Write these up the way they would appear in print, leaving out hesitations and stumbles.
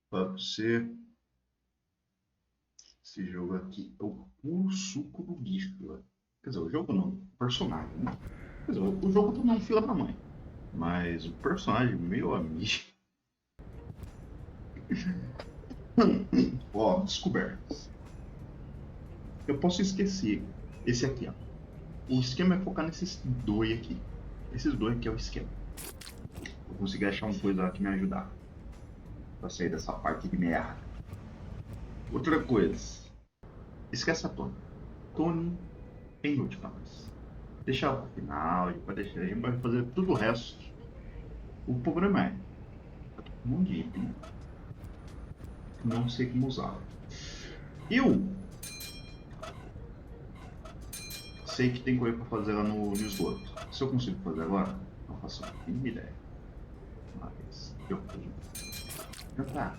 Pra você, esse jogo aqui é o puro suco do lixo, velho. Quer dizer, o jogo não, o personagem, né? Quer dizer, o jogo também é um filho da mãe. Mas o personagem, meu amigo. Ó, descobertas. Eu posso esquecer esse aqui, ó. O esquema é focar nesses dois aqui. Esses dois aqui é o esquema. Eu consegui achar uma coisa que me ajudar pra sair dessa parte de merda. Outra coisa. Esquece a Tony. Tony é inútil pra nós. Deixa ela pro final, depois deixa aí, vai fazer tudo o resto. O problema é, eu tô com um monte de item, não sei como usá-lo. Eu sei que tem coisa pra fazer lá no esgoto. Se eu consigo fazer agora, não faço a mínima ideia. Mas eu vou tentar.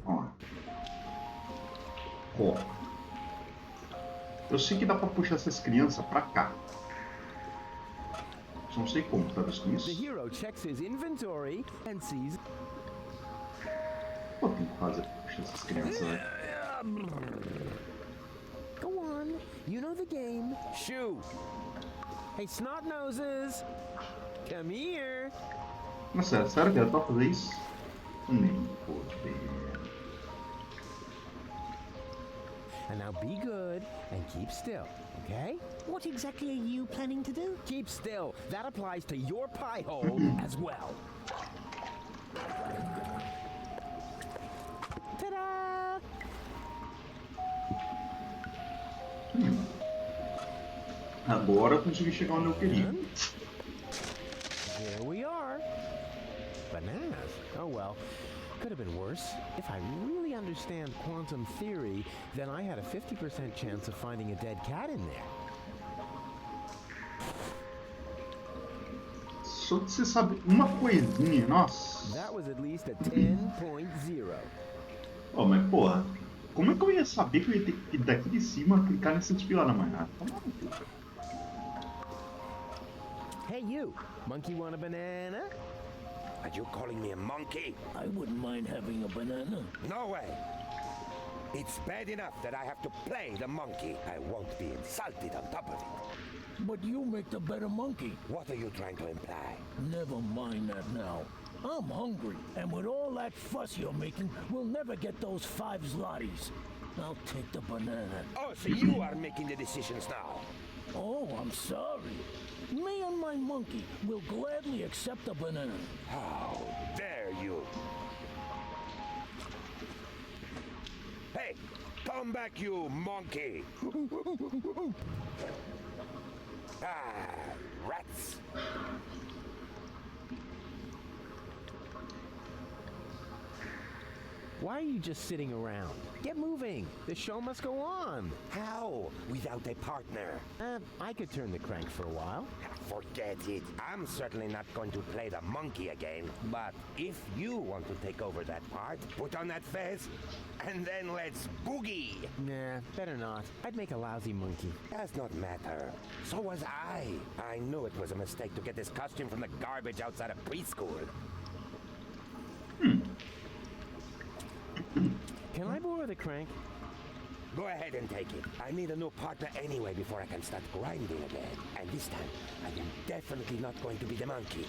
Ó, ó. Eu sei que dá pra puxar essas crianças pra cá. Só não sei como, tá vendo com isso? The hero checks his inventory and sees. O que eu tenho que fazer pra puxar essas crianças, né? Go on, you know the game. Shoo! Hey, snot noses, come here. Mas sério que era pra fazer isso? Nem fodendo. And now be good and keep still, okay? What exactly are you planning to do? Keep still. That applies to your pie hole as well. Ta-da! Agora eu consegui chegar onde eu queria. Here we are. Bananas. Oh well. Could have been worse. If I really understand quantum theory, then I had a 50% chance of finding a dead cat in there. Só que você sabe uma coisinha, nossa. That was at least a 10.0. Oh, mas porra, como é que eu ia saber que eu ia ter que daqui de cima clicar nesses pilar na manhã? Hey you, monkey want a banana? Are you calling me a monkey? I wouldn't mind having a banana. No way! It's bad enough that I have to play the monkey. I won't be insulted on top of it. But you make the better monkey. What are you trying to imply? Never mind that now. I'm hungry, and with all that fuss you're making, we'll never get those 5 zlotys. I'll take the banana. Oh, so you are making the decisions now. Oh, I'm sorry. Me and my monkey will gladly accept the banana. How dare you! Hey, come back, you monkey! Ah, rats! Why are you just sitting around? Get moving. The show must go on. How? Without a partner? I could turn the crank for a while. Forget it. I'm certainly not going to play the monkey again. But if you want to take over that part, put on that fez, and then let's boogie. Nah, better not. I'd make a lousy monkey. Does not matter. So was I. I knew it was a mistake to get this costume from the garbage outside of preschool. Can I borrow the crank? Go ahead and take it. I need a new partner anyway before I can start grinding again. And this time, I am definitely not going to be the monkey.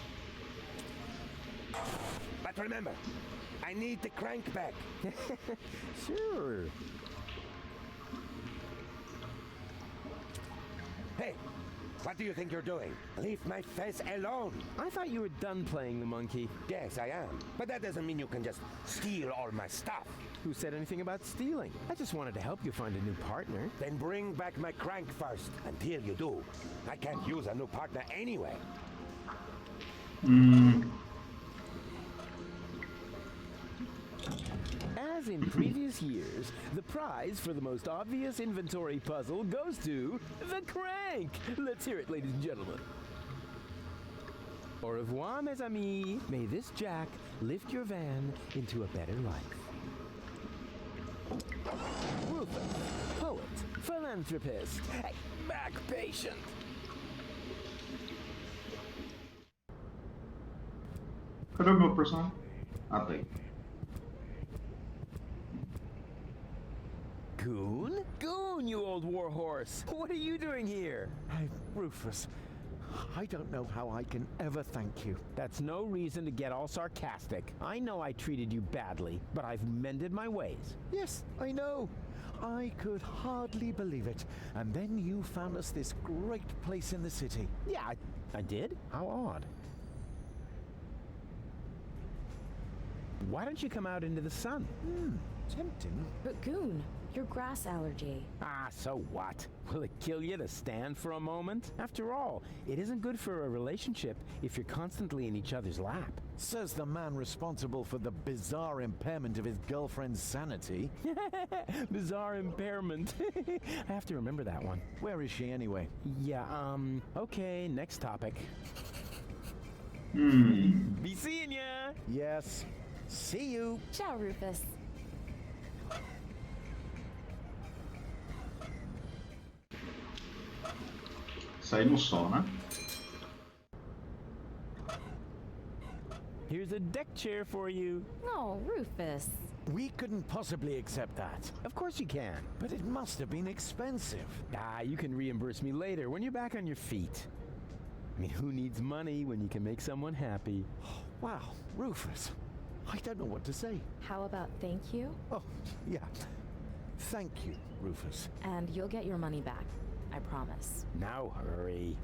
But remember, I need the crank back. Sure. Hey, what do you think you're doing? Leave my face alone. I thought you were done playing the monkey. Yes, I am. But that doesn't mean you can just steal all my stuff. Who said anything about stealing? I just wanted to help you find a new partner. Then bring back my crank first. Until you do, I can't use a new partner anyway. As in previous years, the prize for the most obvious inventory puzzle goes to the crank. Let's hear it, ladies and gentlemen. Au revoir, mes amis. May this jack lift your van into a better life. Rufus, poet, philanthropist, back patient. Cadê o meu personagem? Ah, tá aí. Goon? Goon, you old warhorse! What are you doing here? Hey, Rufus, I don't know how I can ever thank you. That's no reason to get all sarcastic. I know I treated you badly, but I've mended my ways. Yes, I know. I could hardly believe it. And then you found us this great place in the city. Yeah, I did? How odd. Why don't you come out into the sun? Tempting. But Goon, your grass allergy. Ah, so what? Will it kill you to stand for a moment? After all, it isn't good for a relationship if you're constantly in each other's lap. Says the man responsible for the bizarre impairment of his girlfriend's sanity. Bizarre impairment. I have to remember that one. Where is she anyway? Yeah, okay, next topic. Be seeing ya! Yes. See you. Ciao, Rufus. Sair no sol, né? Here's a deck chair for you. Oh, Rufus. We couldn't possibly accept that. Of course you can. But it must have been expensive. Ah, you can reimburse me later when you're back on your feet. I mean, who needs money when you can make someone happy? Wow, Rufus. I don't know what to say. How about thank you? Oh, yeah. Thank you, Rufus. And you'll get your money back. I promise. Now hurry.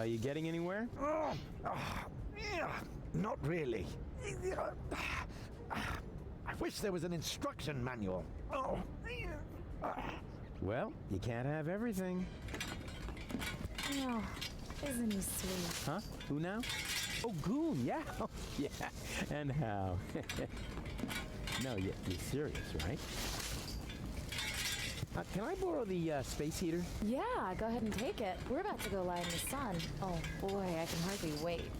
You getting anywhere? Yeah, not really. I wish there was an instruction manual. Oh. Well, you can't have everything. Oh, isn't he sweet? Huh? Who now? Oh, Goon, yeah. Oh, yeah. And how? No, you're serious, right? Can I borrow the space heater? Yeah, go ahead and take it. We're about to go lie in the sun. Oh boy, I can hardly wait.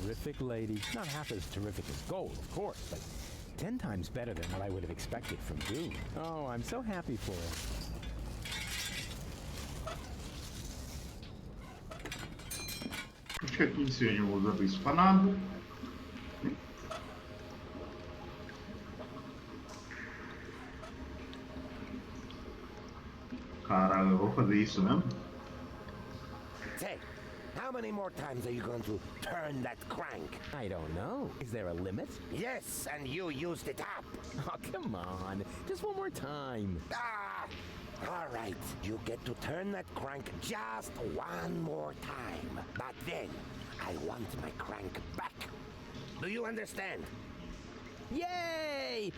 Terrific lady. Not half as terrific as gold, of course, but 10 times better than what I would have expected from Goon. Oh, I'm so happy for her. Acho que aqui em cima eu vou usar isso pra nada. Caralho, eu vou fazer isso mesmo? Say, how many more times are you going to turn that crank? I don't know. Is there a limit? Yes, and you used it up. Oh, come on. Just one more time. Ah! All right, you get to turn that crank just one more time. But then, I want my crank back. Do you understand? Yay!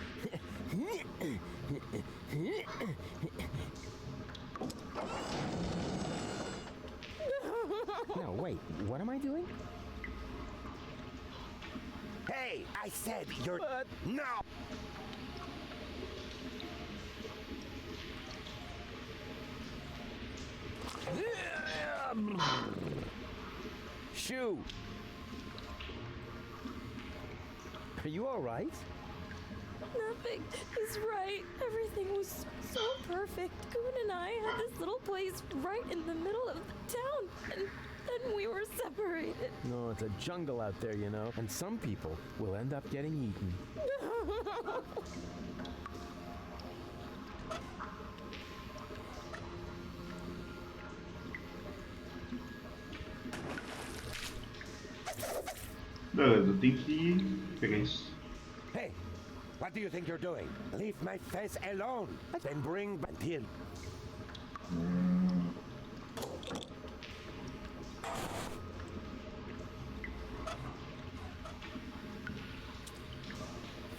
No, wait. What am I doing? Hey, I said you're... But- No! Shoo! Are you all right? Nothing is right. Everything was so perfect. Goon and I had this little place right in the middle of the town, and then we were separated. No, it's a jungle out there, you know, and some people will end up getting eaten. Beleza, eu tenho que pegar isso. Hey, what do you think you're doing? Leave my face alone. Then bring until...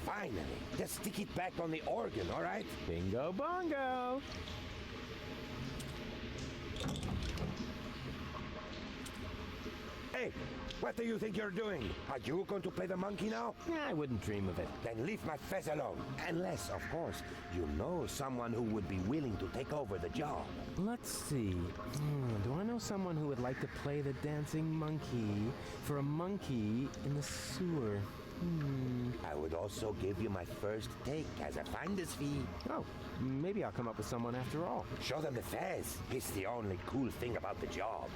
Finally, just stick it back on the organ, all right? Bingo bongo! Hey, What do you think you're doing? Are you going to play the monkey now? I wouldn't dream of it. Then leave my fez alone. Unless, of course, you know someone who would be willing to take over the job. Let's see. Do I know someone who would like to play the dancing monkey for a monkey in the sewer? I would also give you my first take as a finder's fee. Oh, maybe I'll come up with someone after all. Show them the fez. It's the only cool thing about the job.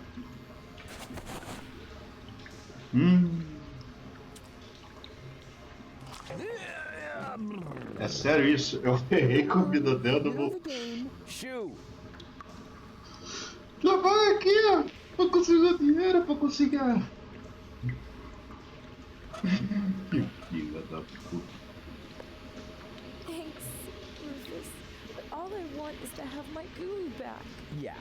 É sério isso? Eu ferrei com a vida dela, eu vou... Shoo! Já vai aqui, ó, pra conseguir o dinheiro, pra conseguir a... Que filha da puta. Thanks, Rufus. But all I want is to have my goon back. Yeah,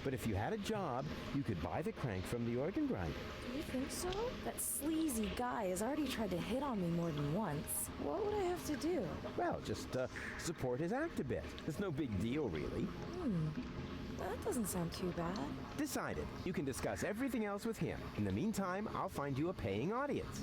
but if you had a job, you could buy the crank from the organ grinder. Do you think so? That sleazy guy has already tried to hit on me more than once. What would I have to do? Well, just support his act a bit. It's no big deal, really. That doesn't sound too bad. Decided. You can discuss everything else with him. In the meantime, I'll find you a paying audience.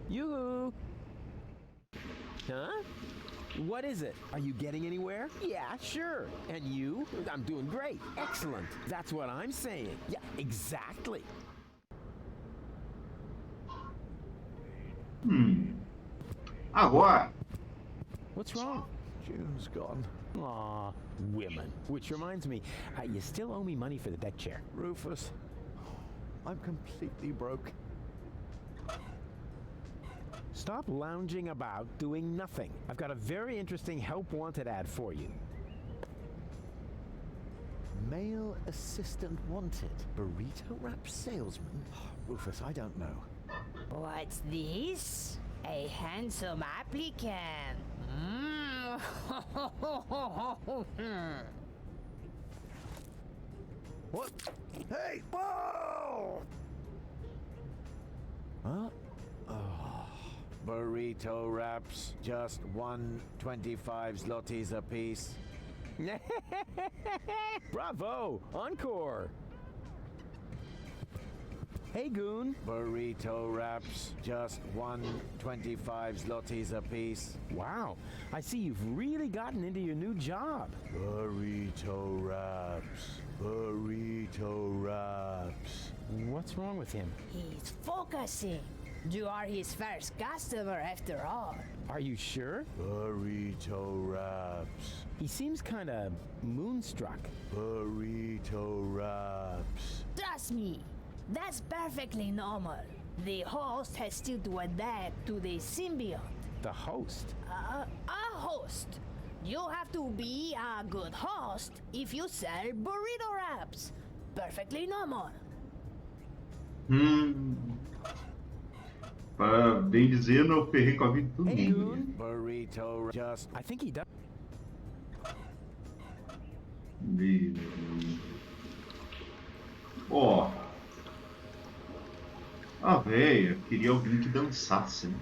You. Huh? What is it? Are you getting anywhere? Yeah, sure. And you? I'm doing great. Excellent. That's what I'm saying. Yeah, exactly. Agora! What's wrong? June's gone. Aw, women. Which reminds me, you still owe me money for the deck chair. Rufus, I'm completely broke. Stop lounging about doing nothing. I've got a very interesting help wanted ad for you. Male assistant wanted. Burrito wrap salesman? Rufus, I don't know. What's this? A handsome applicant. What? Hey! Whoa! Huh? Oh. Burrito wraps, just 125 zlotys a piece. Bravo! Encore! Hey, Goon. Burrito wraps, just 125 zlotys a piece. Wow, I see you've really gotten into your new job. Burrito wraps. Burrito wraps. What's wrong with him? He's focusing. You are his first customer after all. Are you sure? Burrito wraps. He seems kind of moonstruck. Burrito wraps. Trust me, that's perfectly normal. The host has still to adapt to the symbiote. The host? A host. You have to be a good host if you sell burrito wraps. Perfectly normal. Pra bem dizendo, eu ferrei com a vida de todo Hey, mundo. Goon. Burrito just. I think he does. Ó. A véia queria alguém que dançasse, né?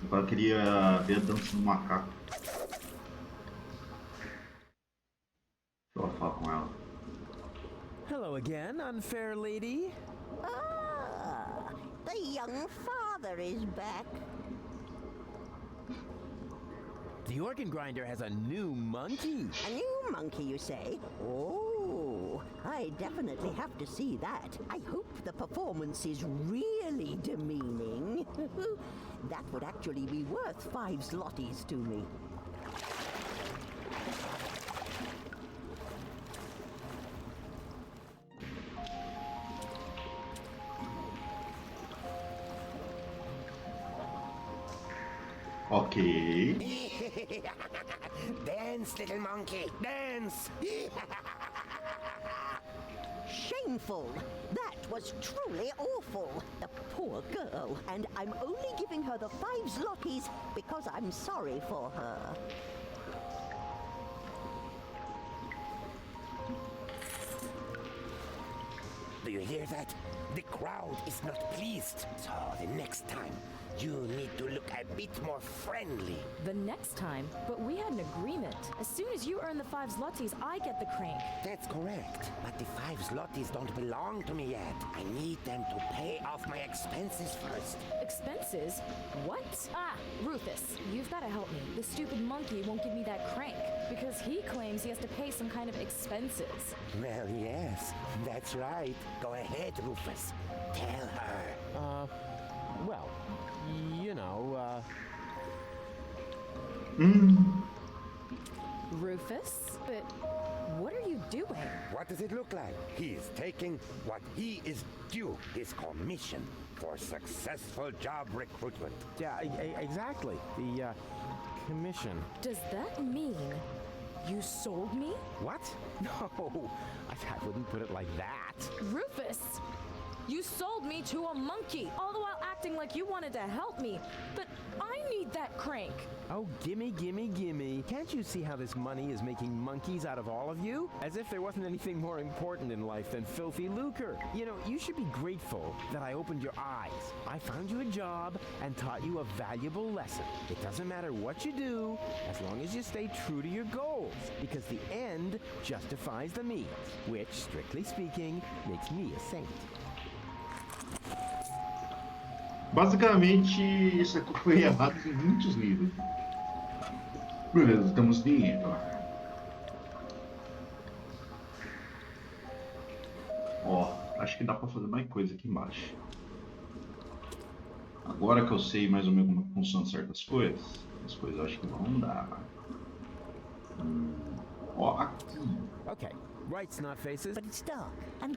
Agora queria ver a dança do macaco. Deixa eu falar com ela. Hello again, unfair lady. Ah, the young father is back. The organ grinder has a new monkey. A new monkey, you say? Oh, I definitely have to see that. I hope the performance is really demeaning. That would actually be worth 5 zlotys to me. Ok. Dance, little monkey, dance! Shameful! That was truly awful. The poor girl. And I'm only giving her the 5 zlotys because I'm sorry for her. Do you hear that? The crowd is not pleased. So the next time, You need to look a bit more friendly. The next time, but we had an agreement. As soon as you earn the 5 zlotys, I get the crank. That's correct. But the 5 zlotys don't belong to me yet. I need them to pay off my expenses first. Expenses? What? Ah, Rufus, you've got to help me. The stupid monkey won't give me that crank because he claims he has to pay some kind of expenses. Well, yes, that's right. Go ahead, Rufus. Tell her. Well, you know, Rufus? But what are you doing? What does it look like? He is taking what he is due, his commission for successful job recruitment. yeah, exactly. The, commission. Does that mean you sold me? What? No, I wouldn't put it like that. Rufus! You sold me to a monkey, all the while acting like you wanted to help me. But I need that crank. Oh, gimme, gimme, gimme. Can't you see how this money is making monkeys out of all of you? As if there wasn't anything more important in life than filthy lucre. You know, you should be grateful that I opened your eyes. I found you a job and taught you a valuable lesson. It doesn't matter what you do, as long as you stay true to your goals. Because the end justifies the means, which, strictly speaking, makes me a saint. Basicamente, isso aqui foi errado em muitos níveis. Beleza, temos dinheiro. Ó, acho que dá pra fazer mais coisa aqui embaixo. Agora que eu sei mais ou menos como funcionam certas coisas, as coisas eu acho que vão dar. Ó, aqui. Okay, right, snot faces. But it's dark and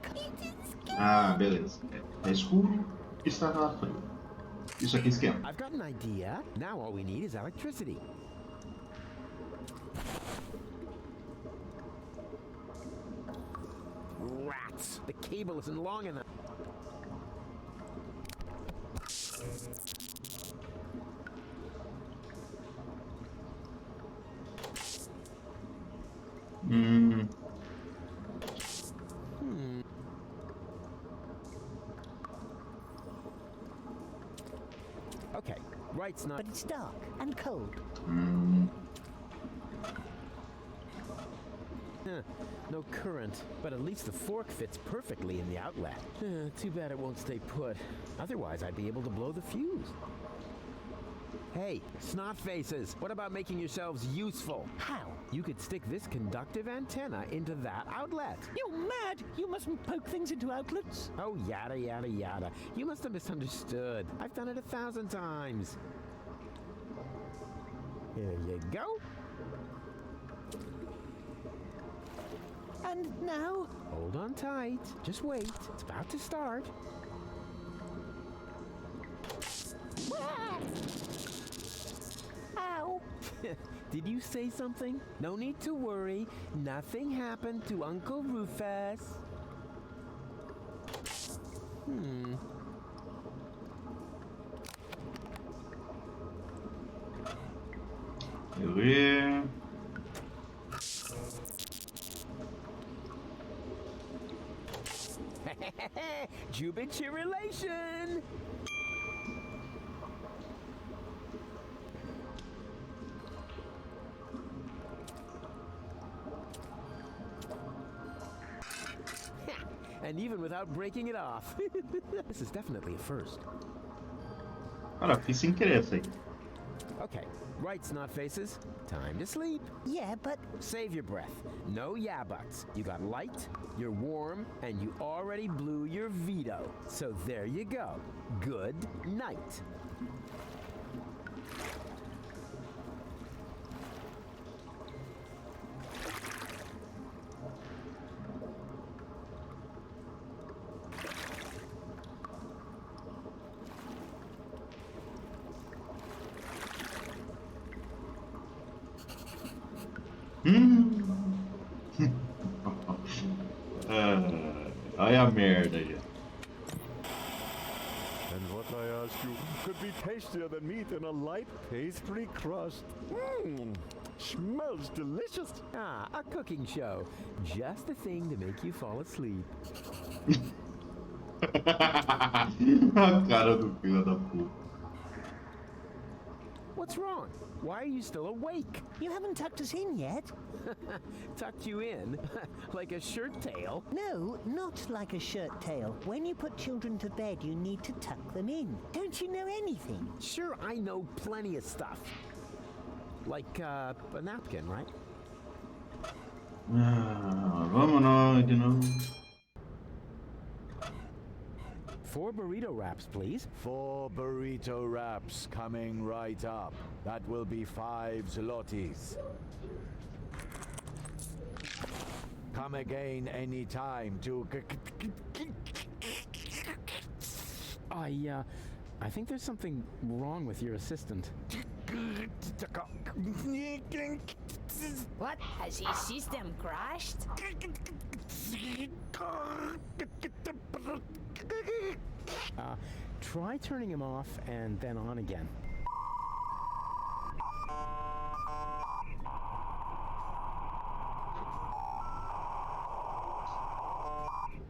Ah, beleza. É escuro e está na frente. Isso aqui esquema. I've got an idea. Now all we need is electricity. Rats! The cable isn't long enough. Okay, right's not. but it's dark and cold. No current, but at least the fork fits perfectly in the outlet. Too bad it won't stay put. Otherwise, I'd be able to blow the fuse. Hey, snot faces, what about making yourselves useful? How? You could stick this conductive antenna into that outlet. You're mad! You mustn't poke things into outlets. Oh, yada, yada, yada. You must have misunderstood. I've done it 1,000 times. Here you go. And now? Hold on tight. Just wait. It's about to start. Ow! Did you say something? No need to worry. Nothing happened to Uncle Rufus. Beleza. Jubit relation. And even without breaking it off. This is definitely a first. Cara, fiz sem querer essa aí. Okay, right, snot faces. Time to sleep. Yeah, but Save your breath. No yeah buts. You got light, you're warm, and you already blew your veto. So there you go. Good night. Olha a merda aí. And what I ask you could be tastier than meat in a light pastry crust. Smells delicious. Ah, a cooking show. Just the thing to make you fall asleep. A cara do filho da puta. What's wrong? Why are you still awake? You haven't tucked us in yet. Tucked you in? Like a shirt tail? No, not like a shirt tail. When you put children to bed, you need to tuck them in. Don't you know anything? Sure, I know plenty of stuff. Like, a napkin, right? Vamos de novo. 4 burrito wraps, please. 4 burrito wraps coming right up. That will be 5 zlotys. Come again any time to... I think there's something wrong with your assistant. What? Has his system crashed? Try turning him off and then on again.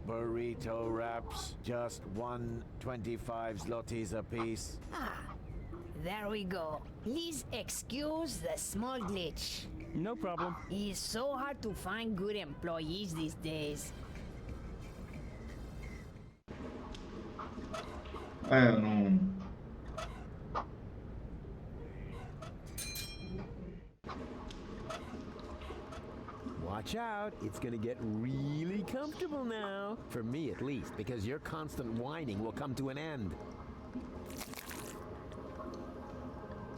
Burrito wraps, just 1.25 zlotys a piece. There we go. Please excuse the small glitch. No problem. It's so hard to find good employees these days. Não. Watch out, it's gonna get really comfortable now. For me at least, because your constant whining will come to an end.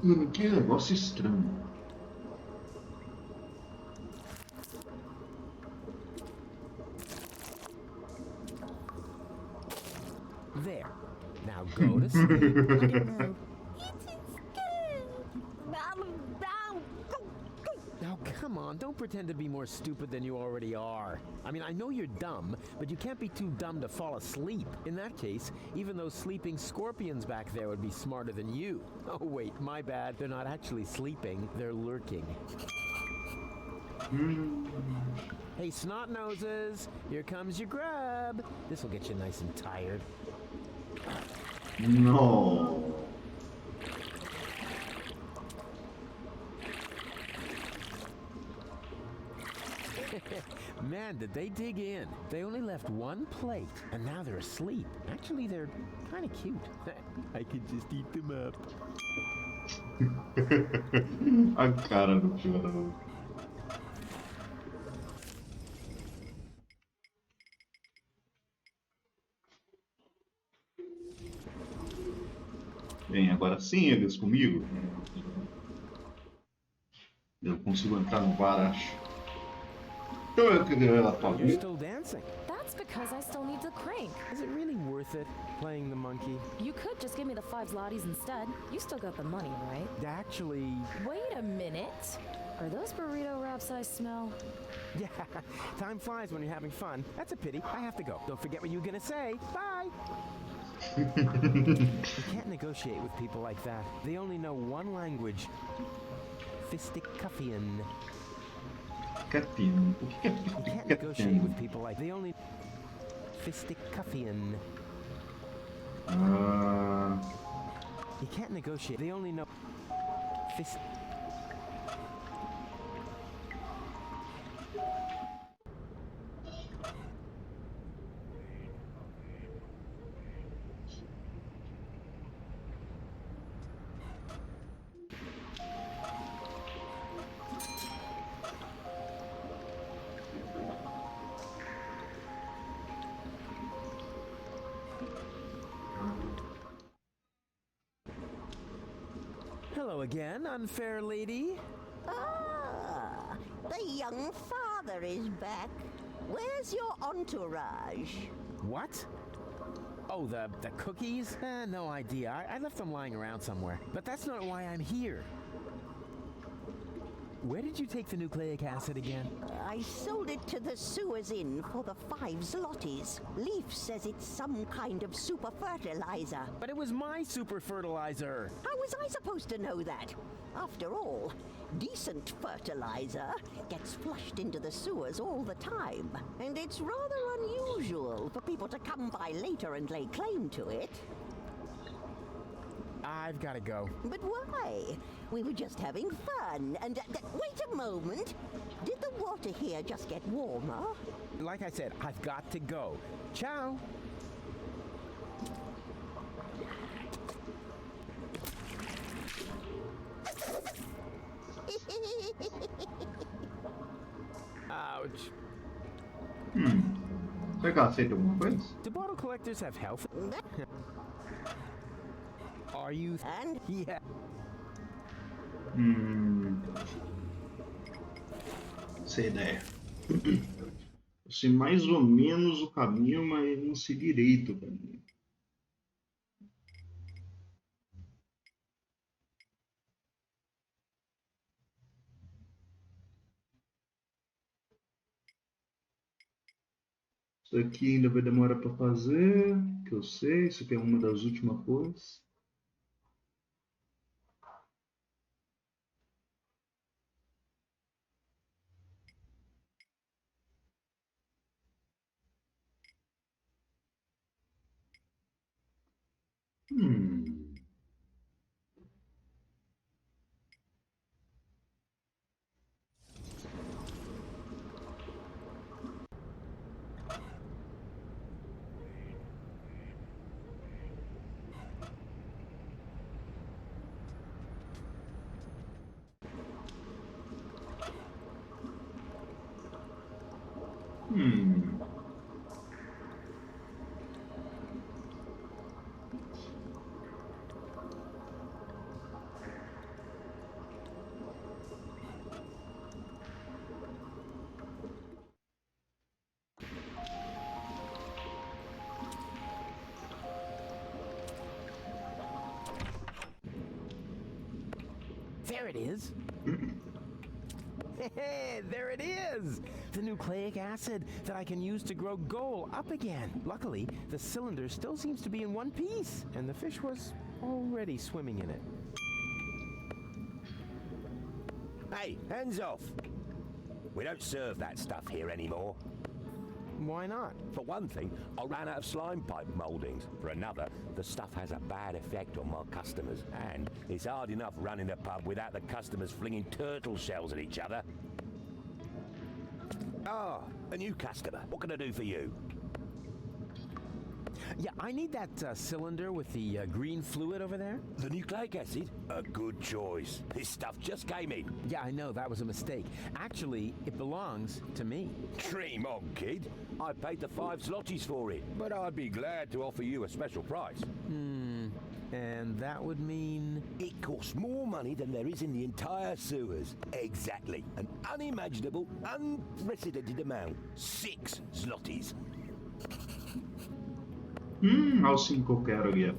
Mano, que negócio estranho. There. Now go to sleep. Now come on, don't pretend to be more stupid than you already are. I mean, I know you're dumb, but you can't be too dumb to fall asleep. In that case, even those sleeping scorpions back there would be smarter than you. Oh wait, my bad. They're not actually sleeping, they're lurking. Hey, snot noses, here comes your grub. This'll get you nice and tired. No. Man, did they dig in. They only left one plate, and now they're asleep. Actually, they're kind of cute. I could just eat them up. A cara do chorão. Bem, agora sim, eles comigo. Eu consigo entrar no bar, acho. You're still dancing. That's because I still need to crank. Is it really worth it, playing the monkey? You could just give me the 5 zlotys instead. You still got the money, right? Actually... Wait a minute. Are those burrito wraps I smell? Yeah, time flies when you're having fun. That's a pity. I have to go. Don't forget what you were gonna say. Bye! You can't negotiate with people like that. They only know one language. Fisticuffian. Capino. You can't negotiate with people like... They only... Fisticuffian. You can't negotiate. They only know... Fist... Hello again, unfair lady. Ah, the young father is back. Where's your entourage? What? Oh, the cookies? No idea. I left them lying around somewhere. But that's not why I'm here. Where did you take the nucleic acid again? I sold it to the sewers inn for the 5 zlotys. Leaf says it's some kind of super fertilizer. But it was my super fertilizer. How was I supposed to know that? After all, decent fertilizer gets flushed into the sewers all the time. And it's rather unusual for people to come by later and lay claim to it. I've got to go. But why? We were just having fun. And wait a moment. Did the water here just get warmer? Like I said, I've got to go. Ciao. Ouch. Será que ela aceita alguma coisa? Do bottle collectors have health? Are you? And Yeah. Sem ideia. Eu sei mais ou menos o caminho, mas não sei direito o caminho. Isso aqui ainda vai demorar para fazer, que eu sei. Isso aqui é uma das últimas coisas. There it is. Hey, there it is! The nucleic acid that I can use to grow gold up again. Luckily, the cylinder still seems to be in one piece, and the fish was already swimming in it. Hey, hands off! We don't serve that stuff here anymore. Why not? For one thing, I ran out of slime pipe mouldings. For another, the stuff has a bad effect on my customers. And it's hard enough running a pub without the customers flinging turtle shells at each other. Ah, a new customer. What can I do for you? Yeah, I need that cylinder with the green fluid over there. The nucleic acid? A good choice. This stuff just came in. Yeah, I know, that was a mistake. Actually, it belongs to me. Dream on, kid. I paid the 5 zlotys for it, but I'd be glad to offer you a special price. And that would mean... It costs more money than there is in the entire sewers. Exactly. An unimaginable, unprecedented amount. 6 zlotys. Olha o 5 que eu quero aqui.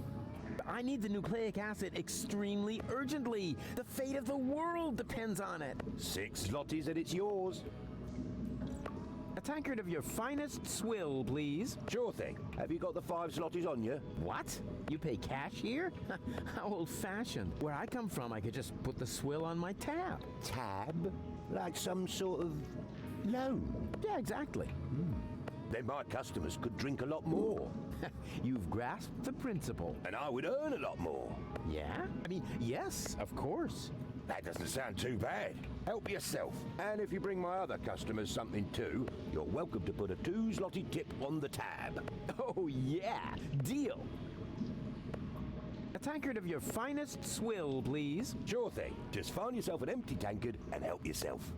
I need the nucleic acid extremely urgently. The fate of the world depends on it. 6 zlotys and it's yours. A tankard of your finest swill, please. Sure thing. Have you got the 5 zlotys on you? What? You pay cash here? How old-fashioned. Where I come from, I could just put the swill on my tab. Tab? Like some sort of loan? Yeah, exactly. Then my customers could drink a lot more. You've grasped the principle. And I would earn a lot more. Yeah? I mean, yes, of course. That doesn't sound too bad. Help yourself. And if you bring my other customers something too, you're welcome to put a 2 zloty tip on the tab. Oh, yeah. Deal. A tankard of your finest swill, please. Sure thing. Just find yourself an empty tankard and help yourself.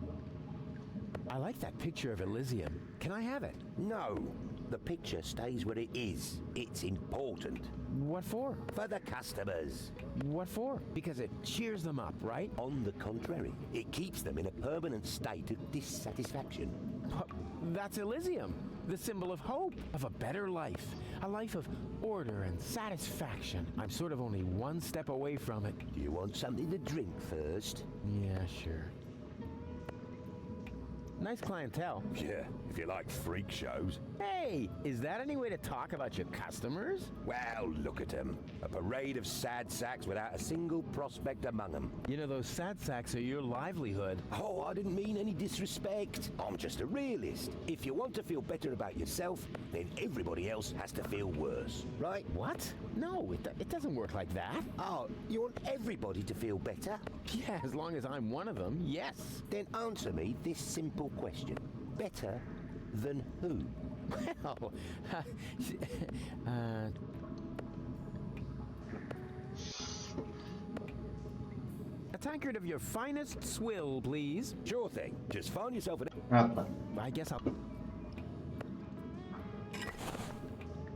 I like that picture of Elysium. Can I have it? No. The picture stays where it is. It's important. What for? For the customers. What for? Because it cheers them up, right? On the contrary, it keeps them in a permanent state of dissatisfaction. But that's Elysium, the symbol of hope, of a better life, a life of order and satisfaction. I'm sort of only one step away from it. Do you want something to drink first? Yeah, sure. Nice clientele. Yeah, if you like freak shows. Hey, is that any way to talk about your customers? Well, look at them. A parade of sad sacks without a single prospect among them. You know, those sad sacks are your livelihood. Oh, I didn't mean any disrespect. I'm just a realist. If you want to feel better about yourself, then everybody else has to feel worse, right? What? No, it doesn't work like that. Oh, you want everybody to feel better? Yeah, as long as I'm one of them, yes. Then answer me this simple question. Better than who? Well, a tankard of your finest swill, please. Sure thing. Just find yourself an... Ah, tá. I guess I'll...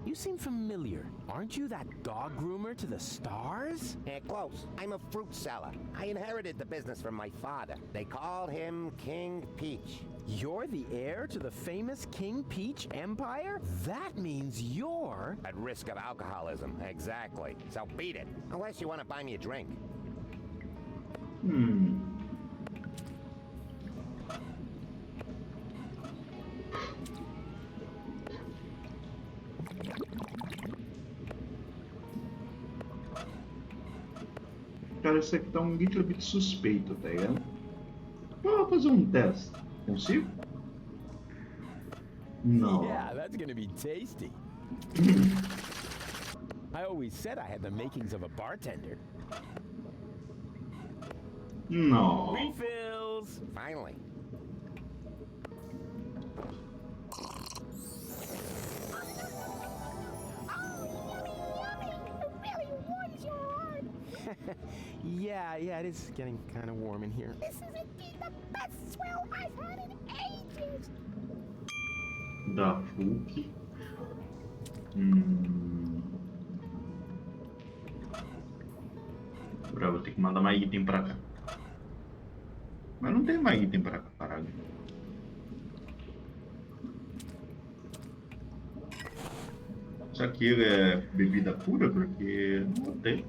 You seem familiar. Aren't you that dog groomer to the stars? Close. I'm a fruit seller. I inherited the business from my father. They called him King Peach. You're the heir to the famous King Peach Empire? That means you're... At risk of alcoholism, exactly. So beat it. Unless you want to buy me a drink. Cara, isso aqui tá um little bit suspeito, tá ligado? Vou fazer um teste. Consigo? Não. Yeah, that's gonna be tasty. I always said I had the makings of a bartender. Não. Refills! Finally. Yeah, it is getting kind of warm in here. This is indeed the best swill I've had in ages. Da FUC. Agora vou ter que mandar mais item pra cá. Mas não tem mais item pra cá, caralho. Isso aqui é bebida pura? Porque não tem.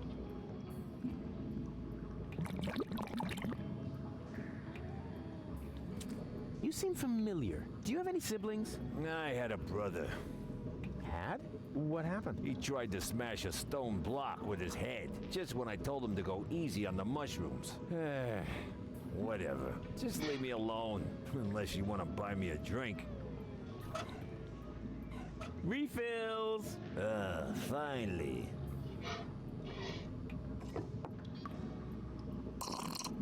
You seem familiar. Do you have any siblings? I had a brother. Had? What happened? He tried to smash a stone block with his head, just when I told him to go easy on the mushrooms. Whatever. Just leave me alone, unless you want to buy me a drink. Refills! Finally.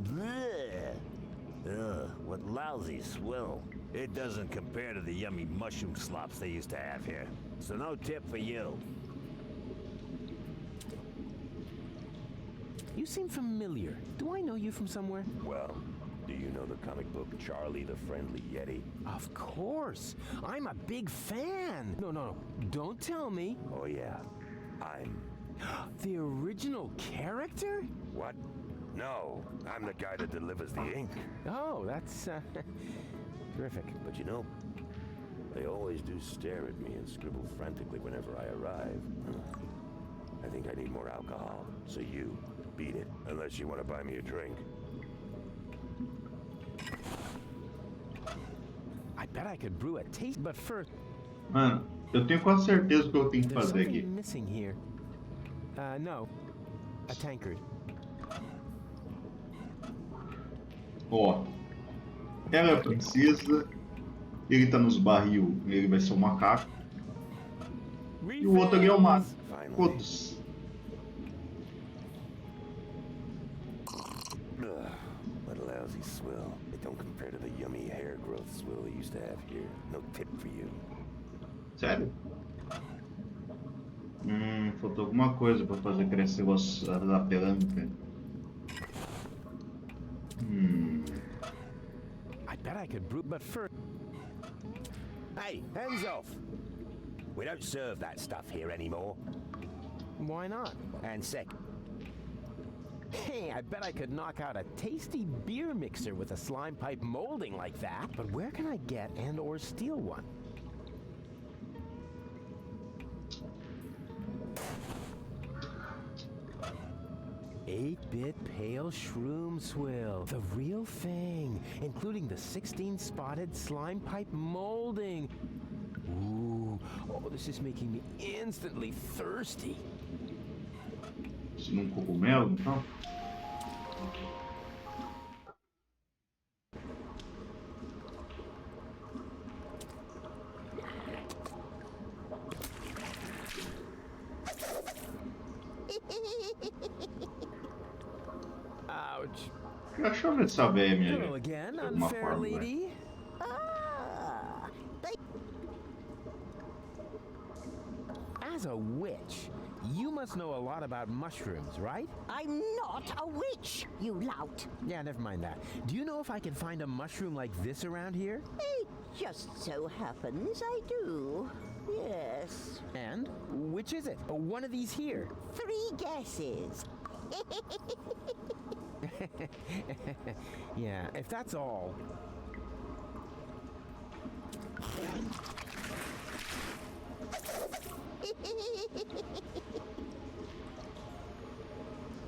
Bleh. Ugh, what lousy swill. It doesn't compare to the yummy mushroom slops they used to have here. So no tip for you. You seem familiar. Do I know you from somewhere? Well, do you know the comic book Charlie the Friendly Yeti? Of course. I'm a big fan. No. Don't tell me. Oh yeah, I'm... The original character? What? No, I'm the guy that delivers the ink. Oh, that's terrific. But you know, they always do stare at me and scribble frantically whenever I arrive. I think I need more alcohol, so you beat it, unless you want to buy me a drink. I bet I could brew a taste, but first... Mano, eu tenho quase certeza do que eu tenho que There's fazer something aqui. missing here. No. A tankard. Ó, ela é a princesa, ele tá nos barril, ele vai ser o macaco, e o outro ali é o mago. Foda-se. What a lousy swill. It don't compare to the yummy hair growth swill they used to have here. No tip for you. Sério? Faltou alguma coisa pra fazer crescer a pelanca. I bet I could brew, but first... Hey, hands off! We don't serve that stuff here anymore. Why not? And second, Hey, I bet I could knock out a tasty beer mixer with a slime pipe molding like that. But where can I get and or steal one? 8-bit pale shroom swill. The real thing, including the 16-spotted slime pipe molding. Ooh, oh, this is making me instantly thirsty. Se num cogumelo, então. Ouch. Deixa eu ver essa véia, minha Hello gente. again, De alguma unfair forma, velho. lady. Ah, they As a witch, you must know a lot about mushrooms, right? I'm not a witch, you lout. Yeah, never mind that. Do you know if I can find a mushroom like this around here? It just so happens I do. Yes. And which is it? One of these here. 3 guesses. Yeah, if that's all.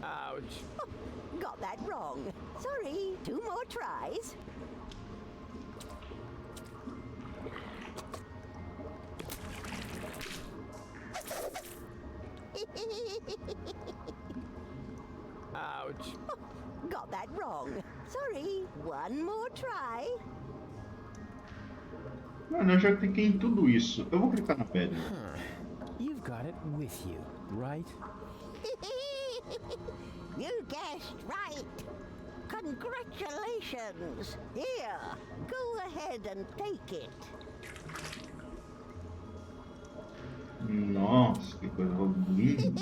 Ouch. Got that wrong. Sorry. 2 more tries. Ouch. Got that wrong. Sorry. 1 more try. Mano, eu já cliquei em tudo isso. Eu vou clicar na pedra. You've got it with you, right? You guessed right. Congratulations. Here, go ahead and take it. Nossa, que coisa linda.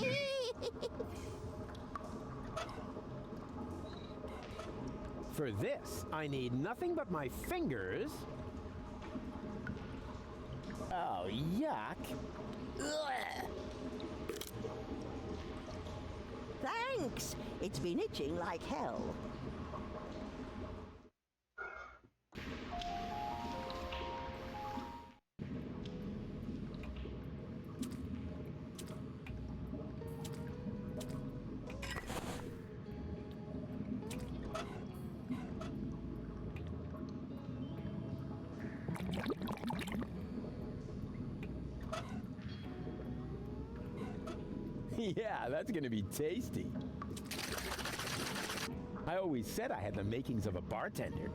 For this, I need nothing but my fingers. Oh, yuck. Ugh. Thanks. It's been itching like hell. Yeah, that's gonna be tasty. I always said I had the makings of a bartender.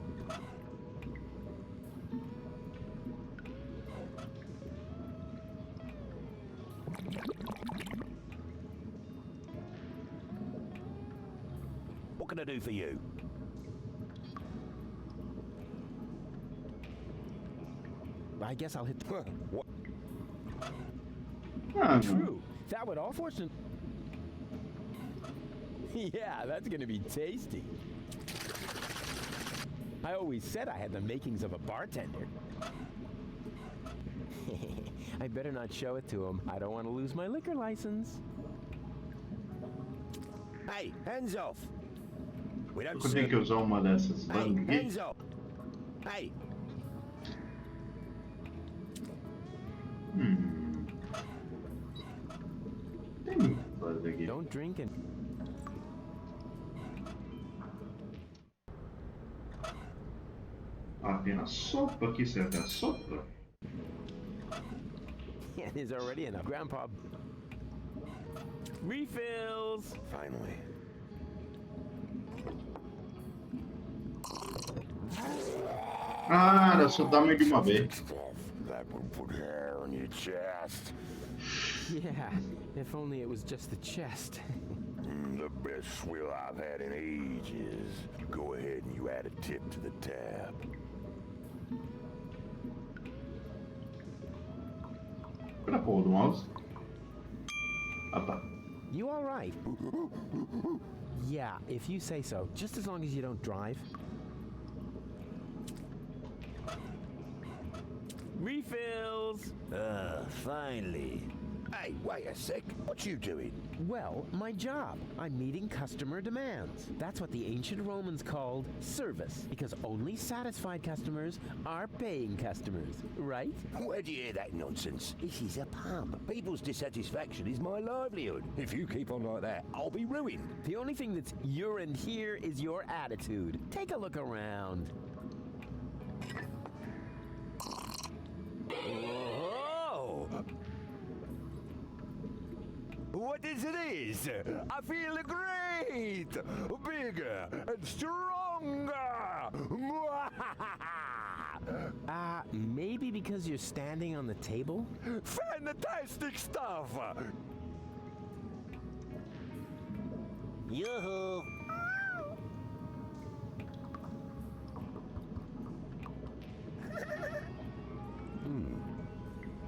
What can I do for you? I guess I'll hit the... What? Ah, não. True. That would all fortune... Yeah, that's gonna be tasty. I always said I had the makings of a bartender. I better not show it to him. I don't want to lose my liquor license. Hey, hands off! We don't Eu tenho que usar uma dessas Hey, bandas aqui. hands off! Hey, Tem muito o que fazer aqui. Don't drink and... Ah, tem a sopa aqui, será que é a sopa? Yeah, there's already enough. Grandpa... Refills! finally. Ah, era só dar meio de uma vez. That would put hair on your chest. Yeah, if only it was just the chest. The best swill I've had in ages. You go ahead and you add a tip to the tab. Cadê a porra do mouse? Ah, tá. You all right? Yeah, if you say so. Just as long as you don't drive. Refills! Finally. Hey, wait a sec. What you doing? Well, my job. I'm meeting customer demands. That's what the ancient Romans called service, because only satisfied customers are paying customers, right? Where'd you hear that nonsense? This is a pub. People's dissatisfaction is my livelihood. If you keep on like that, I'll be ruined. The only thing that's urine here is your attitude. Take a look around. Oh! What is this? I feel great! Bigger and stronger! Maybe because you're standing on the table? Fantastic stuff! Yoo-hoo!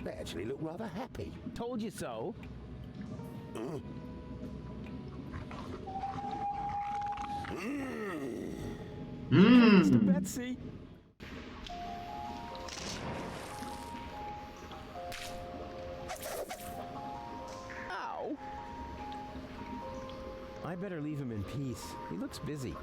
They actually look rather happy. Told you so. Mr. Betsy. Ow. I better leave him in peace. He looks busy.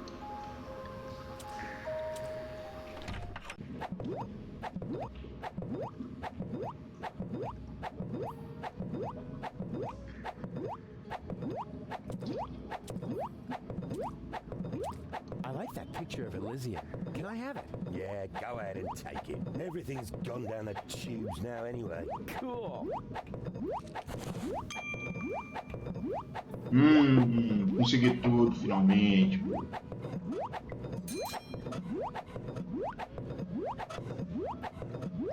I like that picture of Elysium. Can I have it? Yeah, go ahead and take it. Everything's gone down the tubes now anyway. Cool. Consegui tudo finalmente.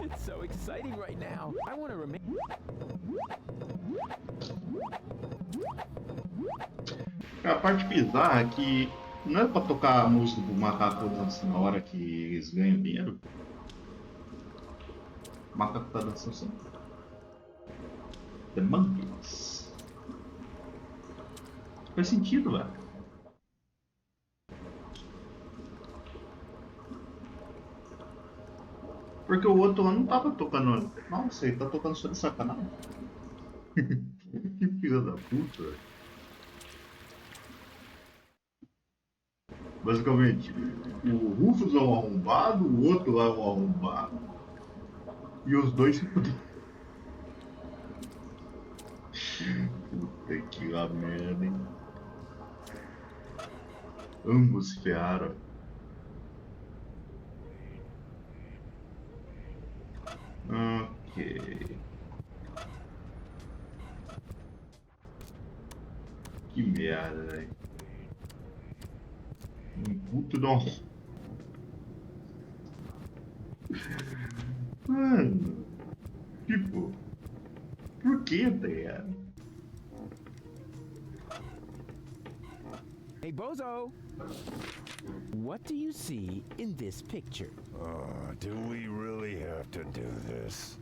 It's so exciting right now. I want to remain. A parte bizarra é que não é pra tocar a música do macaco dançando na hora que eles ganham dinheiro. O macaco tá dançando assim. The Monkeys. Faz sentido, velho. Porque o outro lá não tava tocando. Nossa, ele tá tocando só de sacanagem. Que filha da puta, velho. Basicamente, o Rufus é um arrombado, o outro lá é um arrombado. E os dois se fuderam. Puta que lá merda, hein? Ambos se ferraram. Ok. Que merda, velho. Um puto não. Mano. Tipo. Por que, tá ligado? Hey, Bozo! What do you see in this picture? Do we really have to do this?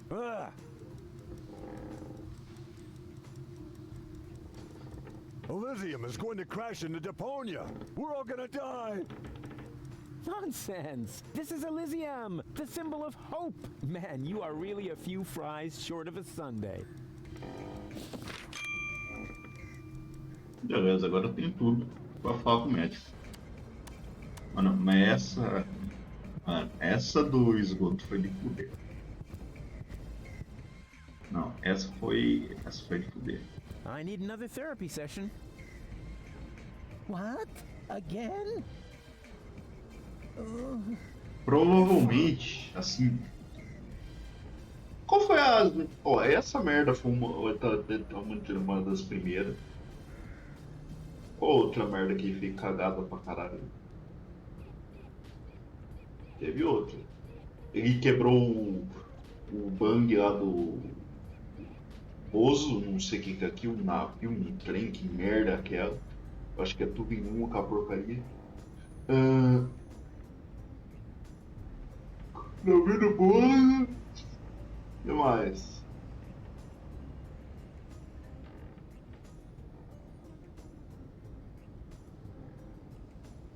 Elysium is going to crash into Deponia. We're all gonna die. Nonsense! This is Elysium, the symbol of hope. Man, you are really a few fries short of a sundae. Beleza, agora eu tenho tudo pra falar com o médico. Mano, mas essa do esgoto foi de fuder. Não, essa foi de fuder. I need another therapy session. What? Again? Provavelmente, assim. Qual foi a. Ó, essa merda foi uma das primeiras. Qual outra merda que fica cagada pra caralho? Teve outra. Ele quebrou o bang lá do Bozo, não sei o que é aquilo, um navio, um trem, que merda é aquela. Eu acho que é tudo em uma com a porcaria. Navio do Bozo. O que mais?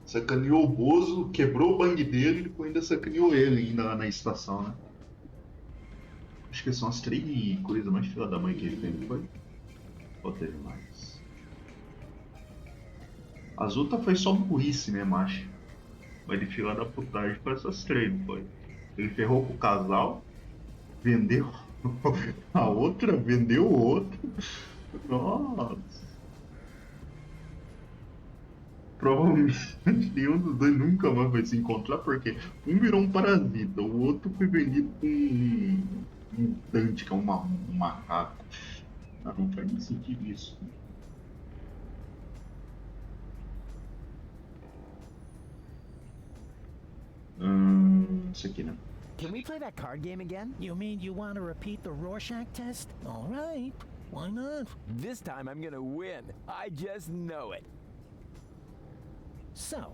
Sacaneou o Bozo, quebrou o bang dele e depois ainda sacaneou ele ainda lá na estação, né? Acho que são as 3 coisas mais filha da mãe que ele tem, foi? Ou teve mais? As outras foi só burrice, né, macho? Mas de fila da putagem foi essas 3, não foi? Ele ferrou com o casal, vendeu a outra, vendeu o outro. Nossa. Provavelmente nenhum dos dois nunca mais vai se encontrar, porque um virou um parasita, o outro foi vendido com um mutante, que é um macaco. Ah, não faz nem sentido isso. Isso aqui, né? Can we play that card game again? You mean you want to repeat the Rorschach test? All right. Why not? This time I'm gonna win. I just know it. So,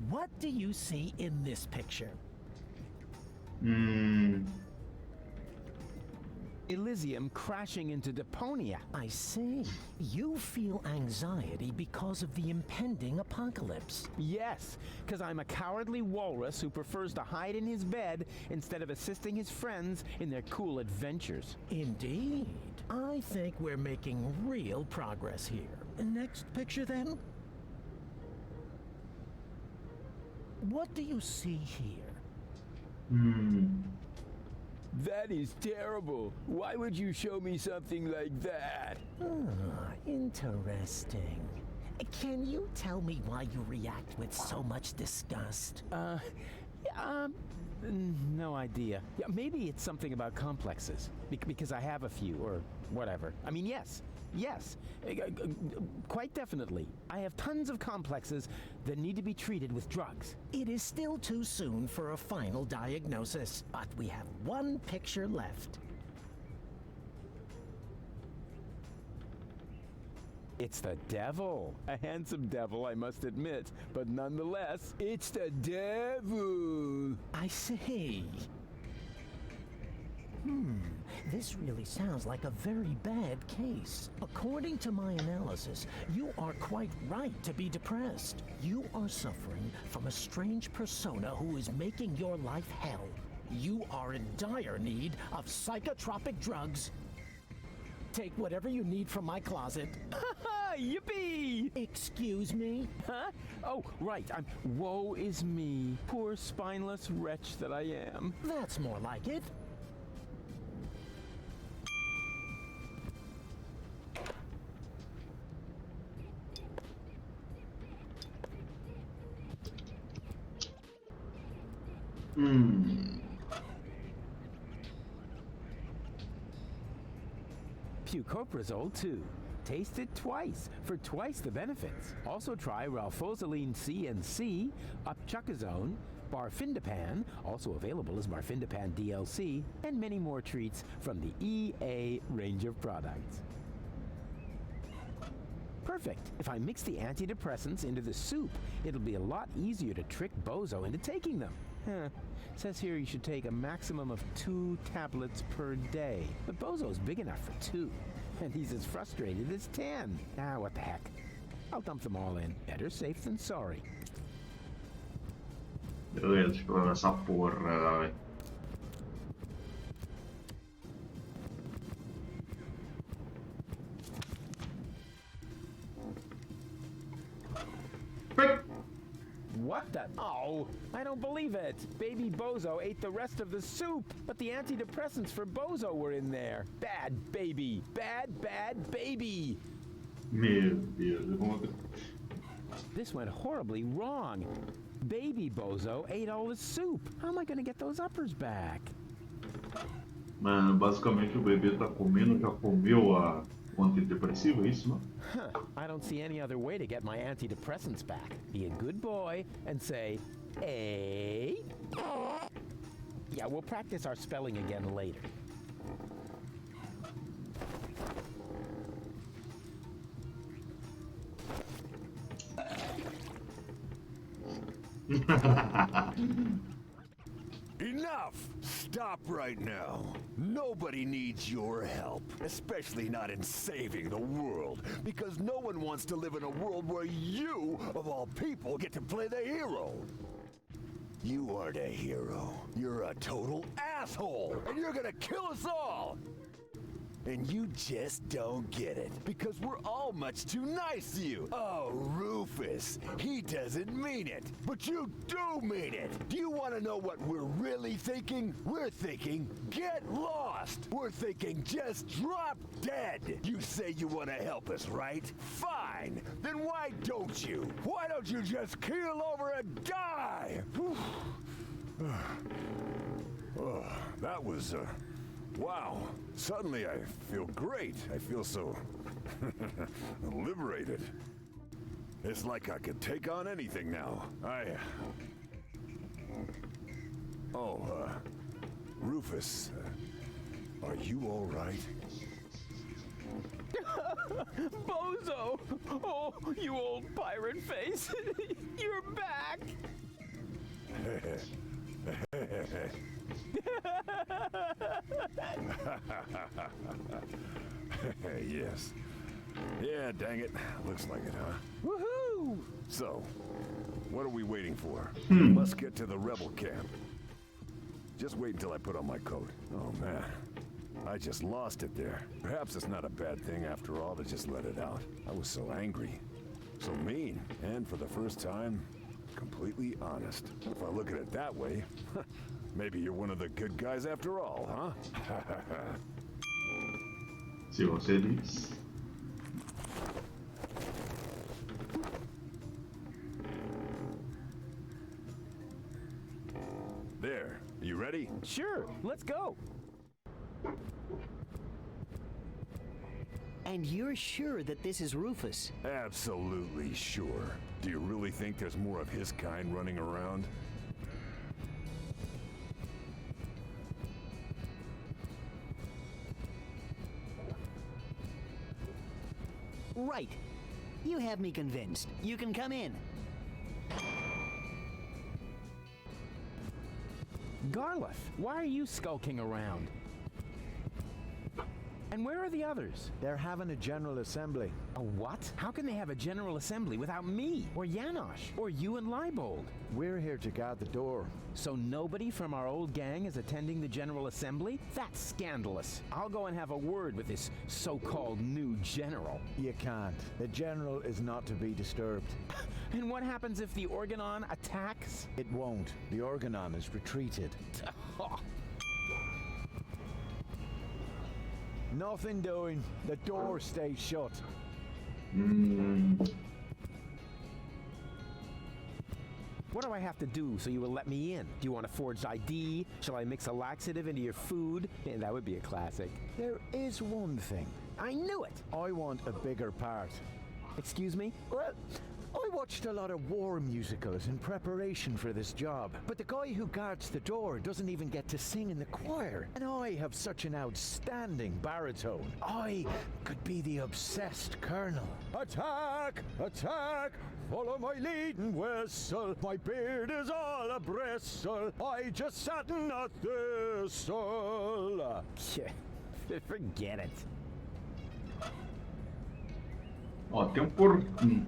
what do you see in this picture? Elysium crashing into Deponia. I see. You feel anxiety because of the impending apocalypse. Yes, because I'm a cowardly walrus who prefers to hide in his bed instead of assisting his friends in their cool adventures. Indeed. I think we're making real progress here. Next picture, then. What do you see here? That is terrible. Why would you show me something like that? Ah, interesting. Can you tell me why you react with so much disgust? No idea. Yeah, maybe it's something about complexes. Because I have a few, or whatever. I mean, yes. Quite definitely. I have tons of complexes that need to be treated with drugs. It is still too soon for a final diagnosis, but we have one picture left. It's the devil. A handsome devil, I must admit. But nonetheless, it's the devil. I see. This really sounds like a very bad case. According to my analysis, you are quite right to be depressed. You are suffering from a strange persona who is making your life hell. You are in dire need of psychotropic drugs. Take whatever you need from my closet. Yippee! Excuse me? Huh? Oh, right. Woe is me. Poor spineless wretch that I am. That's more like it. Pucoprazole 2. Taste it twice for twice the benefits. Also try ralfozoline C and C, upchucazone, barfindipan, also available as barfindipan DLC, and many more treats from the EA range of products. Perfect. If I mix the antidepressants into the soup, it'll be a lot easier to trick Bozo into taking them. Says here you should take a maximum of 2 tablets per day. But Bozo's big enough for 2. And he's as frustrated as 10. Ah, what the heck. I'll dump them all in. Better safe than sorry. Beleza, explorar essa porra, velho. What the? Oh, I don't believe it. Baby Bozo ate the rest of the soup, but the antidepressants for Bozo were in there. Bad baby. Bad baby. Meu Deus. This went horribly wrong. Baby Bozo ate all the soup. How am I going to get those uppers back? Mano, basicamente o bebê tá comendo, já comeu o antidepressivo, é isso, não? Huh. I don't see any other way to get my antidepressants back. Be a good boy and say, A. Yeah, we'll practice our spelling again later. Enough! Stop right now. Nobody needs your help, especially not in saving the world, because no one wants to live in a world where you, of all people, get to play the hero. You aren't a hero. You're a total asshole, and you're gonna kill us all! And you just don't get it, because we're all much too nice to you. Oh, Rufus, he doesn't mean it, but you do mean it. Do you want to know what we're really thinking? We're thinking, get lost. We're thinking, just drop dead. You say you want to help us, right? Fine. Then why don't you? Why don't you just keel over and die? Oh, that was, wow. Suddenly I feel great. I feel so liberated. It's like I could take on anything now. Rufus, are you all right? Bozo! Oh, you old pirate face! You're back! Yes. Yeah, dang it. Looks like it, huh? Woohoo! So, what are we waiting for? We must get to the rebel camp. Just wait until I put on my coat. Oh, man. I just lost it there. Perhaps it's not a bad thing after all to just let it out. I was so angry. So mean. And for the first time, completely honest. If I look at it that way, maybe you're one of the good guys after all, huh? Se você diz. There. You ready? Sure, let's go. And you're sure that this is Rufus? Absolutely sure. Do you really think there's more of his kind running around? Right. You have me convinced. You can come in. Garliff, why are you skulking around? And where are the others? They're having a general assembly. A what? How can they have a general assembly without me, or Janosch, or you and Leibold? We're here to guard the door. So nobody from our old gang is attending the general assembly? That's scandalous. I'll go and have a word with this so-called new general. You can't. The general is not to be disturbed. And what happens if the Organon attacks? It won't. The Organon is retreated. Nothing doing. The door stays shut. What do I have to do so you will let me in? Do you want a forged ID? Shall I mix a laxative into your food? Yeah, that would be a classic. There is one thing. I knew it! I want a bigger part. Excuse me? Well, I watched a lot of war musicals in preparation for this job, but the guy who guards the door doesn't even get to sing in the choir. And I have such an outstanding baritone. I could be the obsessed colonel. Attack! Attack! Follow my leading whistle. My beard is all a bristle. I just sat in a thistle. Forget it. Ó, tem um porquinho.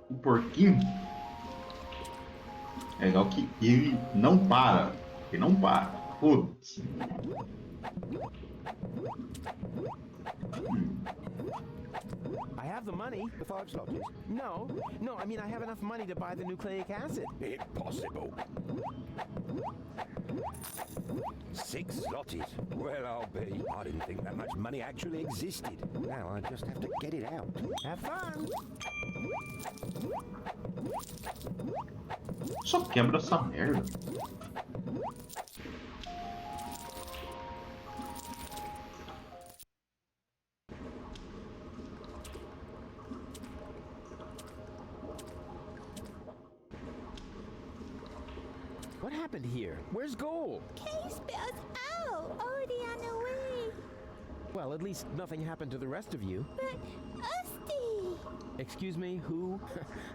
O porquinho é legal que ele não para. Ele não para. Foda-se. I have the money. The 5 zlotys? No, I mean I have enough money to buy the nucleic acid. Impossible. 6 zlotys? Well, I'll be. I didn't think that much money actually existed. Now I just have to get it out. Have fun. Só quebra essa merda. What happened here? Where's gold? Case bells out! Already on the way! Well, at least nothing happened to the rest of you. But Usty! Excuse me, who?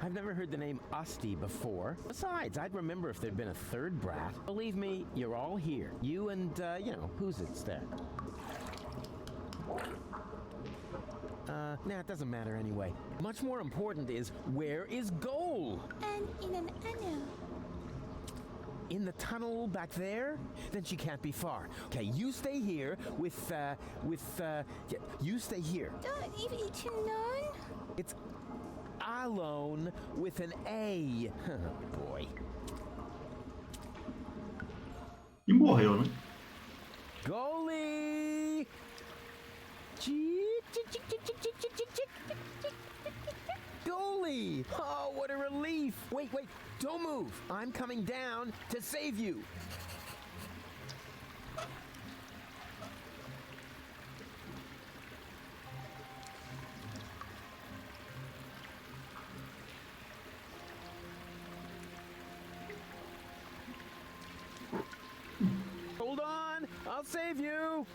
I've never heard the name Usty before. Besides, I'd remember if there'd been a third brat. Believe me, you're all here. You and, who's it's there? Nah, it doesn't matter anyway. Much more important is, where is goal? And in an anno. In the tunnel back there? Then she can't be far. Okay, you stay here you stay here. Don't even know. It's alone with an A. Boy. E morreu, né? Goalie! Goalie! Oh, what a relief! Wait, don't move. I'm coming down to save you. Hold on, I'll save you.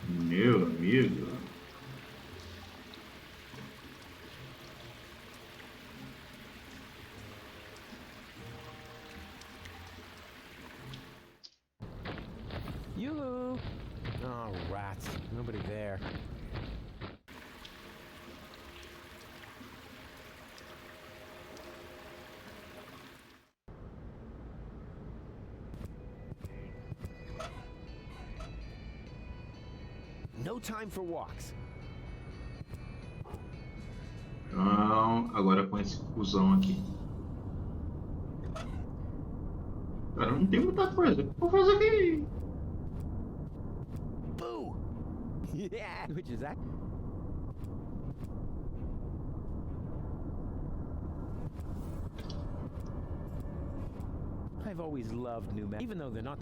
Meu amigo. Yoo-hoo! Oh, rats. Nobody there. No time for walks. Então, agora com esse cuzão aqui. Cara, não tem muita coisa. Vou fazer aqui. Boo! Yeah, which is that? I've always loved new maps, even though they're not.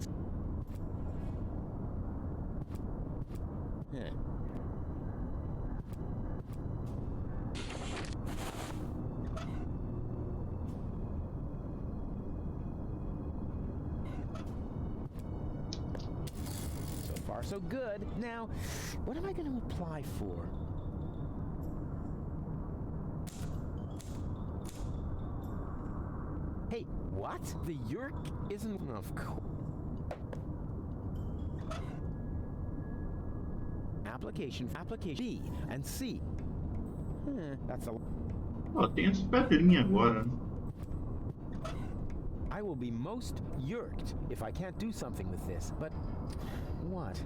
Yeah. So far, so good. Now, what am I going to apply for? Hey, what? The yerk isn't of course. Application B and C. That's a. Ó, tem essa pedrinha agora, né? I will be most yerked if I can't do something with this, but what?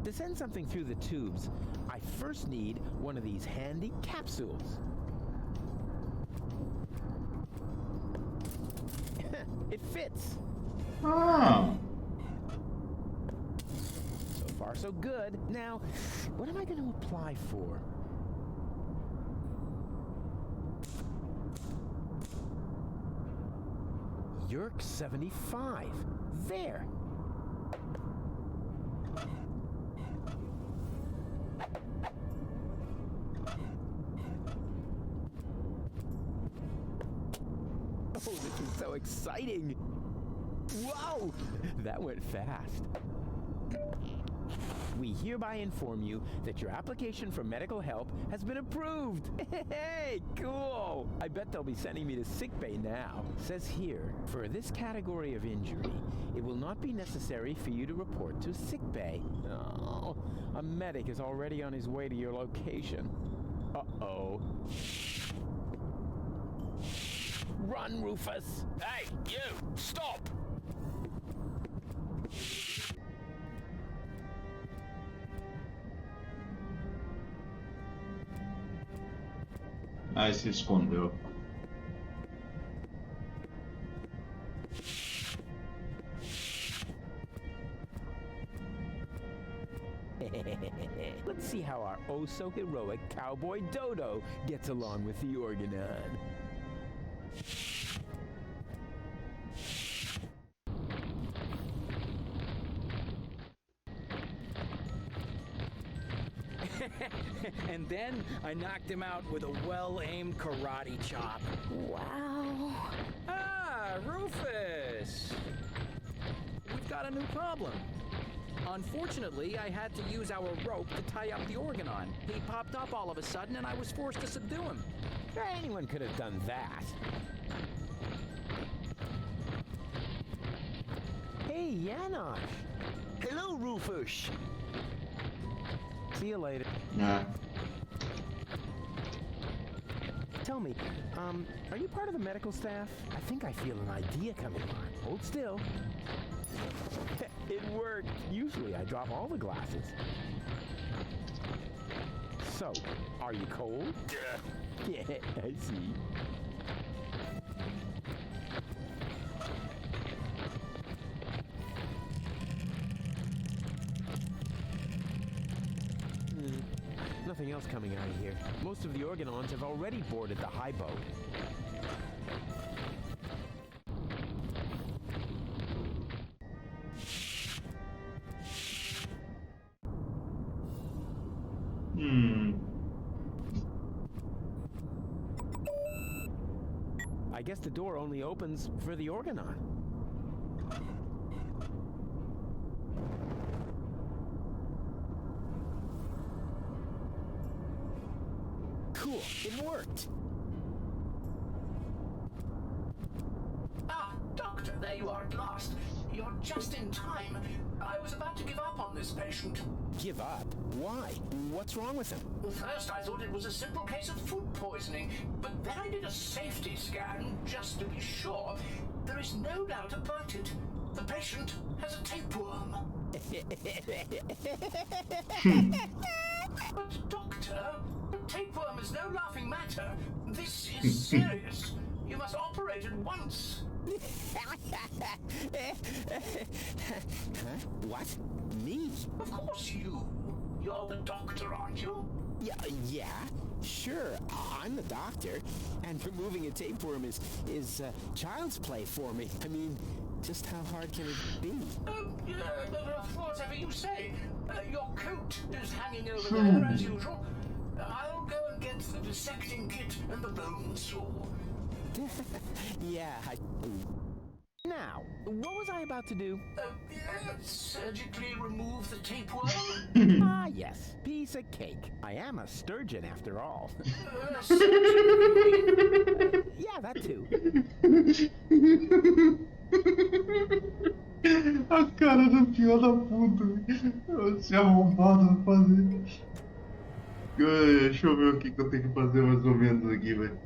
To send something through the tubes, I first need one of these handy capsules. It fits. Ah! So far, so good. Now, what am I going to apply for? Yerk 75. There. Oh, this is so exciting. Whoa! That went fast. We hereby inform you that your application for medical help has been approved. Hey, cool! I bet they'll be sending me to sickbay now. Says here, for this category of injury, it will not be necessary for you to report to sickbay. Oh, a medic is already on his way to your location. Uh-oh. Run, Rufus! Hey, you! Stop! Ah, se escondeu. Let's see how our oh-so-heroic cowboy Dodo gets along with the Organon. And then I knocked him out with a well-aimed karate chop. Wow. Ah, Rufus! We've got a new problem. Unfortunately, I had to use our rope to tie up the organ on. He popped up all of a sudden, and I was forced to subdue him. Anyone could have done that. Hey, Janosch. Hello, Rufus. See you later. Yeah. Tell me, are you part of the medical staff? I think I feel an idea coming on. Hold still. It worked. Usually I drop all the glasses. So, are you cold? Yeah, I see. Nothing else coming out of here. Most of the Organons have already boarded the high boat. I guess the door only opens for the Organon. Cool, it worked. Ah, Doctor, there you are at last. You're just in time. I was about to give up on this patient. Give up? Why? What's wrong with him? First, I thought it was a simple case of food poisoning, but then I did a safety scan just to be sure. There is no doubt about it. The patient has a tapeworm. But, Doctor, a tapeworm is no laughing matter. This is serious. You must operate at once. Huh? What? Me? Of course you. You're the doctor, aren't you? Yeah, sure. I'm the doctor, and removing a tapeworm is child's play for me. I mean, just how hard can it be? Whatever you say. Your coat is hanging over there as usual. I'll go and get the dissecting kit and the bone saw. Yeah, Now, what was I about to do? Surgically remove the tapeworm? Ah, yes. Piece of cake. I am a sturgeon, after all. Yeah, that too. A cara do filho da puta. Se arrombado a fazer. Deixa eu ver o que eu tenho que fazer mais ou menos aqui, velho.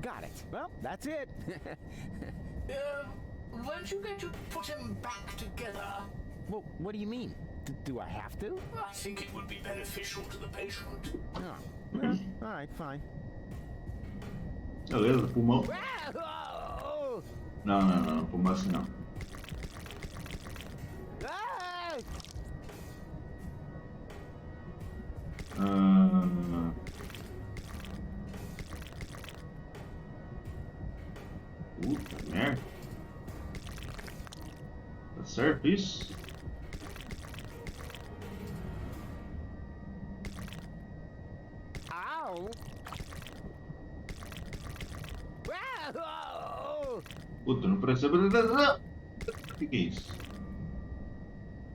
Got it. Well, that's it. Won't you get to put him back together? Well, what do you mean? Do I have to? I think it would be beneficial to the patient. Oh, well, all right, fine. Beleza, pulmão. Não, pulmão assim não. Puta merda. Tá certo isso? Au! Puta, não percebo. O que é isso?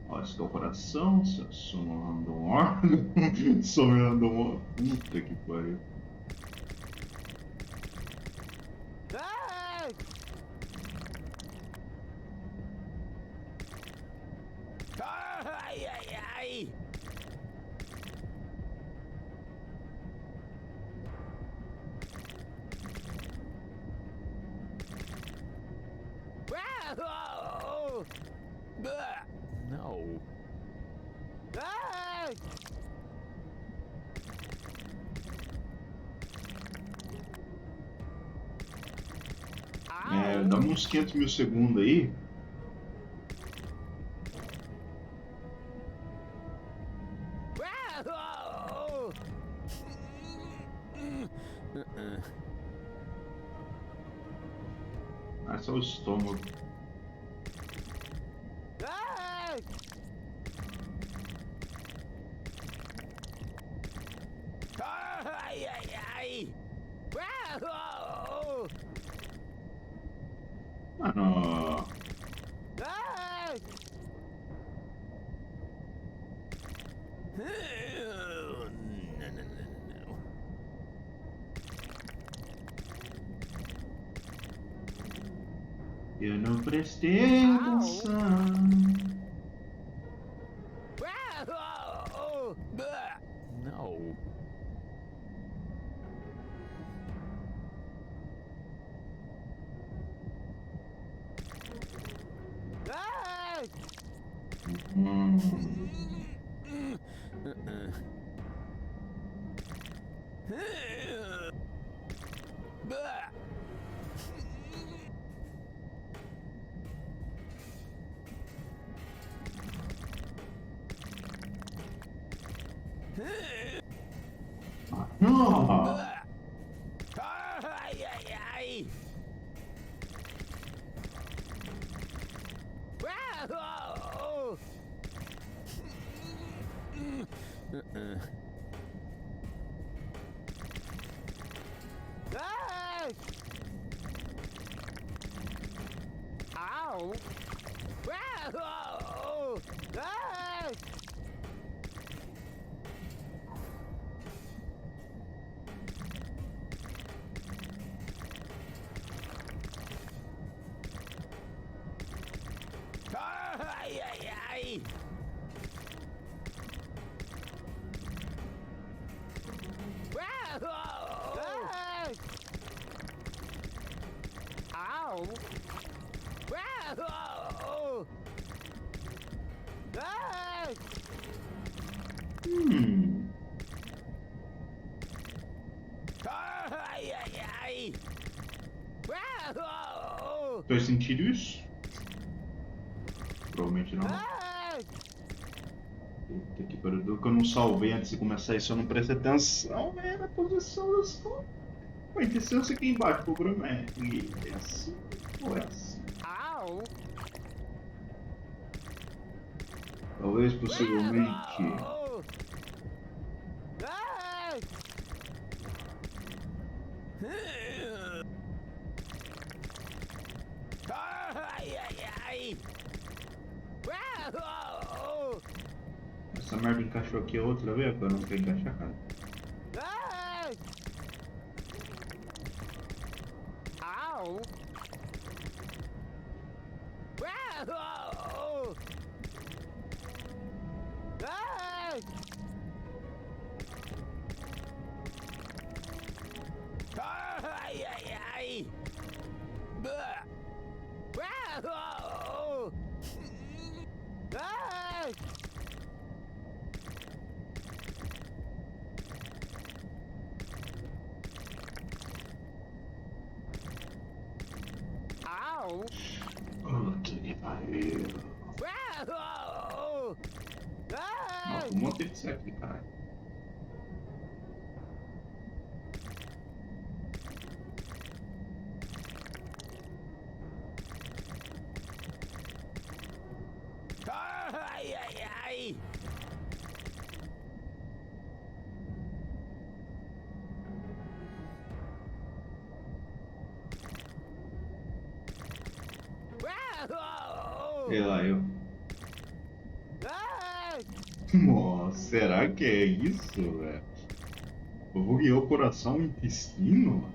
Ó, esse é o coração, somando um órgão, somando um órgão. Puta que pariu. Ai, ai, ai! No. Dá uns 500 mil segundos aí. Ah, é só o estômago. Ah, não. Eu não prestei atenção. No. Não. Faz sentido isso? Provavelmente não. Puta que pariu, que eu não salvei antes de começar isso, eu não prestei atenção, velho, na posição das coisas. A intenção é aqui embaixo, o problema é assim ou é assim? Talvez, possivelmente. Essa merda encaixou aqui outra vez, eu não quero encaixar, cara. Puta que pariu. Nossa, um monte de ser aqui, caralho. Sei lá, eu. Nossa, será que é isso, velho? Eu vou guiar o coração e o intestino?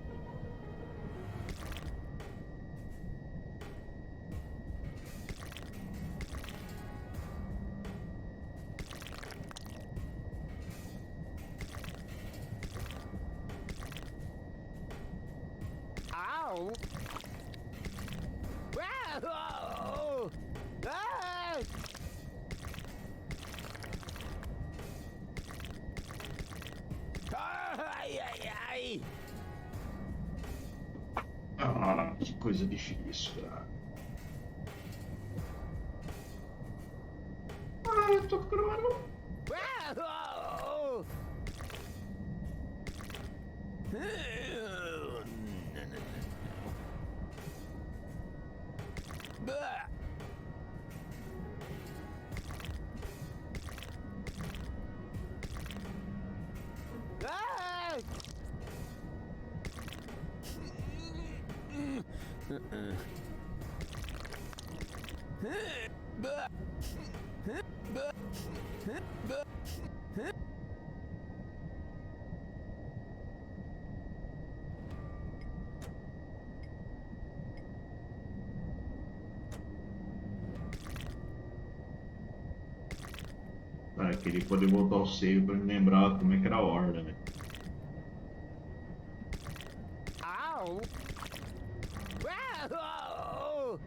Ah, que coisa difícil, cara. Ah, eu tô ficando maluco. Cara, eu queria poder voltar ao save pra me lembrar como é que era a horda, né? Ow! Wow!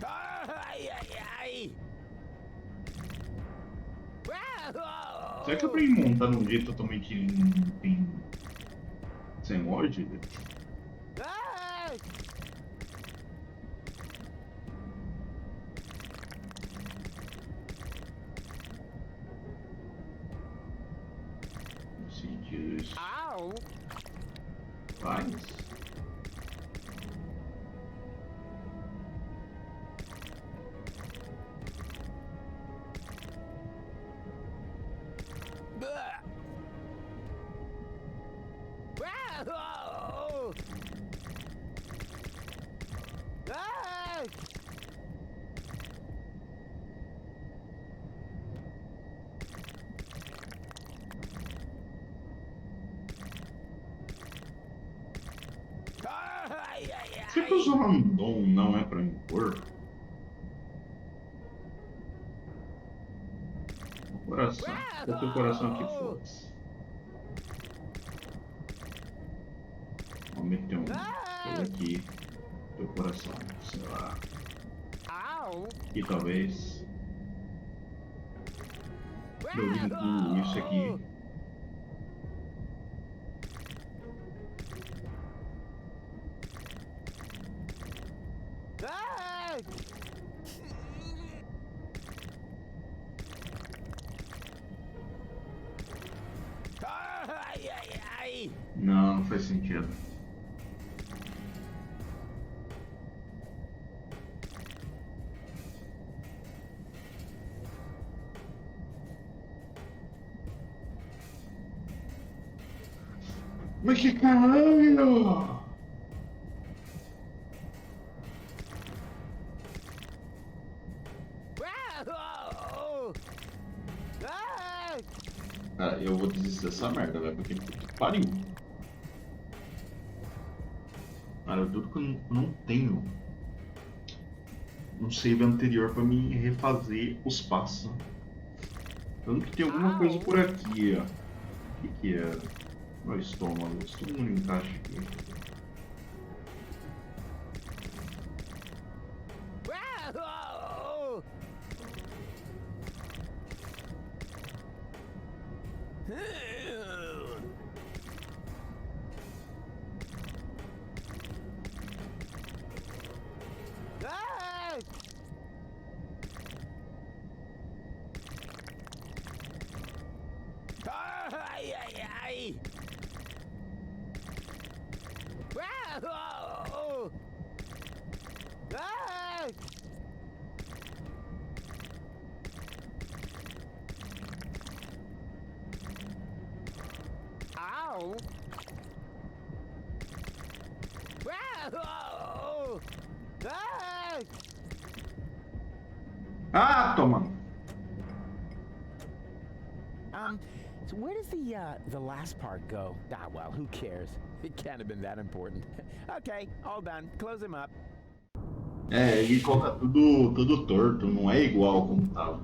Ai, ai, ai! Será que eu pra montar num jeito totalmente sem mordida? No sentido isso. Faz. Será que o Zorondon não é pra impor? O coração. Bota o coração aqui, foda-se. Vamos meter um coisa aqui. Teu coração, sei lá. Aqui talvez. Eu isso aqui. Não, não faz sentido. Mas que caralho! Cara, eu vou desistir dessa merda, velho, porque puta que pariu. Cara, tudo que eu não tenho um save anterior pra me refazer os passos. Tanto que tem alguma coisa por aqui, ó. O que é? Meu estômago, todo mundo encaixa aqui. Ah, toma! So where does the last part go? Ah, well, who cares? It can't have been that important. Okay, all done. Close him up. É, ele coloca tudo torto, não é igual como tava.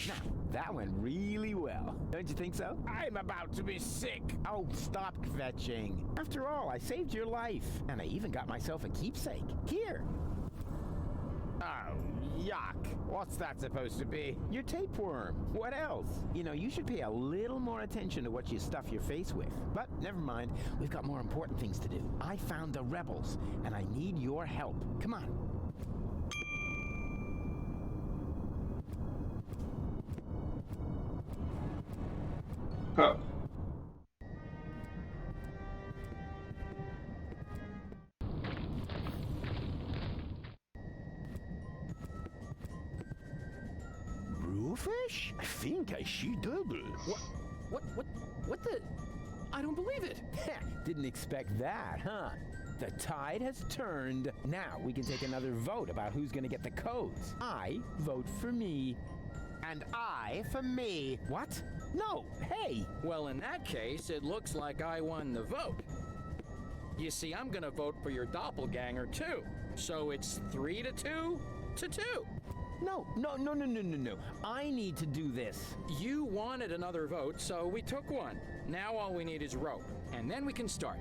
Now, that went really well. Don't you think so? I'm about to be sick. Oh, stop kvetching. After all, I saved your life. And I even got myself a keepsake. Here. Oh, Yuck! What's that supposed to be? Your tapeworm. What else? You know, you should pay a little more attention to what you stuff your face with. But never mind, we've got more important things to do. I found the rebels, and I need your help. Come on. Huh. Brewfish? I think I see double. What the? I don't believe it. Didn't expect that, huh? The tide has turned. Now we can take another vote about who's gonna get the codes. I vote for me. And I for me. What? No, hey! Well, in that case, it looks like I won the vote. You see, I'm gonna vote for your doppelganger, too. So it's 3-2 to 2. No. I need to do this. You wanted another vote, so we took one. Now all we need is rope, and then we can start.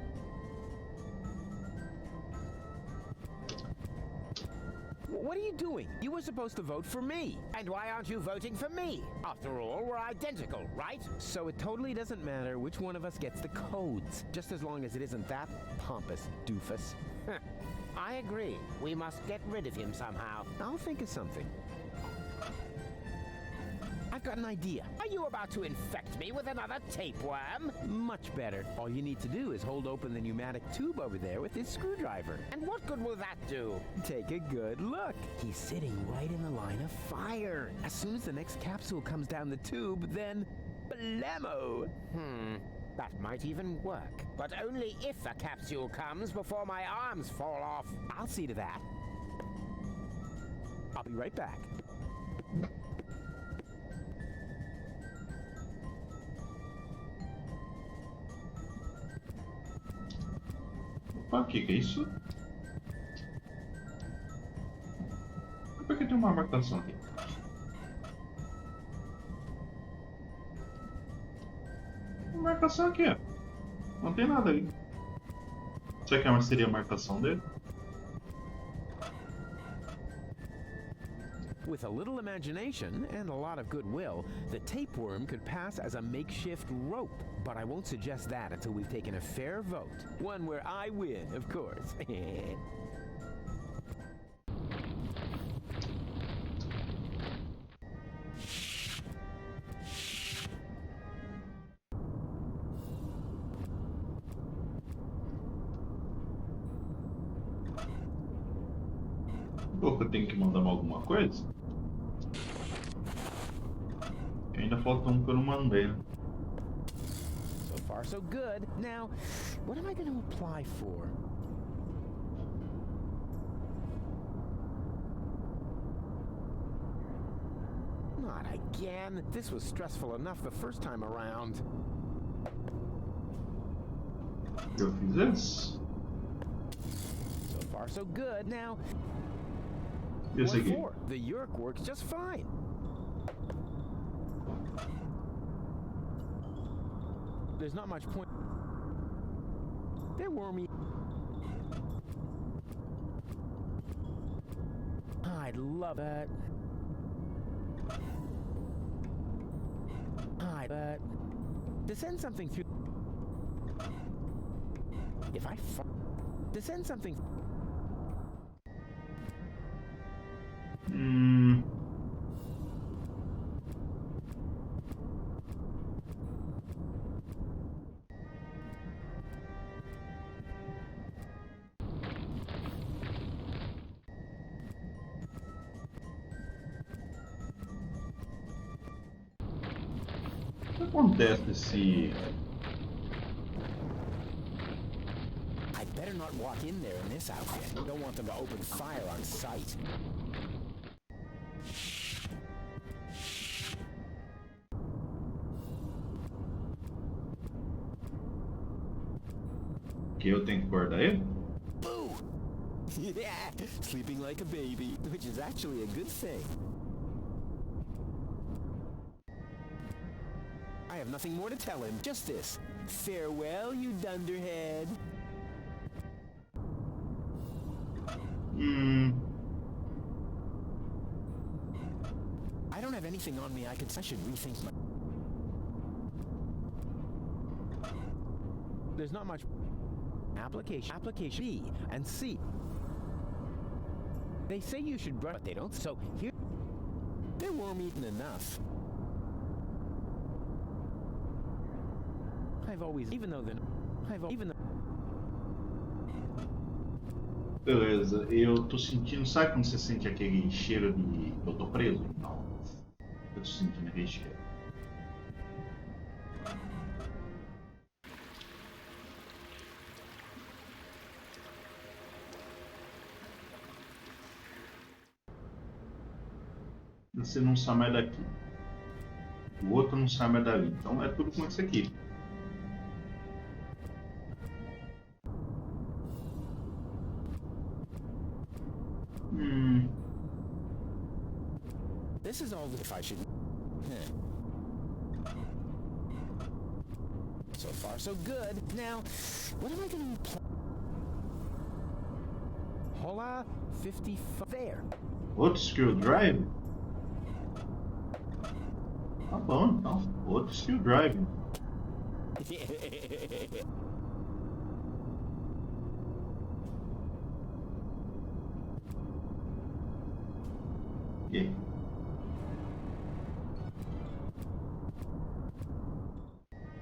What are you doing? You were supposed to vote for me. And why aren't you voting for me? After all, we're identical, right? So it totally doesn't matter which one of us gets the codes, just as long as it isn't that pompous doofus. I agree. We must get rid of him somehow. I'll think of something. I've got an idea. Are you about to infect me with another tapeworm? Much better. All you need to do is hold open the pneumatic tube over there with this screwdriver. And what good will that do? Take a good look. He's sitting right in the line of fire. As soon as the next capsule comes down the tube, then blammo! That might even work. But only if a capsule comes before my arms fall off. I'll see to that. I'll be right back. Opa, que é isso? Por que tem uma marcação aqui? Uma marcação aqui, ó. Não tem nada ali. Será que seria a marcação dele? With a little imagination and a lot of goodwill, the tapeworm could pass as a makeshift rope. But I won't suggest that until we've taken a fair vote. One where I win, of course. Pouco eu tenho que mandar alguma coisa? Ainda falta um que eu não mandei. So far, so good. Now, what am I going to apply for? Not again. This was stressful enough the first time around. Eu fiz esse. So far, so good. Now, Esse what aqui. for? The yerk works just fine. There's not much point. They're wormy. I'd love that. To send something through. If I to send something. O que acontece se... I better not walk in there in this outfit. We don't want them to open fire on sight. Que eu tenho que guardar ele? Boo! Yeah, sleeping like a baby, which is actually a good thing. I have nothing more to tell him, just this. Farewell, you dunderhead. don't have anything on me. I should rethink my... There's not much... Application B and C. They say you should brush, but they don't. So here... They're worm-eaten enough. I've always... Even though... Beleza, eu tô sentindo. Sabe quando você sente aquele cheiro de eu tô preso? Não. Eu tô sentindo aquele cheiro. Você não sai mais daqui. O outro não sai mais dali. Então é tudo com esse aqui. This is all if I should... So far, so good. Now, what am I going to... Hola, 55... There. Outro skill drive? Tá bom, então. Outro skill drive. E aí?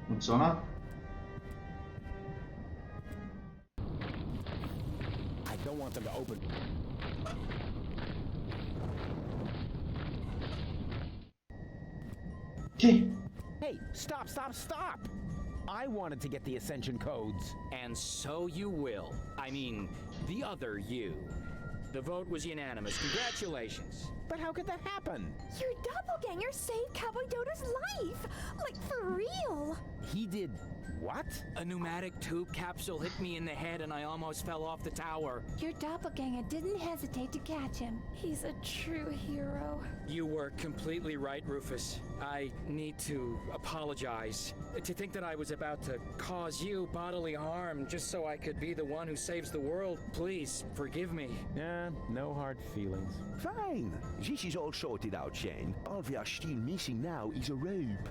Funciona? I don't want them to open. Que? Hey, stop! I wanted to get the ascension codes. And so you will. I mean, the other you. The vote was unanimous. Congratulations. But how could that happen? Your doppelganger saved Cowboy Dodo's life! Like, for real! He did what? A pneumatic tube capsule hit me in the head and I almost fell off the tower. Your doppelganger didn't hesitate to catch him. He's a true hero. You were completely right, Rufus. I need to apologize. To think that I was about to cause you bodily harm just so I could be the one who saves the world, please forgive me. No hard feelings. Fine. This is all sorted out, Shane. All we are still missing now is a rope.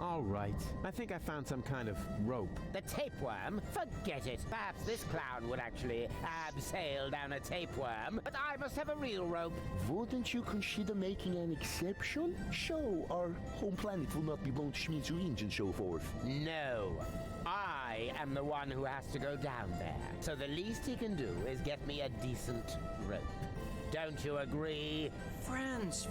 All right. I think I found some kind of rope. The tapeworm? Forget it. Perhaps this clown would actually abseil down a tapeworm, but I must have a real rope. Wouldn't you consider making an exception? So our home planet will not be blown to smithereens and so forth. No. I am the one who has to go down there. So the least he can do is get me a decent rope. Don't you agree? Friends.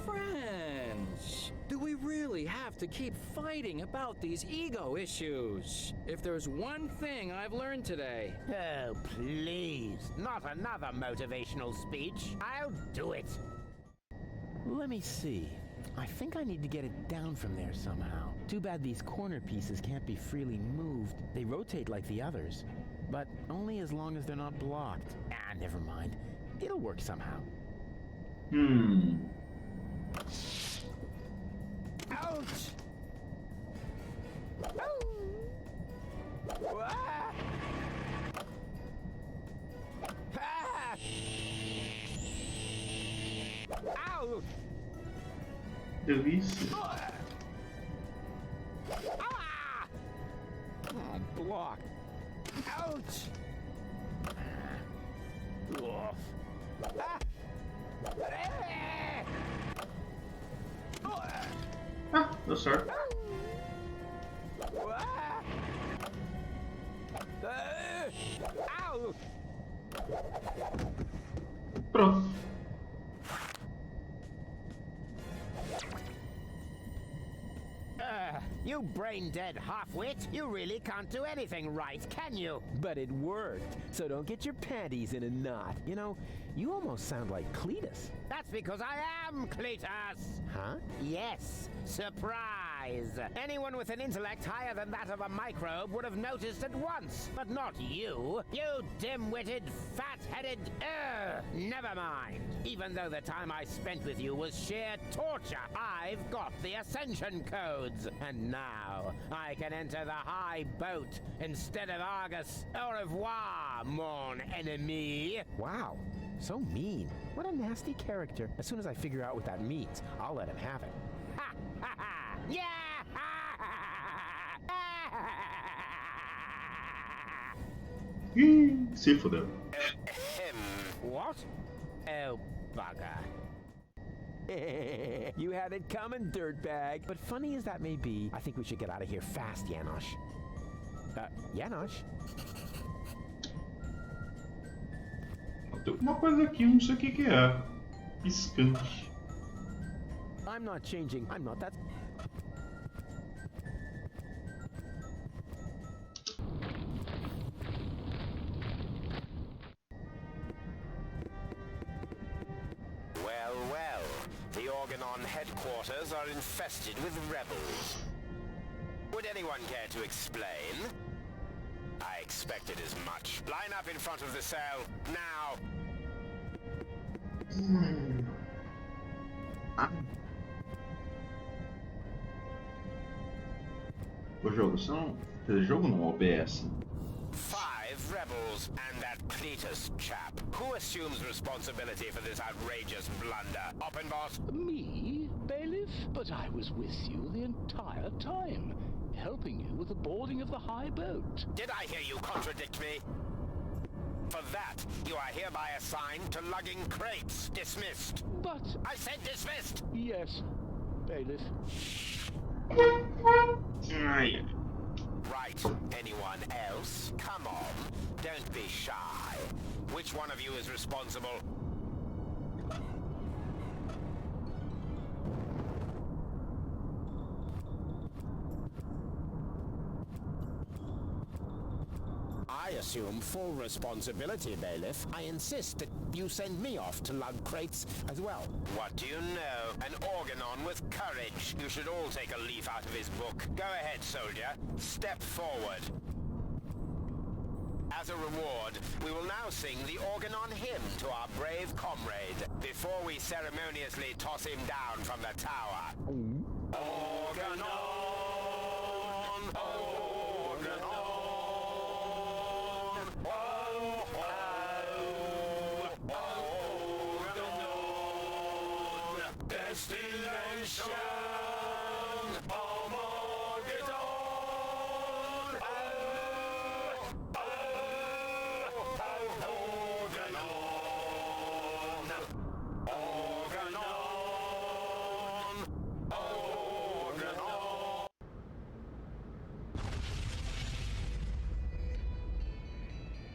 Do we really have to keep fighting about these ego issues? If there's one thing I've learned today... Oh, please. Not another motivational speech. I'll do it. Let me see. I think I need to get it down from there somehow. Too bad these corner pieces can't be freely moved. They rotate like the others, but only as long as they're not blocked. Never mind. It'll work somehow. Ouch! Ow! Delícia. Oh, block. Ouch! Ah, deu certo. Ow! Pronto. You brain-dead half-wit! You really can't do anything right, can you? But it worked, so don't get your panties in a knot. You know, you almost sound like Cletus. That's because I am Cletus! Huh? Yes, surprise! Anyone with an intellect higher than that of a microbe would have noticed at once, but not you! You dim-witted, fat-headed... Never mind. Even though the time I spent with you was sheer torture, I've got the ascension codes, and now I can enter the high boat instead of Argus. Au revoir, mon ennemi! Wow, So mean. What a nasty character. As soon as I figure out what that means, I'll let him have it. Ha ha ha! Yeah! Ih, se fodeu. What? Oh, bugger. You had it coming, dirtbag. But funny as that may be, I think we should get out of here fast, Janosch. Janosch? Tem alguma coisa aqui, não sei o que que é. Piscante. I'm not changing. I'm not that... Well, well. The Organon headquarters are infested with rebels. Would anyone care to explain? I expected as much. Line up in front of the cell, now! O jogo são... Esse jogo não OBS. 5 rebels and that Cletus chap. Who assumes responsibility for this outrageous blunder? Oppenbot? Me, bailiff? But I was with you the entire time, helping you with the boarding of the high boat. Did I hear you contradict me? For that, you are hereby assigned to lugging crates. Dismissed. But... I said dismissed! Yes, bailiff. Ai. Right. Anyone else? Come on. Don't be shy. Which one of you is responsible? I assume full responsibility, bailiff. I insist that you send me off to lug crates as well. What do you know? An Organon with courage. You should all take a leaf out of his book. Go ahead, soldier. Step forward. As a reward, we will now sing the Organon hymn to our brave comrade before we ceremoniously toss him down from the tower. Organon! Organon! Oh, oh, Organon! Destination!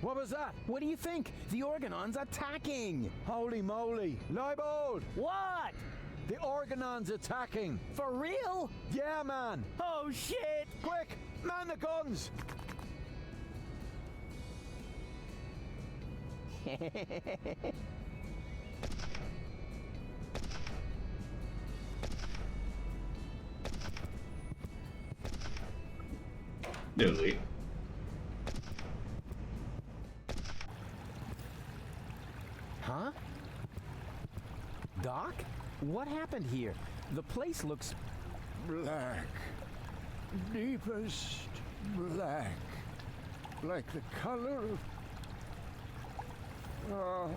What was that? What do you think? The Organon's attacking! Holy moly! Leibold! What? The Organon's attacking! For real? Yeah, man! Oh shit! Quick! Man the guns! Delay. Huh? Doc? What happened here? The place looks... Black. Deepest black. Like the color of... Oh,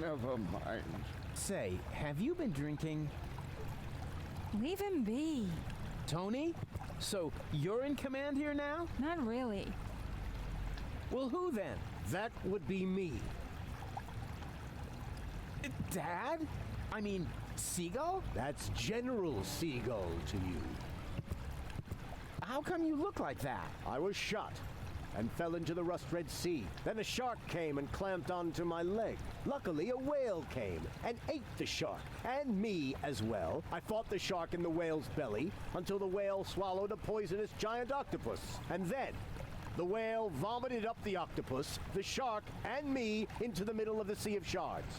never mind. Say, have you been drinking... Leave him be. Tony? So, you're in command here now? Not really. Well, who then? That would be me. Dad? I mean, Seagull? That's General Seagull to you. How come you look like that? I was shot and fell into the rust-red sea. Then a shark came and clamped onto my leg. Luckily, a whale came and ate the shark, and me as well. I fought the shark in the whale's belly until the whale swallowed a poisonous giant octopus. And then, the whale vomited up the octopus, the shark, and me into the middle of the Sea of Shards.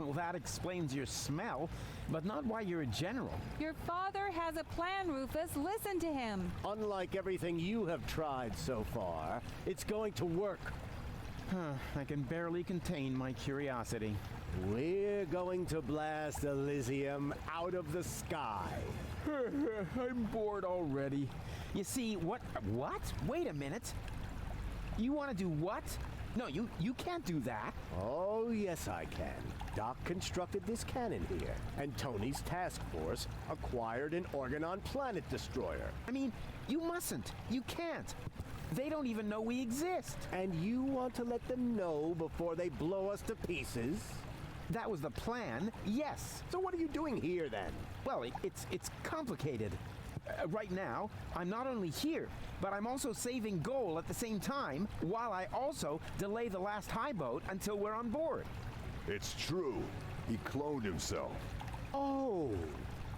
Well, that explains your smell, but not why you're a general. Your father has a plan, Rufus. Listen to him. Unlike everything you have tried so far, it's going to work. I can barely contain my curiosity. We're going to blast Elysium out of the sky. I'm bored already. You see, what? Wait a minute. You want to do what? No, you can't do that. Oh, yes, I can. Doc constructed this cannon here, and Tony's task force acquired an Organon planet destroyer. I mean, you mustn't. You can't. They don't even know we exist. And you want to let them know before they blow us to pieces? That was the plan, yes. So what are you doing here, then? Well, it's complicated. Right now, I'm not only here, but I'm also saving Goal at the same time, while I also delay the last high boat until we're on board. It's true. He cloned himself. Oh,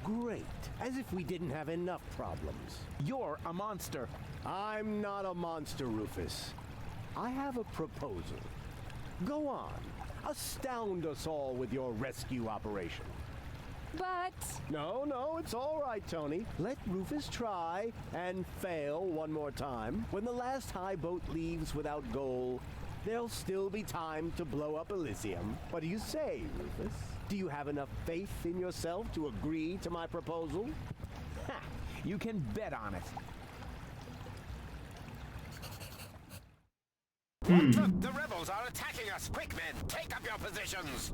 great. As if we didn't have enough problems. You're a monster. I'm not a monster, Rufus. I have a proposal. Go on. Astound us all with your rescue operation. But... No, it's all right, Tony. Let Rufus try and fail one more time. When the last high boat leaves without Goal, there'll still be time to blow up Elysium. What do you say, Rufus? Do you have enough faith in yourself to agree to my proposal? Ha! You can bet on it. The rebels are attacking us! Quick, men! Take up your positions!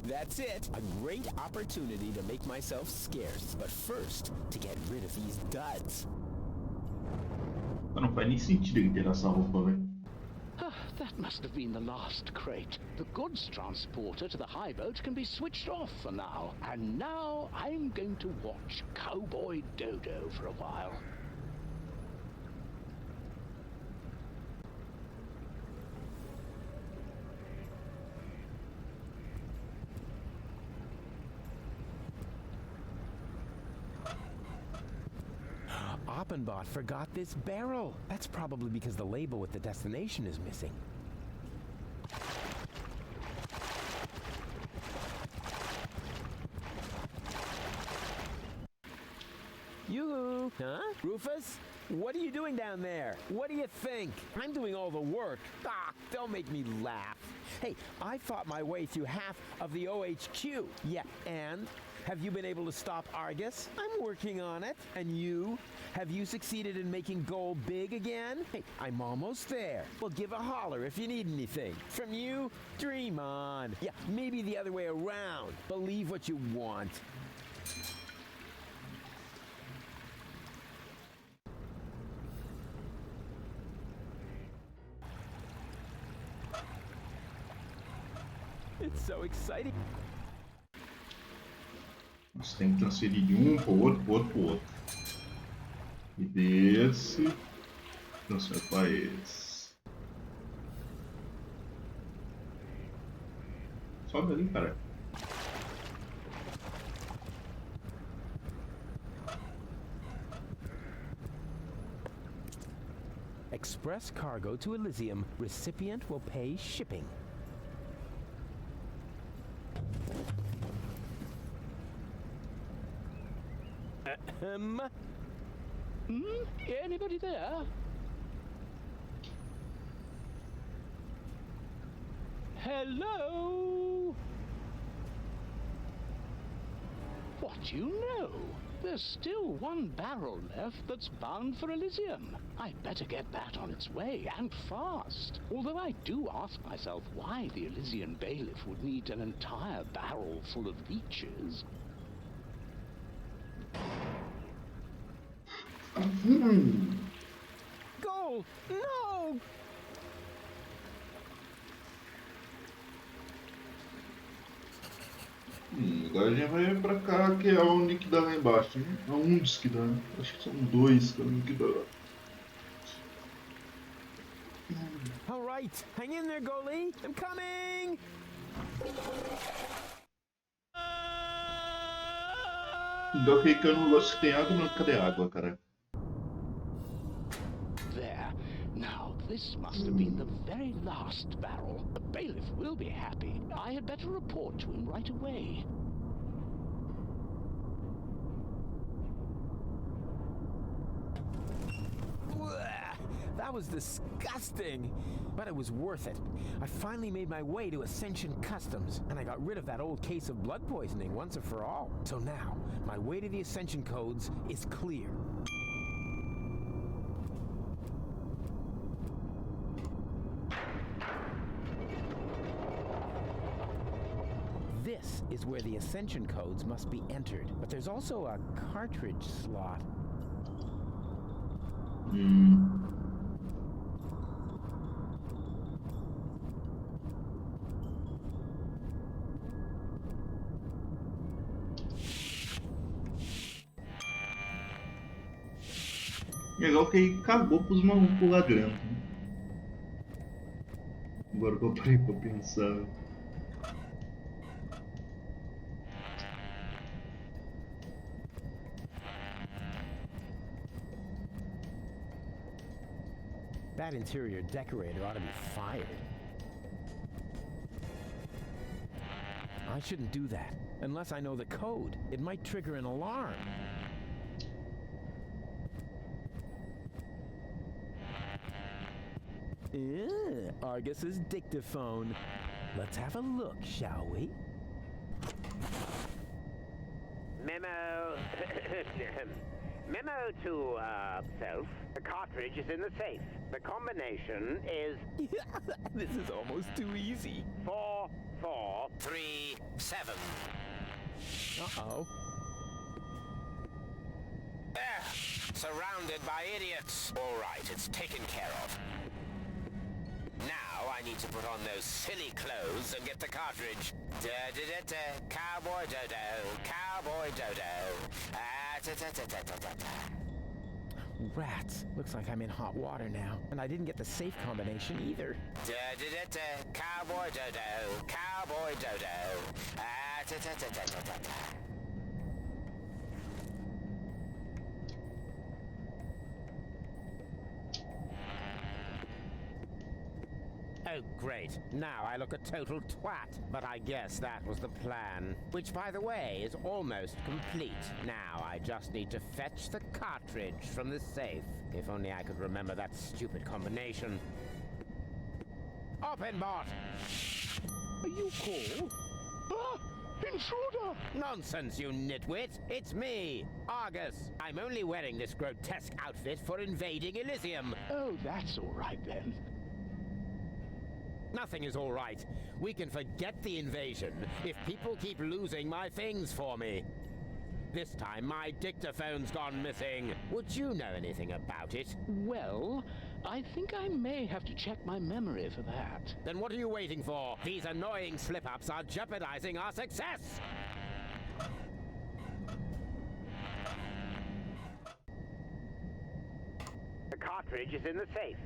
That's it. A great opportunity to make myself scarce. But first, to get rid of these duds. Não faz nem sentido ele ter essa roupa, velho. That must have been the last crate. The goods transporter to the high boat can be switched off for now. And now I'm going to watch Cowboy Dodo for a while. Oppenbot forgot this barrel. That's probably because the label with the destination is missing. Yoo-hoo! Huh? Rufus? What are you doing down there? What do you think? I'm doing all the work. Ah, don't make me laugh. Hey, I fought my way through half of the OHQ. Yeah, and? Have you been able to stop Argus? I'm working on it. And you? Have you succeeded in making Goal big again? Hey, I'm almost there. Well, give a holler if you need anything. From you, dream on. Yeah, maybe the other way around. Believe what you want. It's so exciting. Você tem que transferir de um para o outro, para o outro, para o outro. E desse, transfere para esse. Sobe ali, cara. Express cargo to Elysium. Recipient will pay shipping. Anybody there? Hello? What do you know? There's still one barrel left that's bound for Elysium. I'd better get that on its way, and fast. Although I do ask myself why the Elysian bailiff would need an entire barrel full of leeches. Goal! No! Agora a gente vai pra cá, que é onde que dá lá embaixo, né? É um dos que dá, né? Acho que são dois caminhos que dá. All right, hang in there, goalie. I'm coming. Ainda fiquei que eu não gosto que tem água, não. Cadê a água, cara? There. Now, this must have been the very last barrel. The bailiff will be happy. I had better report to him right away. that was disgusting. But it was worth it. I finally made my way to Ascension Customs, and I got rid of that old case of blood poisoning once and for all. So now, my way to the Ascension codes is clear. This is where the Ascension codes must be entered, but there's also a cartridge slot. Legal que aí cagou pros malucos lá dentro. Agora que eu parei pra pensar. That interior decorator ought to be fired. I shouldn't do that, unless I know the code. It might trigger an alarm. Argus's dictaphone. Let's have a look, shall we? Memo. Memo to self. The cartridge is in the safe. The combination is... This is almost too easy. 4437. Uh-oh. There. Surrounded by idiots. All right, it's taken care of. Now I need to put on those silly clothes and get the cartridge. Da-da-da-da, cowboy dodo, cowboy dodo. Ah-da-da-da-da-da-da. Rats. Looks like I'm in hot water now. And I didn't get the safe combination either. Da-da-da-da, cowboy dodo, cowboy dodo. Ah-da-da-da-da-da-da. Oh, great. Now I look a total twat. But I guess that was the plan. Which, by the way, is almost complete. Now I just need to fetch the cartridge from the safe. If only I could remember that stupid combination. Open, bot! Are you cool? Ah! Intruder! Nonsense, you nitwit! It's me, Argus. I'm only wearing this grotesque outfit for invading Elysium. Oh, that's all right then. Nothing is all right. We can forget the invasion if people keep losing my things for me. This time, my dictaphone's gone missing. Would you know anything about it? Well, I think I may have to check my memory for that. Then what are you waiting for? These annoying slip-ups are jeopardizing our success! The cartridge is in the safe.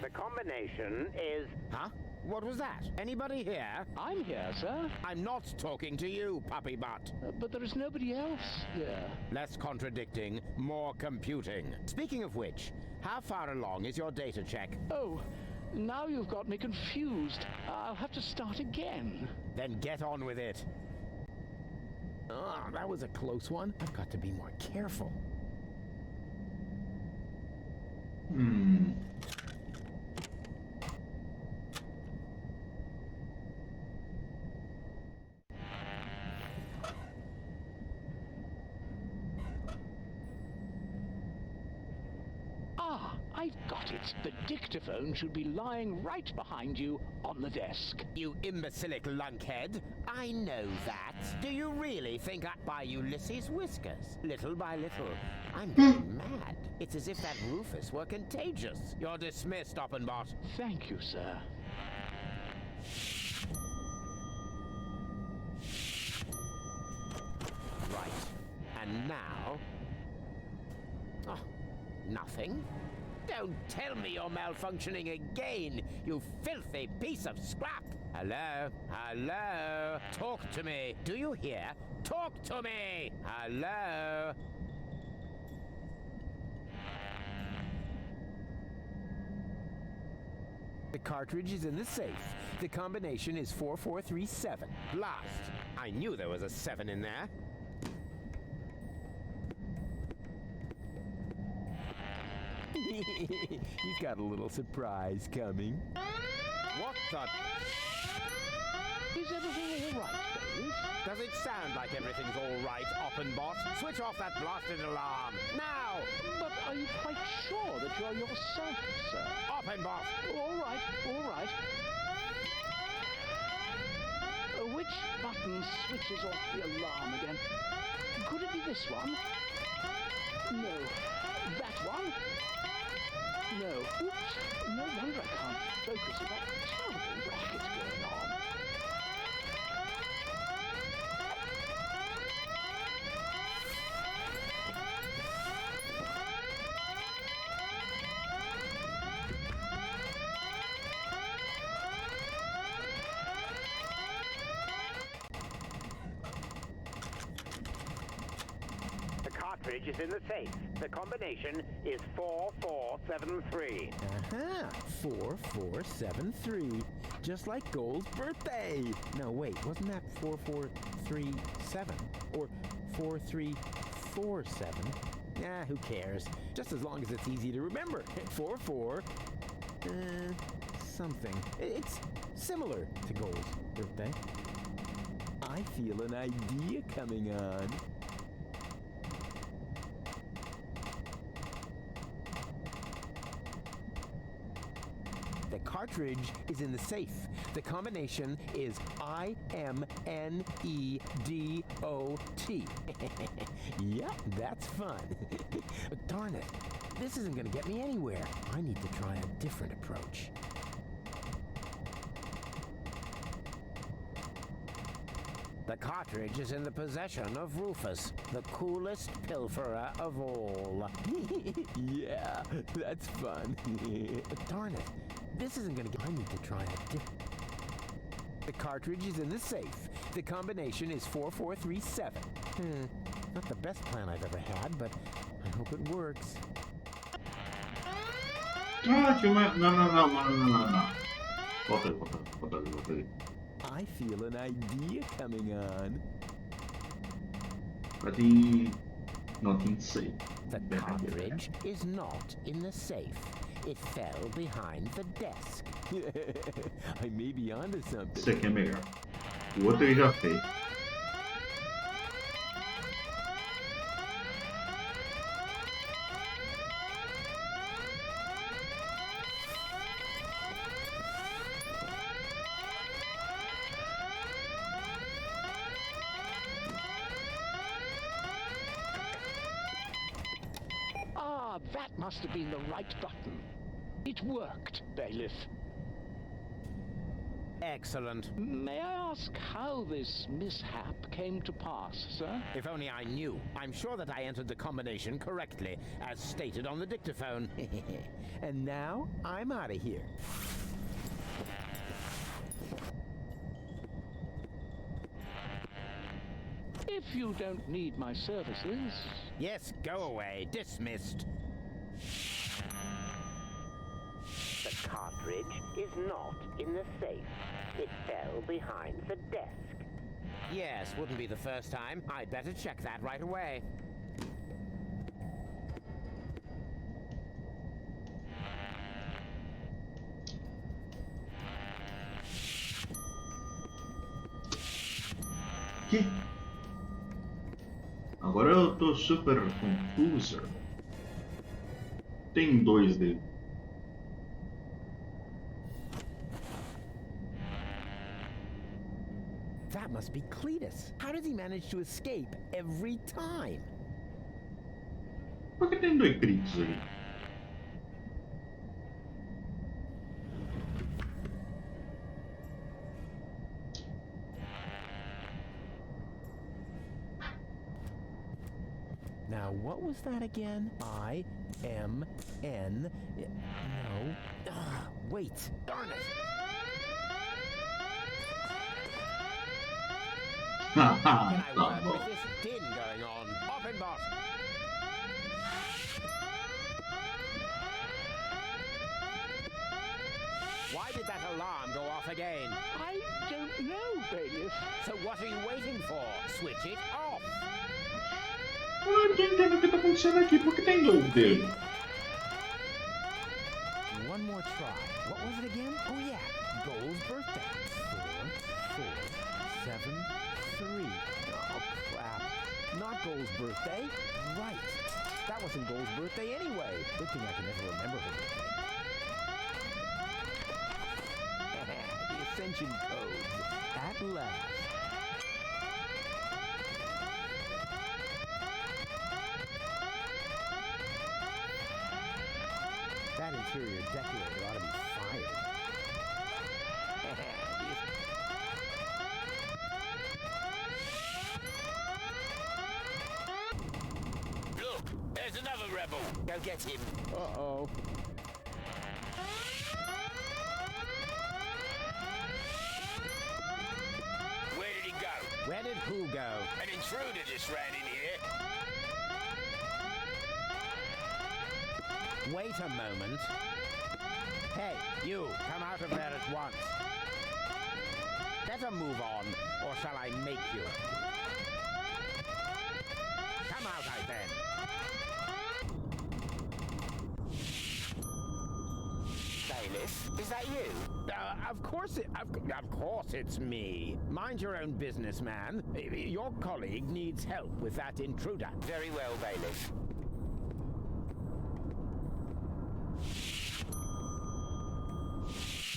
The combination is... Huh? What was that? Anybody here? I'm here, sir. I'm not talking to you, puppy butt. But there is nobody else here. Less contradicting, more computing. Speaking of which, how far along is your data check? Oh, now you've got me confused. I'll have to start again. Then get on with it. Oh, that was a close one. I've got to be more careful. I've got it. The dictaphone should be lying right behind you on the desk. You imbecilic lunkhead. I know that. Do you really think I buy Ulysses whiskers? Little by little. I'm going mad. It's as if that Rufus were contagious. You're dismissed, Oppenbot. Thank you, sir. Right. And now... Oh, nothing? Don't tell me you're malfunctioning again, you filthy piece of scrap! Hello? Hello? Talk to me! Do you hear? Talk to me! Hello? The cartridge is in the safe. The combination is 4437. Blast! I knew there was a 7 in there. He's got a little surprise coming. What the? Is everything all right, Bailiff? Does it sound like everything's all right, Oppenbot? Switch off that blasted alarm, now! But are you quite sure that you're yourself, sir? Oppenbot! All right, all right. Which button switches off the alarm again? Could it be this one? No. That one? No. Oops. No wonder I can't focus with that terrible racket going on. The cartridge is in the safe. The combination is 4473. Uh-huh. 4473. Just like Gold's birthday. No, wait, wasn't that 4437? Or 4347? Nah, who cares? Just as long as it's easy to remember. 44... something. It's similar to Gold's birthday. I feel an idea coming on. The cartridge is in the safe. The combination is IMNEDOT. Yep, that's fun. But darn it, this isn't going to get me anywhere. I need to try a different approach. The cartridge is in the possession of Rufus, the coolest pilferer of all. Yeah, that's fun. But darn it, this isn't going to get... I need to try a different... The cartridge is in the safe. The combination is 4437. Not the best plan I've ever had, but I hope it works. Ah, tinha uma... Não. Volta aí. I feel an idea coming on. But the... Não, tem que ser. The cartridge is not in the safe. It fell behind the desk. I may be onto something. Isso aqui é melhor. O outro ele já fez. Ah, that must have been the right button. It worked, Bailiff. Excellent. May I ask how this mishap came to pass, sir? If only I knew. I'm sure that I entered the combination correctly, as stated on the dictaphone. And now, I'm out of here. If you don't need my services... Yes, go away. Dismissed. The cartridge is not in the safe. It fell behind the desk. Yes, wouldn't be the first time. I'd better check that right away. Que? Agora eu tô super confuso. Tem dois dele. That must be Cletus. How does he manage to escape every time? Por que tem dois gritos aí? Now, what was that again? I-M-N... No. Wait. Darn it. Can I work with this din going on? Oppenbot! Why did that alarm go off again? I don't know, Bailiff. So what are you waiting for? Switch it off! Eu não tô entendendo o que tá acontecendo aqui. Por que tem dois dele? more try. What was it again? Oh yeah, Goal's birthday. 4, 4, 7, 3. Oh crap. Not Goal's birthday. Right. That wasn't Goal's birthday anyway. Good thing I can never remember her birthday. The Ascension codes. At last. That interior decorator ought to be fired. Look, there's another rebel. Go get him. Uh-oh. Where did he go? Where did who go? An intruder just ran in here. Wait a moment. Hey, you, come out of there at once. Better move on, or shall I make you? Come out, I said. Bailiff, is that you? Of course it's me. Mind your own business, man. Your colleague needs help with that intruder. Very well, Bailiff.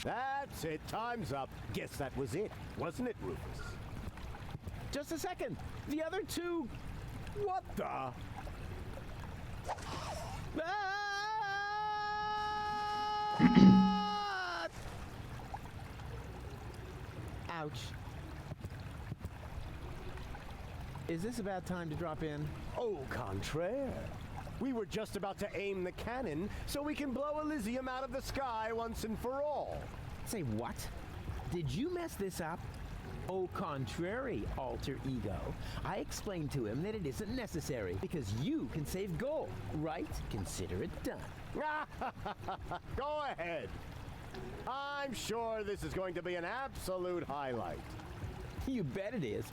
That's it. Time's up. Guess that was it, wasn't it, Rufus? Just a second. The other two... What the? Ouch. Is this a bad time to drop in? Au contraire. We were just about to aim the cannon so we can blow Elysium out of the sky once and for all. Say what? Did you mess this up? Au contrary, alter ego. I explained to him that it isn't necessary because you can save Goal, right? Consider it done. Go ahead. I'm sure this is going to be an absolute highlight. You bet it is.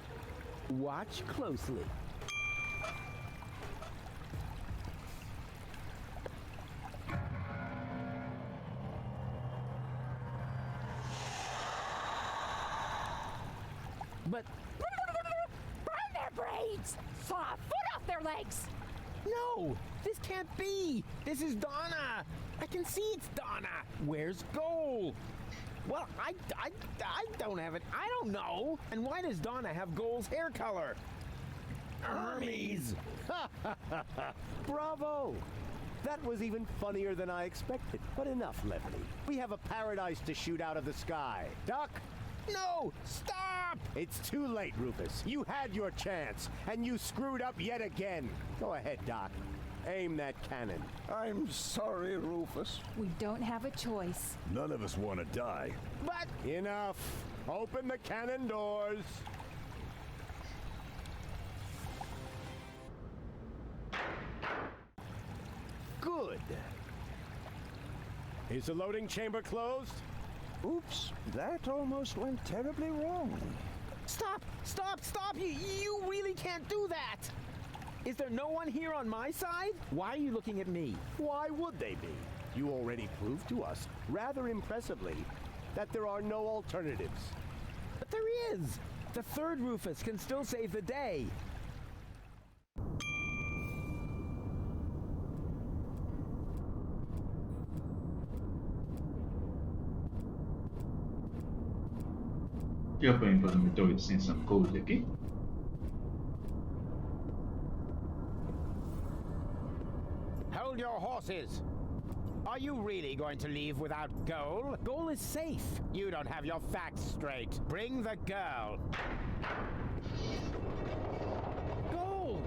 Watch closely. But Burn their brains! Saw a foot off their legs! no, this can't be. This is Donna. I can see it's Donna. Where's Goal? Well, I don't have it. I don't know. And why does Donna have Goal's hair color? Hermes. Bravo! That was even funnier than I expected. But enough levity. We have a paradise to shoot out of the sky. Duck! No! Stop! It's too late, Rufus. You had your chance, and you screwed up yet again. Go ahead, Doc. Aim that cannon. I'm sorry, Rufus. We don't have a choice. None of us want to die. But... Enough. Open the cannon doors. Good. Is the loading chamber closed? Oops, that almost went terribly wrong. Stop! Stop! Stop! You really can't do that! Is there no one here on my side? Why are you looking at me? Why would they be? You already proved to us, rather impressively, that there are no alternatives. But there is! The third Rufus can still save the day. Já para implementar o Ascension Code aqui. Hold your horses. Are you really going to leave without Goal? Goal is safe. You don't have your facts straight. Bring the girl. Goal!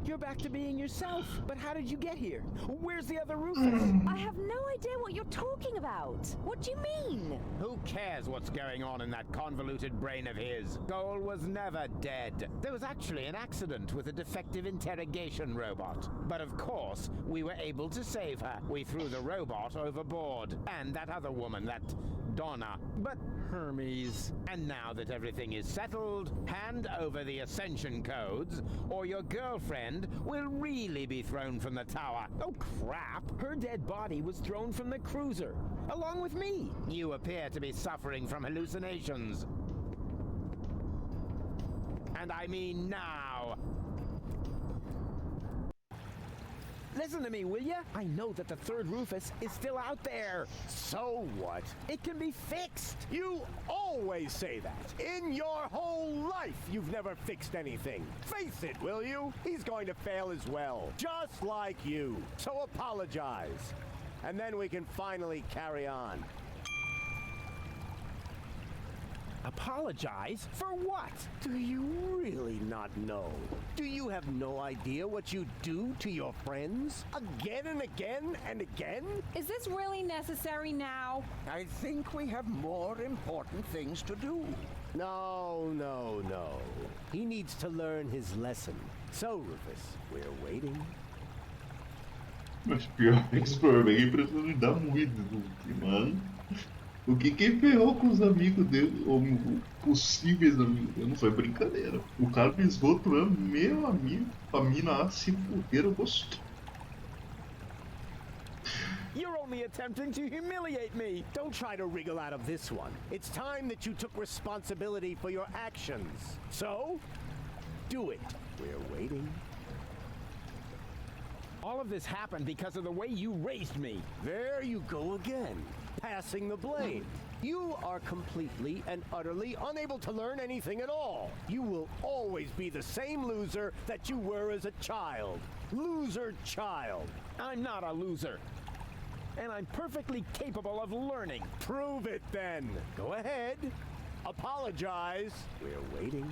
You're back to being yourself. But how did you get here? Where's the other Rufus? I have no idea what you're talking about. What do you mean? Who cares what's going on in that convoluted brain of his? Goal was never dead. There was actually an accident with a defective interrogation robot. But of course, we were able to save her. We threw the robot overboard. And that other woman, that Madonna, but Hermes. And now that everything is settled, hand over the Ascension codes, or your girlfriend will really be thrown from the tower. Oh, crap! Her dead body was thrown from the cruiser, along with me. You appear to be suffering from hallucinations. And I mean now. Listen to me, will ya? I know that the third Rufus is still out there. So what? It can be fixed. You always say that. In your whole life, you've never fixed anything. Face it, will you? He's going to fail as well, just like you. So apologize. And then we can finally carry on. Apologize? For what? Do you really not know? Do you have no idea what you do to your friends? Again and again and again? Is this really necessary now? I think we have more important things to do. No. He needs to learn his lesson. So, Rufus, we're waiting. Mas pior é que esse problema aí precisa me dar muito, mano. O que ferrou com os amigos dele, ou possíveis amigos dele, não foi brincadeira. O cara me esgotou, meu amigo, pra mina se fuder, gostou. You're only attempting to humiliate me. Don't try to wriggle out of this one. It's time that you took responsibility for your actions. So, do it. We're waiting. All of this happened because of the way you raised me. There you go again. Passing the blame. You are completely and utterly unable to learn anything at all. You will always be the same loser that you were as a child. Loser child. I'm not a loser. And I'm perfectly capable of learning. Prove it then. Go ahead. Apologize. We're waiting.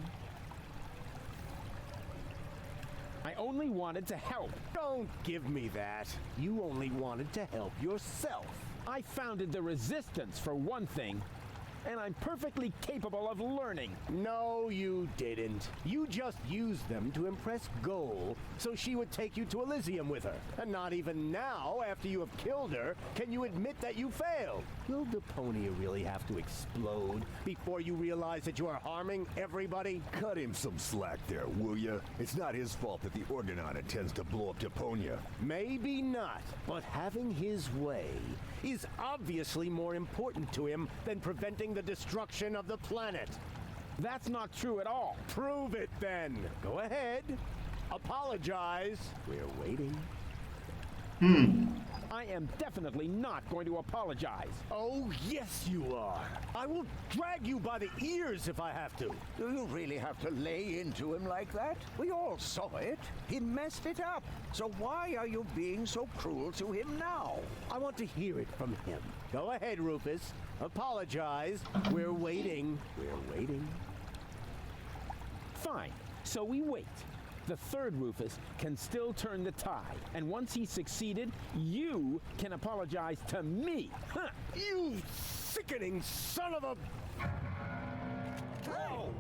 I only wanted to help. Don't give me that. You only wanted to help yourself. I founded the Resistance, for one thing, and I'm perfectly capable of learning. No, you didn't. You just used them to impress Goal so she would take you to Elysium with her. And not even now, after you have killed her, can you admit that you failed. Will DEPONIA really have to explode before you realize that you are harming everybody? Cut him some slack there, will ya? It's not his fault that the Organon intends to blow up DEPONIA. Maybe not, but having his way is obviously more important to him than preventing the destruction of the planet. That's not true at all. Prove it then. Go ahead. Apologize. We're waiting. I am definitely not going to apologize. Oh, yes you are. I will drag you by the ears if I have to. Do you really have to lay into him like that? We all saw it. He messed it up. So why are you being so cruel to him now? I want to hear it from him. Go ahead, Rufus. Apologize. We're waiting. We're waiting. Fine. So we wait. The third Rufus can still turn the tide. And once he's succeeded, you can apologize to me. Huh. You sickening son of a... Whoa!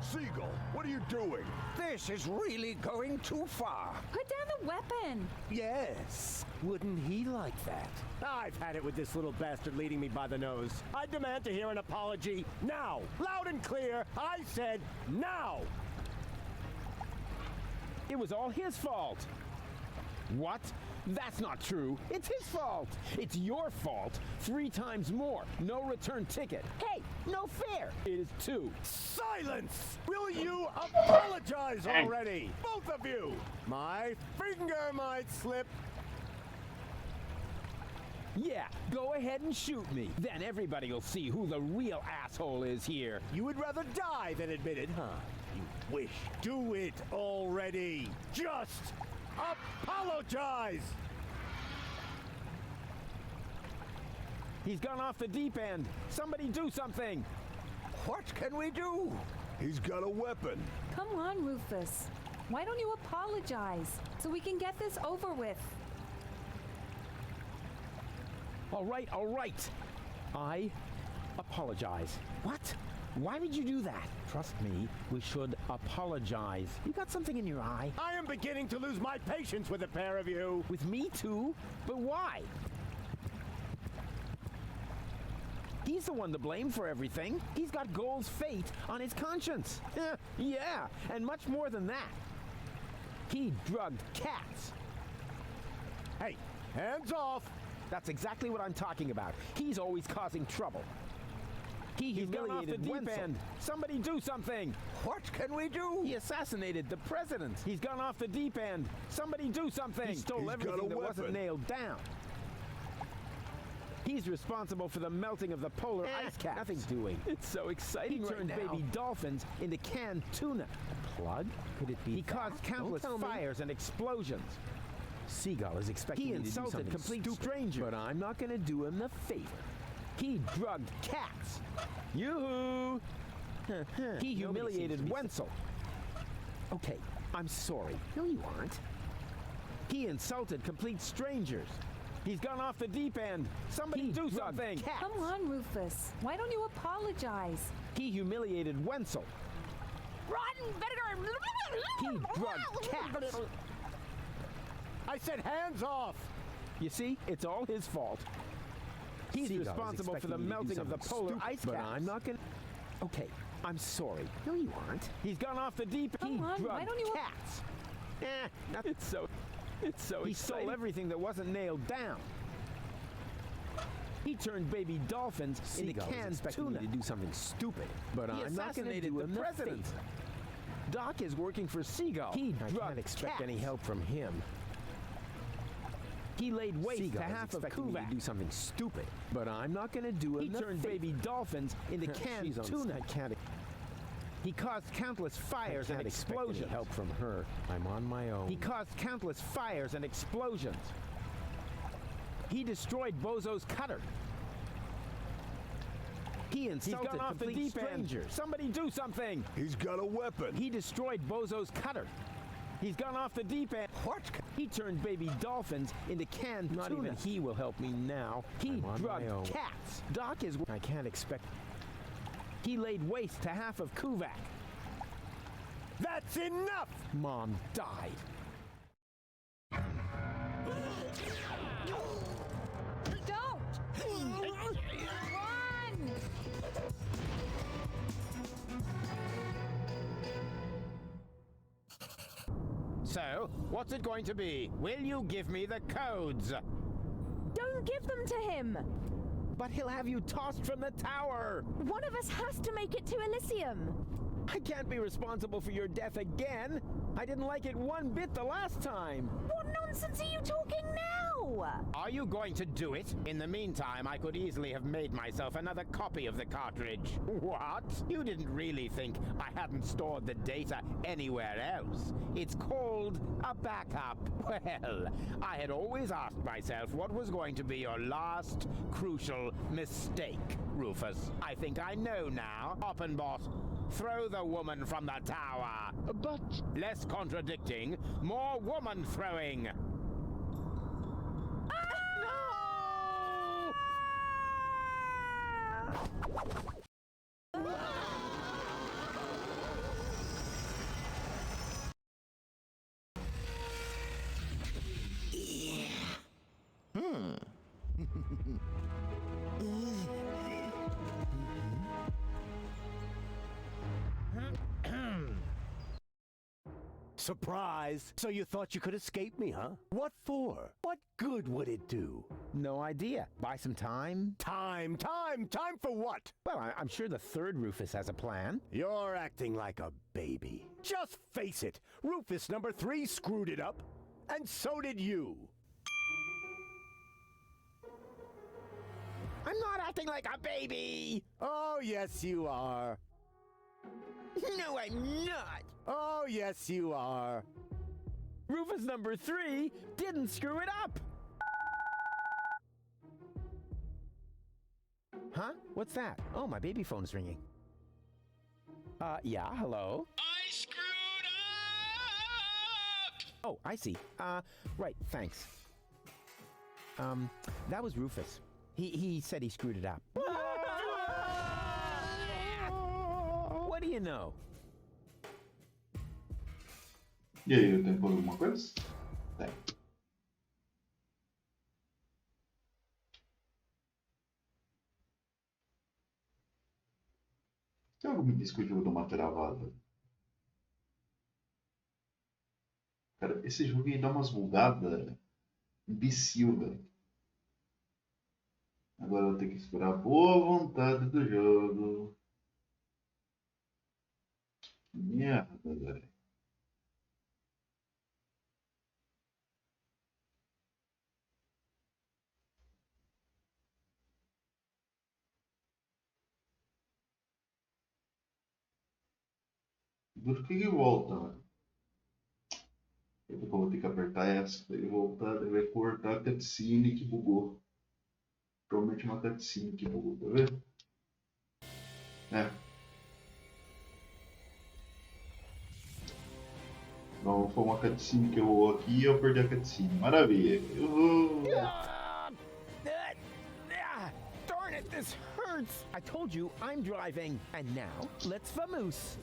Seagull, what are you doing? This is really going too far. Put down the weapon. Yes. Wouldn't he like that? I've had it with this little bastard leading me by the nose. I demand to hear an apology now. Loud and clear. I said now. It was all his fault. What? That's not true. It's his fault. It's your fault. 3 times more. No return ticket. Hey, no fair. It is 2. Silence! Will you apologize already? Both of you! My finger might slip. Yeah, go ahead and shoot me. Then everybody will see who the real asshole is here. You would rather die than admit it, huh? You wish. Do it already. Just apologize. He's gone off the deep end. Somebody do something. What can we do? He's got a weapon. Come on, Rufus. Why don't you apologize so we can get this over with? All right, all right. I apologize. What? Why would you do that? Trust me, we should apologize. You got something in your eye? I am beginning to lose my patience with the pair of you. With me too? But why? He's the one to blame for everything. He's got Gold's fate on his conscience. Yeah, and much more than that. He drugged cats. Hey, hands off! That's exactly what I'm talking about. He's always causing trouble. He's gone off the deep end. Somebody do something. What can we do? He assassinated the president. He's gone off the deep end. Somebody do something. He stole everything that wasn't nailed down. He's responsible for the melting of the polar ice caps. Nothing doing. It's so exciting right now. He turned baby dolphins into canned tuna. A plug? Could it be He caused countless fires and explosions. Seagull is expecting me to do something stupid. He insulted complete strangers. But I'm not going to do him the favor. He drugged cats. Yoo-hoo! He humiliated Wenzel. Okay, I'm sorry. No, you aren't. He insulted complete strangers. He's gone off the deep end. Somebody do something. Cats. Come on, Rufus. Why don't you apologize? He humiliated Wenzel. Rotten vinegar! He drugged cats. I said hands off! You see, it's all his fault. He's responsible for the melting of the polar ice caps. But I'm not gonna... Okay, I'm sorry. No, you aren't. He's gone off the deep end. He drugged cats. It's so He stole everything that wasn't nailed down. He turned baby dolphins into canned tuna. Me to do something stupid. But I'm not going to do him the president. Doc is working for Seagull. I can't expect any help from him. He laid waste to half of Kuvak. To do something stupid, but I'm not going to do him. He turned baby dolphins into canned tuna. I can't. He caused countless fires and explosions. Any help from her. I'm on my own. He caused countless fires and explosions. He destroyed Bozo's cutter. He insulted He's gone off the deep end. Somebody do something. He's got a weapon. He destroyed Bozo's cutter. He's gone off the deep end. What? He turned baby dolphins into canned tuna. Not even he will help me now. He drugged cats. Doc is... I can't expect... He laid waste to half of Kuvak. That's enough! Mom died. Don't! Run! So, what's it going to be? Will you give me the codes? Don't give them to him! But he'll have you tossed from the tower! One of us has to make it to Elysium! I can't be responsible for your death again! I didn't like it one bit the last time! What nonsense are you talking now? Are you going to do it? In the meantime, I could easily have made myself another copy of the cartridge. What? You didn't really think I hadn't stored the data anywhere else? It's called a backup. Well, I had always asked myself what was going to be your last crucial mistake, Rufus. I think I know now. Oppenbot, throw the woman from the tower. But... Less contradicting, more woman throwing. Surprise! So you thought you could escape me, huh? What for? What good would it do? No idea. Buy some time? Time for what? Well, I'm sure the third Rufus has a plan. You're acting like a baby. Just face it, Rufus number 3 screwed it up, and so did you. I'm not acting like a baby! Oh, yes, you are. No, I'm not! Oh, yes, you are. Rufus number 3 didn't screw it up! Huh? What's that? Oh, my baby phone's ringing. Yeah, hello? I screwed up! Oh, I see. Right, thanks. That was Rufus. He said he screwed it up. What do you know? E aí, eu tenho por alguma coisa? Tem. Tem algo me diz que o jogo dá uma travada. Cara, esse jogo aí dá umas bugadas imbecil, velho. Agora eu vou ter que esperar a boa vontade do jogo. Que merda, velho. Por que volta, velho? Eu vou ter que apertar essa, daí voltar, daí vai cortar a cutscene que bugou. Provavelmente uma cutscene que bugou, tá vendo? É. Não, foi uma cutscene que eu vou aqui e eu perdi a cutscene. Maravilha. Eu vou... Darn it, this hurts! I told you I'm driving. And now, let's vamoose.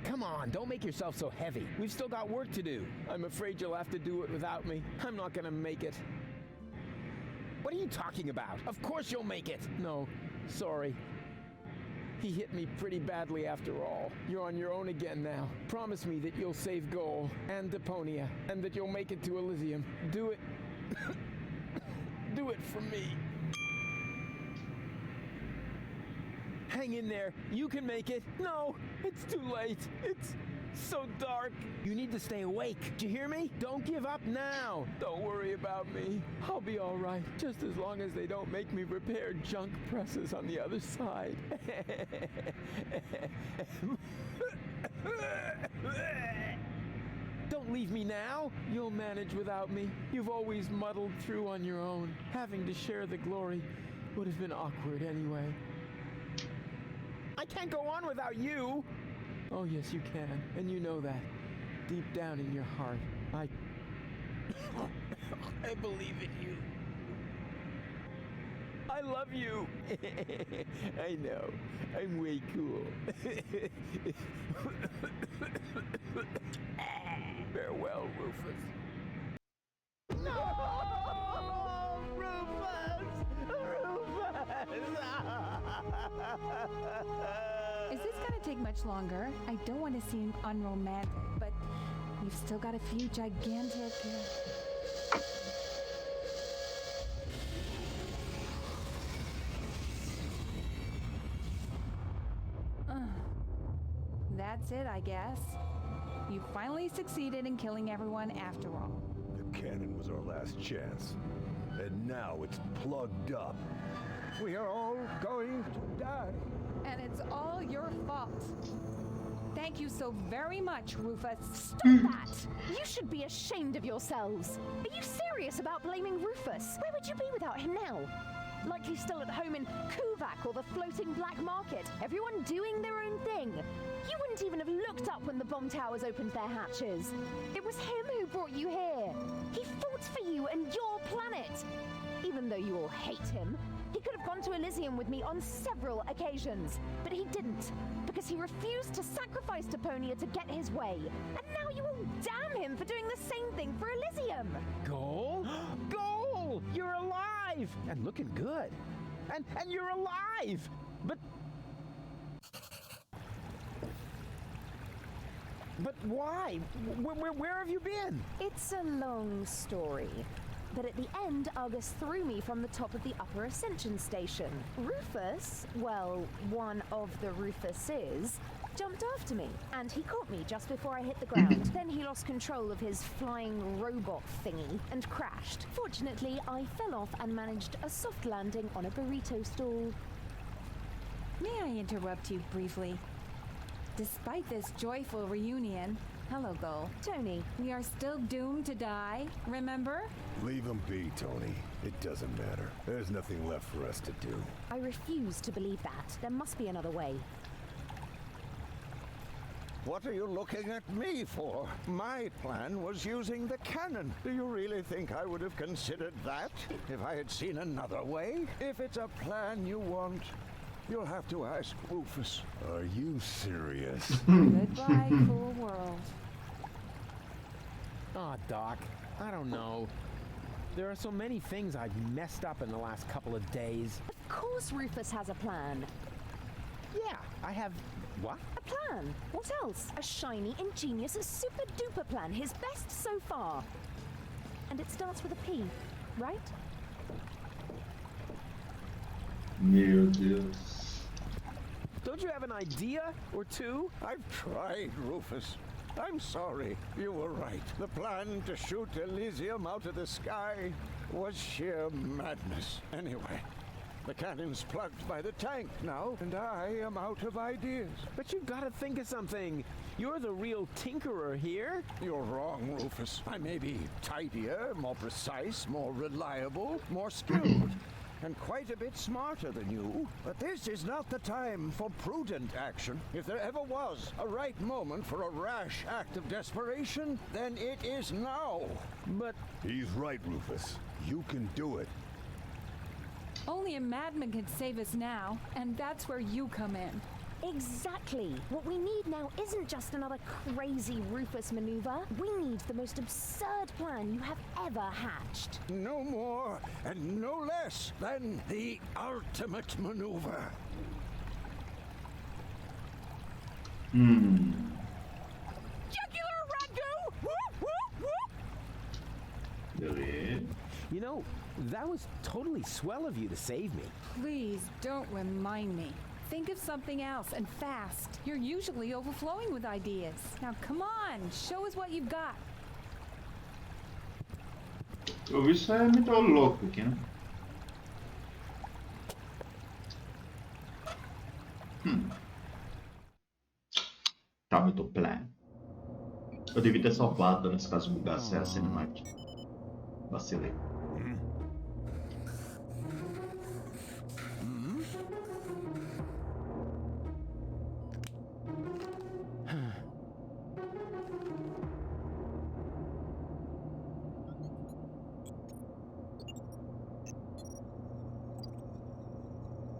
Come on, don't make yourself so heavy. We've still got work to do. I'm afraid you'll have to do it without me. I'm not gonna make it. What are you talking about? Of course you'll make it. No, sorry. He hit me pretty badly after all. You're on your own again now. Promise me that you'll save Goal and Deponia, and that you'll make it to Elysium. Do it. Do it for me. Hang in there. You can make it. No, it's too late. It's so dark. You need to stay awake. Do you hear me? Don't give up now. Don't worry about me. I'll be all right, just as long as they don't make me repair junk presses on the other side. Don't leave me now. You'll manage without me. You've always muddled through on your own. Having to share the glory would have been awkward anyway. I can't go on without you! Oh, yes, you can. And you know that. Deep down in your heart. I believe in you. I love you. I know. I'm way cool. Farewell, Rufus. No! Rufus! Is this gonna take much longer? I don't want to seem unromantic, but you've still got a few gigantic... That's it, I guess. You finally succeeded in killing everyone after all. The cannon was our last chance. And now it's plugged up. We are all going to die. And it's all your fault. Thank you so very much, Rufus. Stop that! You should be ashamed of yourselves. Are you serious about blaming Rufus? Where would you be without him now? Likely still at home in Kuvak or the floating black market. Everyone doing their own thing. You wouldn't even have looked up when the bomb towers opened their hatches. It was him who brought you here. He fought for you and your planet. Even though you all hate him, he could have gone to Elysium with me on several occasions. But he didn't, because he refused to sacrifice Deponia to get his way. And now you all damn him for doing the same thing for Elysium. Goal? Goal! You're alive! And looking good. And you're alive! But why? Where have you been? It's a long story. But at the end, Argus threw me from the top of the upper ascension station. Rufus, well, one of the Rufuses, jumped after me, and he caught me just before I hit the ground. Then he lost control of his flying robot thingy and crashed. Fortunately, I fell off and managed a soft landing on a burrito stall. May I interrupt you briefly? Despite this joyful reunion, hello, Gull. Tony. We are still doomed to die, remember? Leave him be, Tony. It doesn't matter. There's nothing left for us to do. I refuse to believe that. There must be another way. What are you looking at me for? My plan was using the cannon. Do you really think I would have considered that if I had seen another way? If it's a plan you want, you'll have to ask Rufus. Are you serious? Goodbye, cool world. Aw, Doc, I don't know. There are so many things I've messed up in the last couple of days. Of course Rufus has a plan. Yeah, I have... What? A plan. What else? A shiny, ingenious, super duper plan. His best so far. And it starts with a P, right? Meu Deus. Don't you have an idea or two? I've tried, Rufus. I'm sorry. You were right. The plan to shoot Elysium out of the sky was sheer madness. Anyway, the cannon's plugged by the tank now, and I am out of ideas. But you've got to think of something. You're the real tinkerer here. You're wrong, Rufus. I may be tidier, more precise, more reliable, more skilled, and quite a bit smarter than you. But this is not the time for prudent action. If there ever was a right moment for a rash act of desperation, then it is now. But... He's right, Rufus. You can do it. Only a madman can save us now, and that's where you come in. Exactly. What we need now isn't just another crazy Rufus maneuver. We need the most absurd plan you have ever hatched. No more and no less than the ultimate maneuver. Jugular ragu! Whoop, whoop, whoop! You know, that was totally swell of you to save me. Please don't remind me. Think of something else, and fast. You're usually overflowing with ideas. Now come on, show us what you've got. Eu vi isso é muito louco aqui, né? Tá, eu tô plan. Eu devia ter salvado nesse caso bugasse a cinemática. Vacilei.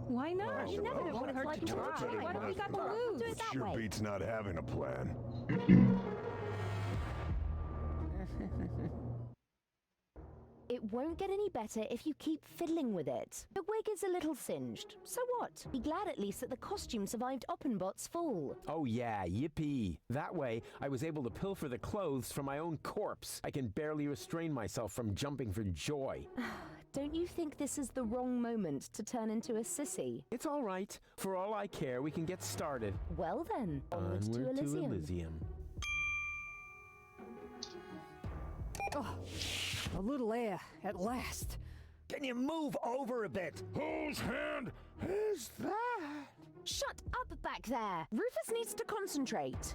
Why not? You never know what it's like to try. Why don't we got the lose? Do it that Sure way. beats not having a plan. It won't get any better if you keep fiddling with it. The wig is a little singed. So what? Be glad at least that the costume survived Oppenbot's fall. Oh yeah, yippee. That way, I was able to pilfer the clothes from my own corpse. I can barely restrain myself from jumping for joy. Don't you think this is the wrong moment to turn into a sissy? It's all right. For all I care, we can get started. Well then, onward to Elysium. Oh, a little air, at last. Can you move over a bit? Whose hand is that? Shut up back there! Rufus needs to concentrate.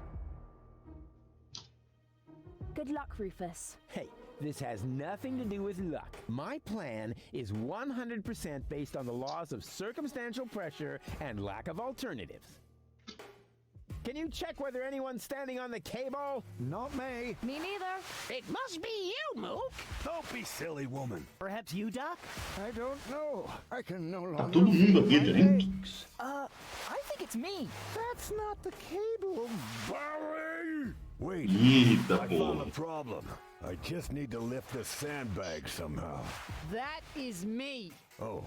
Good luck, Rufus. Hey, this has nothing to do with luck. My plan is 100% based on the laws of circumstantial pressure and lack of alternatives. Can you check whether anyone's standing on the cable? Not me. Me neither. It must be you, Mook. Don't be silly, woman. Perhaps you, Doc? I don't know. I can no Tá longer todo mundo aqui, feel my gente. legs. I think it's me. That's not the cable. Barry! Wait, Eita, I found porra. a problem. I just need to lift the sandbag somehow. That is me. Oh,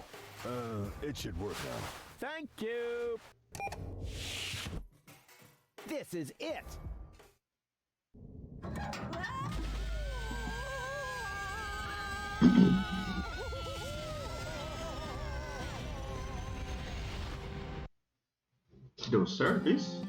it should work now. Thank you. This is it. Deu certo isso?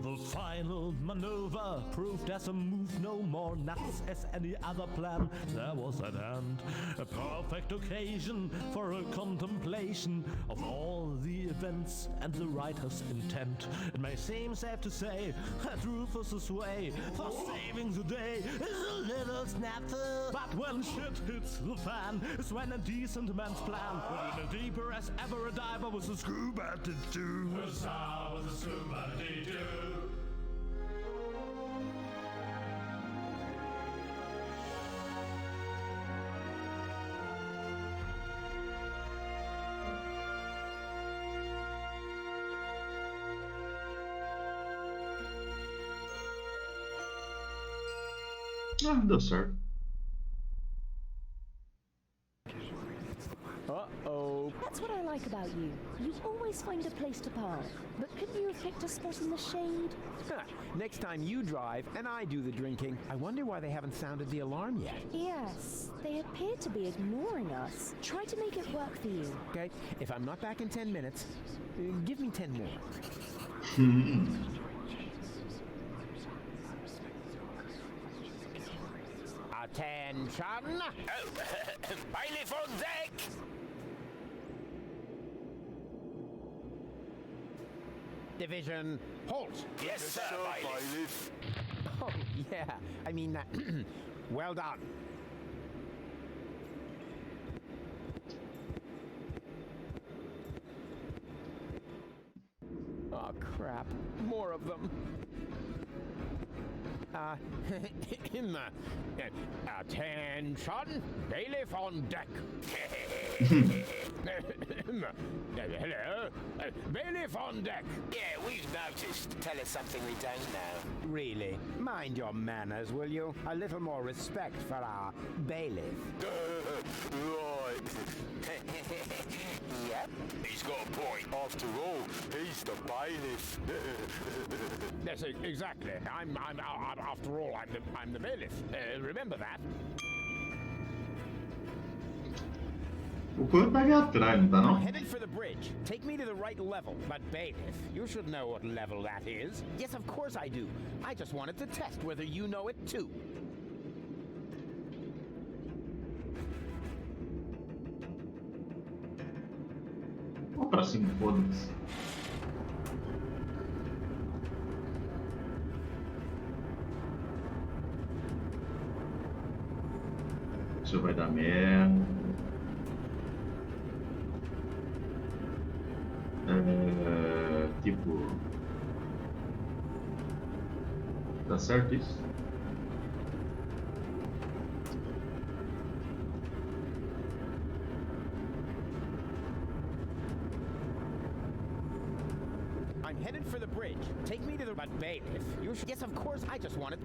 The final Final maneuver proved as a move no more nuts as any other plan. There was at hand a perfect occasion for a contemplation of all the events and the writer's intent. It may seem safe to say that Rufus's way for saving the day is a little snafu. But when shit hits the fan, it's when a decent man's plan will be deeper as ever a diver with a scuba to do. A star with a scuba to do. Ah, deu certo. Uh-oh. That's what I like about you. You always find a place to park. But couldn't you have picked a spot in the shade? Next time you drive and I do the drinking. I wonder why they haven't sounded the alarm yet. Yes, they appear to be ignoring us. Try to make it work for you. Okay, if I'm not back in 10 minutes, give me 10 more. Attention! Bailiff on deck! Division, halt! Yes, sir, Bailiff. Oh, yeah. I mean, Well done. oh, crap. More of them. Attention! Bailiff on deck! Hello? Bailiff on deck! Yeah, we've noticed. Tell us something we don't know. Really? Mind your manners, will you? A little more respect for our bailiff. Right. Yep. He's got a point. After all, he's the bailiff. Yes, exactly. After all, I'm the bailiff. Remember that. O Coelho tá ali atrás, não tá não? Headed for the bridge. Take me to the right level. But bailiff, you should know what level that is. Yes, of course I do. I just wanted to test whether you know it too. Vamos pra cima, foda-se. Isso vai dar merda. Tipo... Tá certo isso? I'm headed for the bridge. Take me to the... But bailiff, you should... Yes, of course, I just wanted...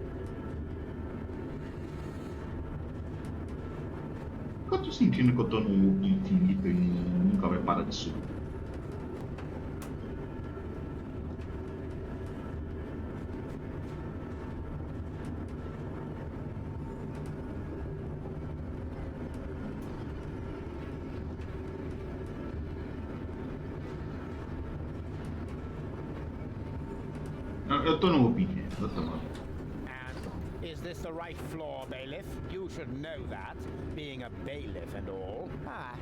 Eu tô sentindo que eu tô num loop infinito e nunca vai parar de subir. Eu tô num loop infinito, exatamente. Is this the right floor, bailiff? You should know that, being a bailiff and all. Ah,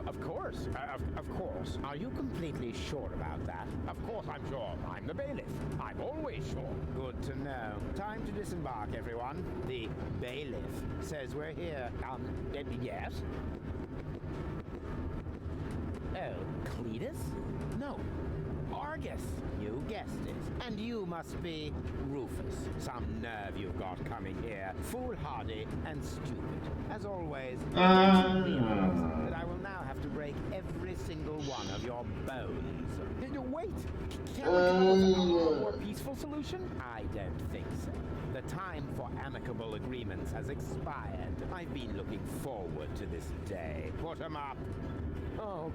Of course. Of course. Are you completely sure about that? Of course I'm sure. I'm the bailiff. I'm always sure. Good to know. Time to disembark, everyone. The bailiff says we're here. Yes? Oh, Cletus? No. Argus. You guessed it. And you must be Rufus. Some nerve you've got coming here. Foolhardy and stupid. As always, that I will now have to break every single one of your bones. Wait! Can we come up with a more peaceful solution? I don't think so. The time for amicable agreements has expired. I've been looking forward to this day. Put 'em up! Oh.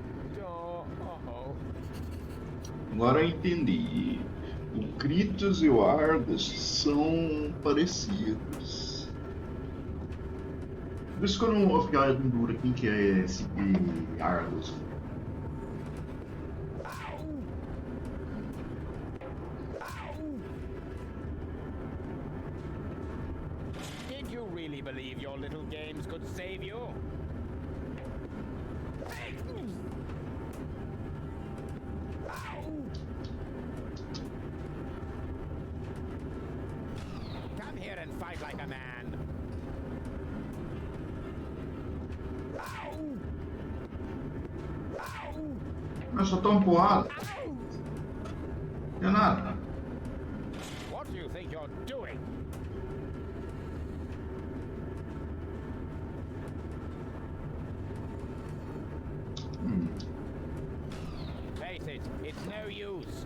Agora eu entendi. O Kritos e o Argus são parecidos. Por isso que eu não ficar com dúvida quem que é esse Argos. Did you really believe your little games could save you? Come here and fight like a man. Mas só tão porrada. Não é nada. What do you think you're doing? Face it, it's no use.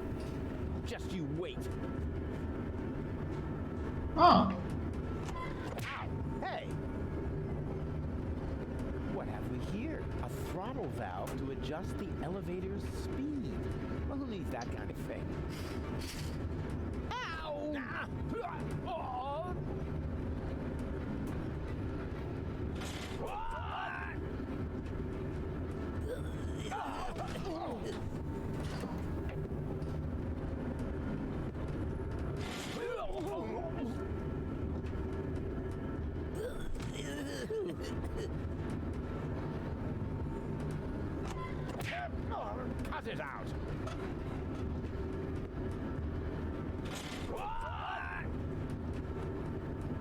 Just you wait. Ah. Hey! What have we here? A throttle valve to adjust the elevator's speed. Well, who needs that kind of thing? Ow! Oh. Cut it out!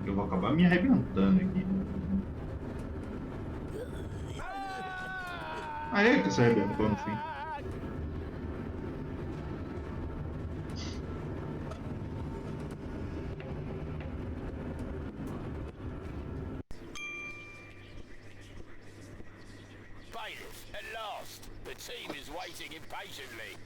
Eu vou acabar me arrebentando aqui. Aí que se arrebentou no fim. Bailiff, at last. The team is waiting impatiently.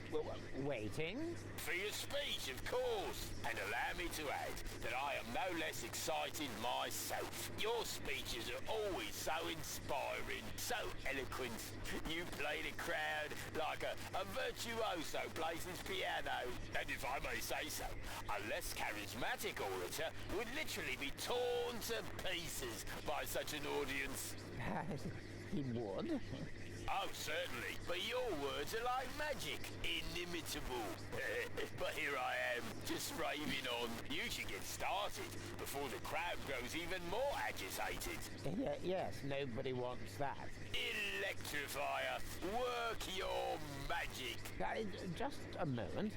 Waiting? For your speech, of course. And allow me to add that I am no less excited myself. Your speeches are always so inspiring, so eloquent. You play the crowd like a virtuoso plays his piano. And if I may say so, a less charismatic orator would literally be torn to pieces by such an audience. He would? Oh, certainly. But your words are like magic. Inimitable. But here I am, just raving on. You should get started before the crowd grows even more agitated. Yes, nobody wants that. Electrifier, work your magic. Just a moment.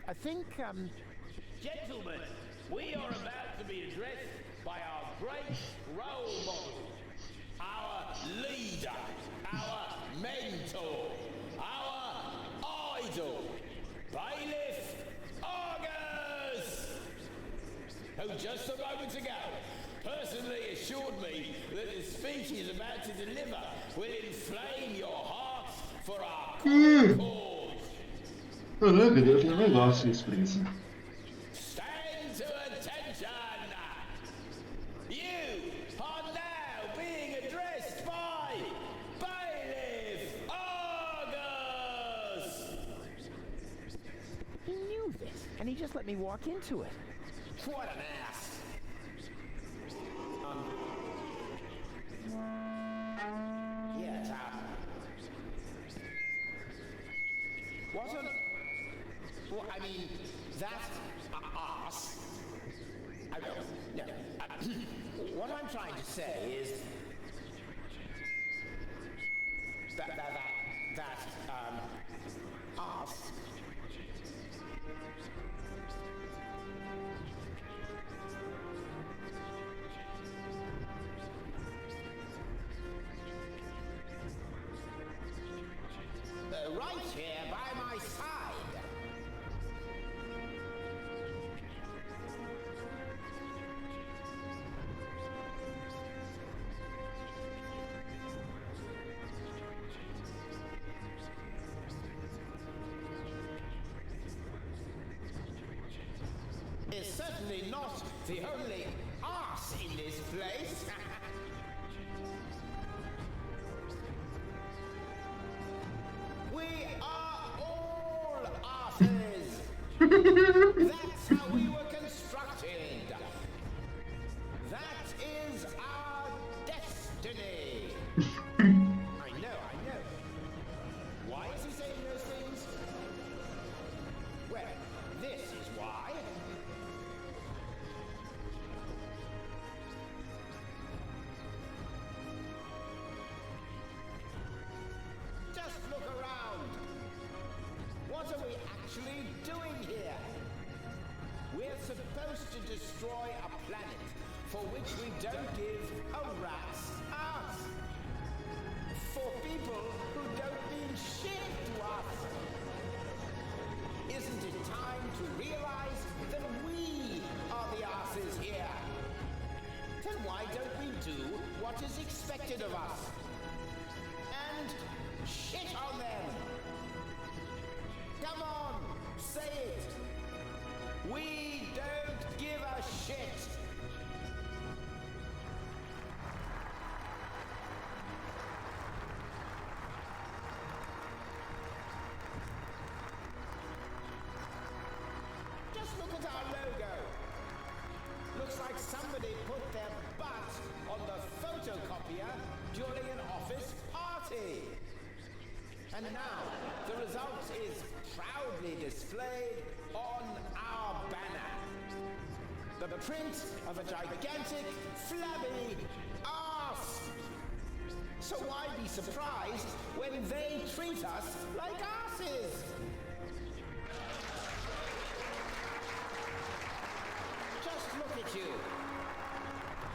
I think, Gentlemen, we are about to be addressed by our great role model, our leader, our mentor, our idol, Bailiff Argus, who just a moment ago personally assured me that the speech he's about to deliver will inflame your hearts for our common cause. Caraca, Deus, é um negócio isso, Prince. Stand to attention! You are now being addressed by Bailiff Argus! he knew this, and he just let me walk into it. What an ass! Yes, Wasn't... Well, I mean, that ass... I don't... No. What I'm trying to say is... That ass... right here by my side. Is certainly not the only arse in this place. We are all arses. That's how we were constructed. That is our destiny. what are we actually doing here? We're supposed to destroy a planet for which we don't give a rat's ass. For people who don't mean shit to us. Isn't it time to realize that we are the asses here? Then why don't we do what is expected of us? And shit on them! Come on, say it! We don't give a shit! Just look at our logo. Looks like somebody put their butt on the photocopier during an office party. And now, the result is proudly displayed on our banner. The print of a gigantic, flabby arse. So why be surprised when they treat us like arses? Just look at you.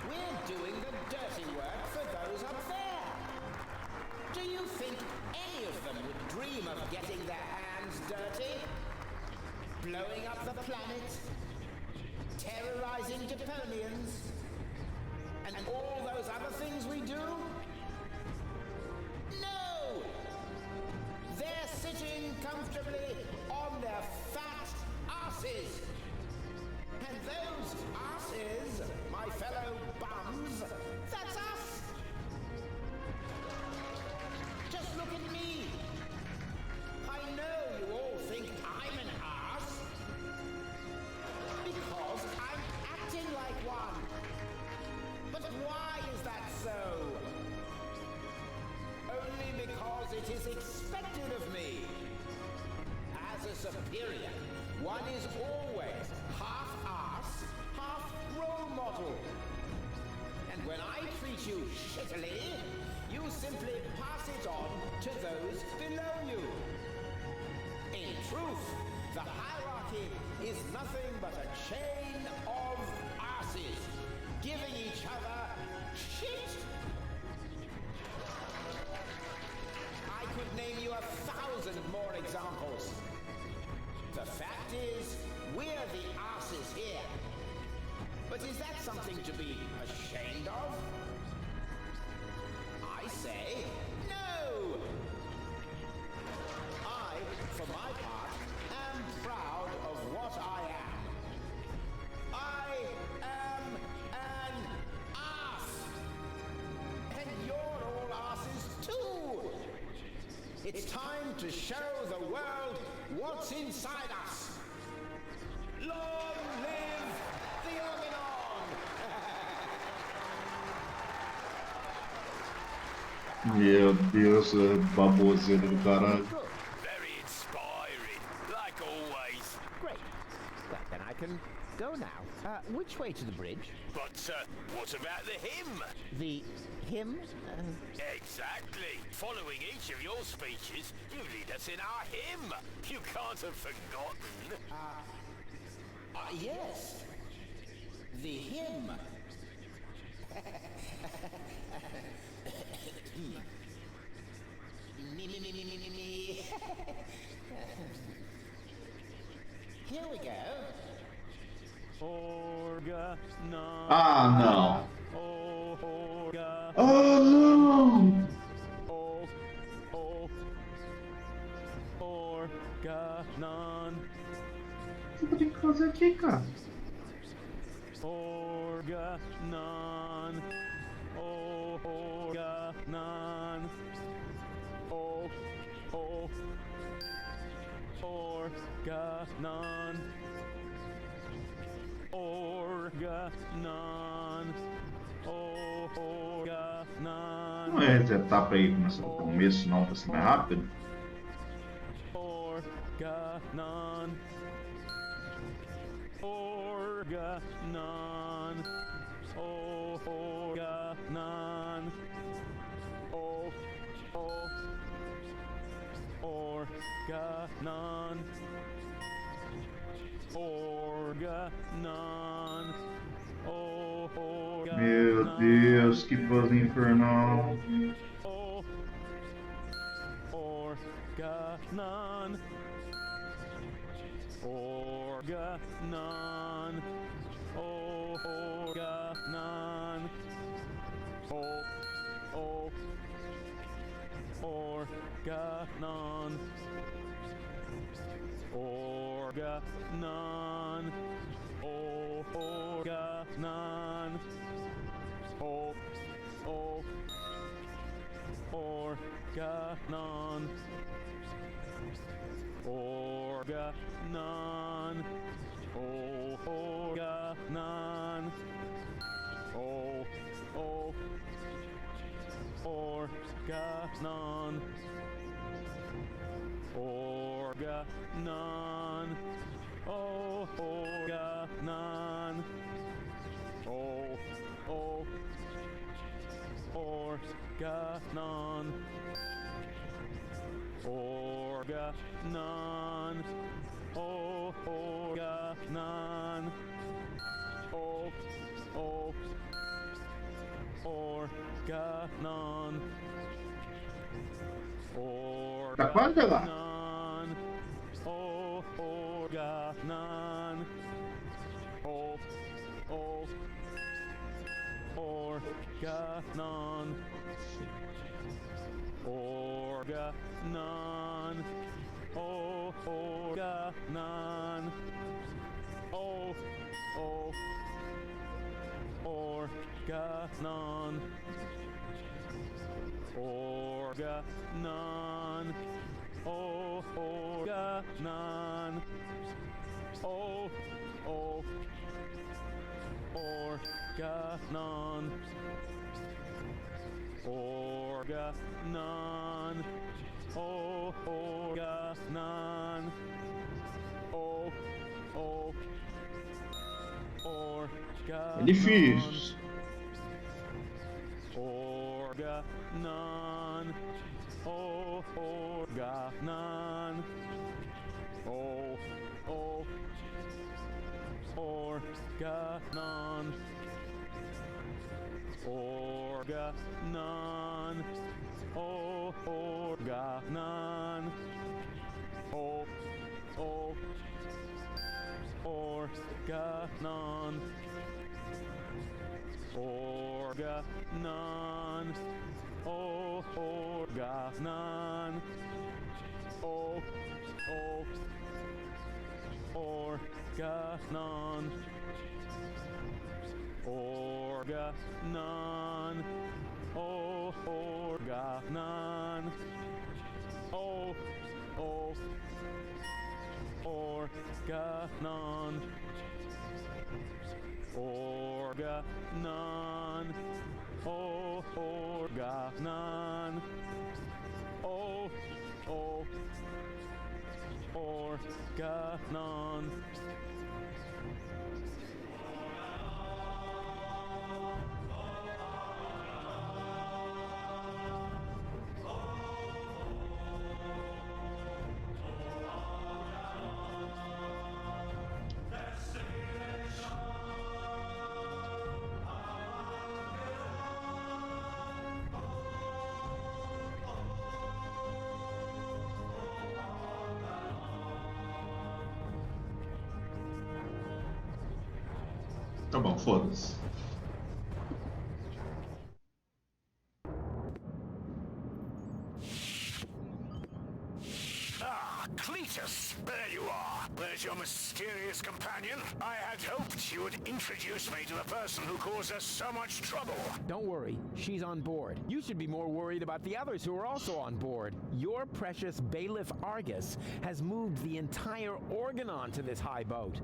We're doing the dirty work for those up there. Do you think any of them would dream of getting their hands dirty? Blowing up the planet? Terrorizing Deponians? And all those other things we do? No! They're sitting comfortably on their fat asses. And those asses, my fellow bums, that's us! Just look at me! I know you all think I'm an arse because I'm acting like one. But why is that so? Only because it is expected of me. As a superior, one is always half arse, half role model. And when I treat you shittily, you simply pass it on to those below you. In truth, the hierarchy is nothing but a chain of asses, giving each other shit. I could name you 1,000 more examples. The fact is, we're the asses here. But is that something to be ashamed of? I say no! I, for my part, am proud of what I am. I am an ass! And you're all asses too! It's time to show the world what's inside us. Long live the Organon! Meu Deus, baboseira do caralho. Very inspiring, like always. Great. Well, then I can go now. Which way to the bridge? But what about the hymn? The hymn? Exactly. Following each of your speeches, you lead us in our hymn. You can't have forgotten. Yes. The hymn. Me. Here we go. Ah, não. Oh, não! Organon. O que eu tenho que fazer aqui, cara? Organon. Organon. Organon. Organon. Organon. Não é essa etapa aí começa no começo, não, pra ser mais rápido? Organon. Organon. Organon. Organon. Organon. Organon. Organon. Meu Deus, que voz infernal. Organon. Organon. Organon. Organon. Organon. Organon. Organon. Organon. Organon. Organon. Organon. Organon. Organon. Organon. Organon. Organon. Tá quase lá. Organon. Organon. Organon. Organon. Organon. Organon. Organon. Organon. Organon. Organon. É difícil. Organon. Organon. Organon. Organon. Organon. Organon. Organon. Organon. Organon. Organon. Organon. Organon. Organon. Organon. Organon. Tá bom, foda-se. Cletus, there you are. There's your mysterious companion. I had hoped you would introduce me to the person who caused us so much trouble. Don't worry, she's on board. You should be more worried about the others who are also on board. Your precious bailiff Argus has moved the entire Organon to this high boat.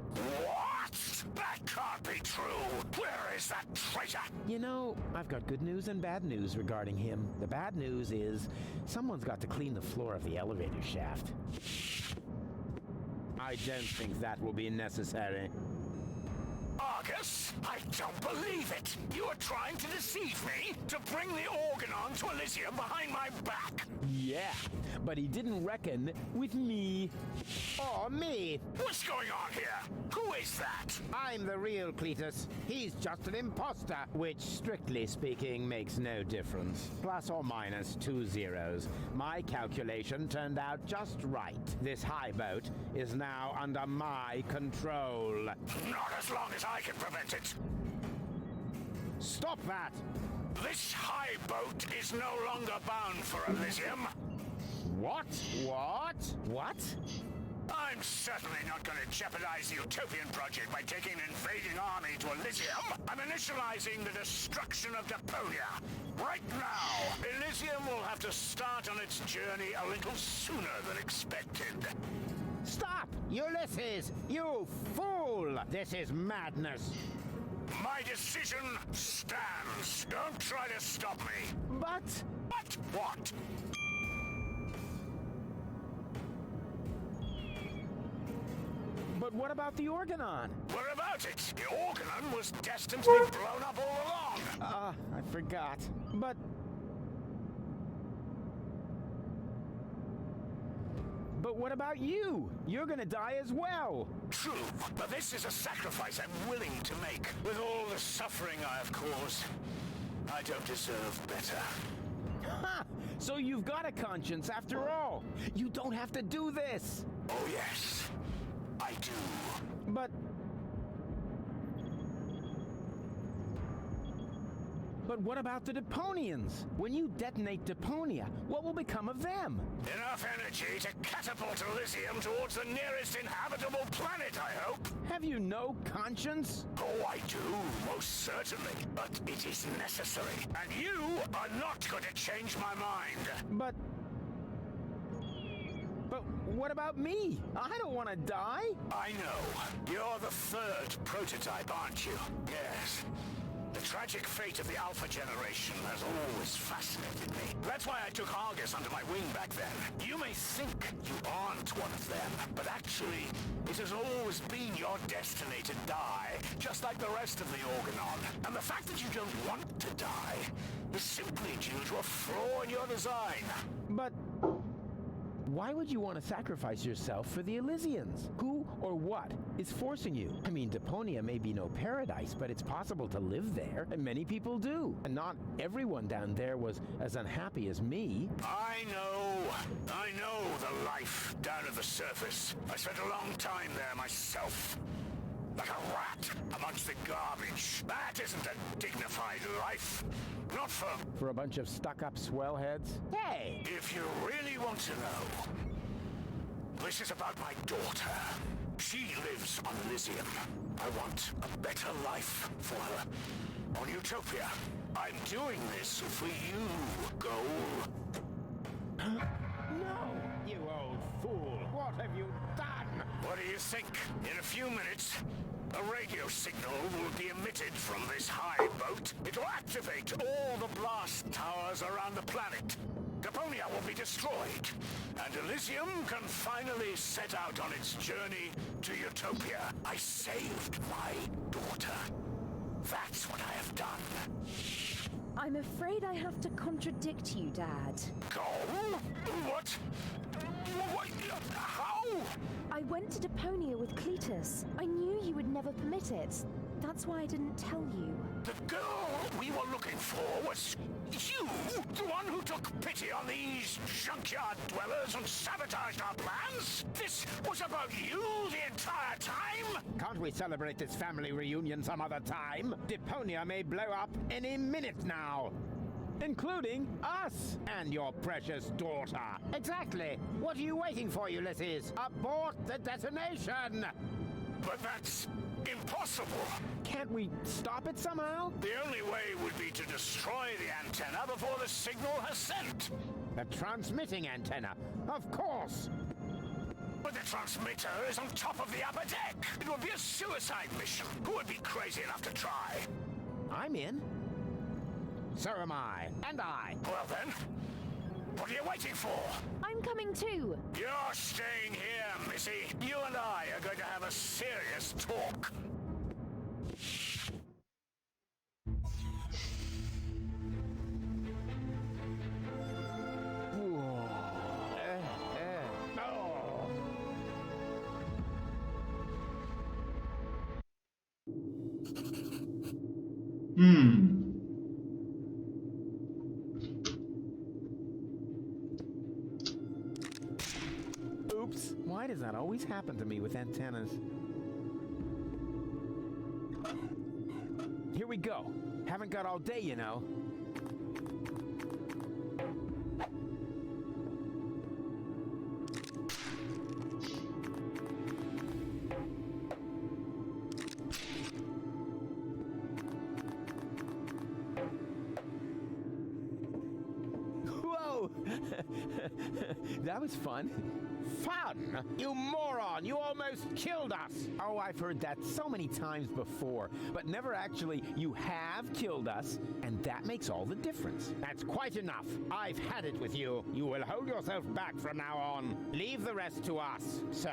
What? That can't be true. Where is that traitor? You know, I've got good news and bad news regarding him. The bad news is someone's got to clean the floor of the elevator shaft. I don't think that will be necessary. Argus, I don't believe it. You are trying to deceive me? To bring the Organon to Elysium behind my back? Yeah, but he didn't reckon with me. Oh, me! What's going on here? Who is that? I'm the real Cletus. He's just an imposter. Which, strictly speaking, makes no difference. Plus or minus 2 zeros. My calculation turned out just right. This high boat is now under my control. Not as long as I can prevent it. Stop that! This high boat is no longer bound for Elysium. What? What? What? I'm certainly not going to jeopardize the Utopian project by taking an invading army to Elysium. I'm initializing the destruction of Deponia. Right now, Elysium will have to start on its journey a little sooner than expected. Stop! Ulysses! You fool! This is madness! My decision stands. Don't try to stop me. But what? But what about the Organon? What about it? The Organon was destined to be blown up all along. I forgot. But what about you? You're gonna die as well. True, but this is a sacrifice I'm willing to make. With all the suffering I have caused, I don't deserve better. Ha! So you've got a conscience after all. You don't have to do this. Oh yes, I do. But what about the Deponians? When you detonate Deponia, what will become of them? Enough energy to catapult Elysium towards the nearest inhabitable planet, I hope. Have you no conscience? Oh, I do, most certainly. But it is necessary. And you are not going to change my mind. But what about me? I don't want to die. I know. You're the third prototype, aren't you? Yes. The tragic fate of the Alpha generation has always fascinated me. That's why I took Argus under my wing back then. You may think you aren't one of them, but actually, it has always been your destiny to die, just like the rest of the Organon. And the fact that you don't want to die is simply due to a flaw in your design. But why would you want to sacrifice yourself for the Elysians? Who or what is forcing you? I mean, Deponia may be no paradise, but it's possible to live there, and many people do. And not everyone down there was as unhappy as me. I know the life down at the surface. I spent a long time there myself. Like a rat amongst the garbage. That isn't a dignified life. Not for a bunch of stuck-up swellheads? Hey! If you really want to know, this is about my daughter. She lives on Elysium. I want a better life for her. On Utopia. I'm doing this for you, Goal. No! You old fool! What have you done? What do you think? In a few minutes, a radio signal will be emitted from this high boat. It will activate all the blast towers around the planet. Deponia will be destroyed, and Elysium can finally set out on its journey to Utopia. I saved my daughter. That's what I have done. I'm afraid I have to contradict you, Dad. Go? What? How? I went to Deponia with Cletus. I knew you would never permit it. That's why I didn't tell you. The girl we were looking for was you? The one who took pity on these junkyard dwellers and sabotaged our plans? This was about you the entire time? Can't we celebrate this family reunion some other time? Deponia may blow up any minute now. Including us and your precious daughter. Exactly. What are you waiting for, Ulysses? Abort the detonation! But that's impossible. Can't we stop it somehow? The only way would be to destroy the antenna before the signal has sent. The transmitting antenna, of course. But the transmitter is on top of the upper deck. It would be a suicide mission. Who would be crazy enough to try? I'm in. So am I. And I. Well then, what are you waiting for? I'm coming too. You're staying here, Missy. You and I are going to have a serious talk. Oops, why does that always happen to me with antennas? Here we go. Haven't got all day, you know. Whoa! That was fun. Fun? You moron! You almost killed us! Oh, I've heard that so many times before, but never actually, you have killed us, and that makes all the difference. That's quite enough. I've had it with you. You will hold yourself back from now on. Leave the rest to us. So,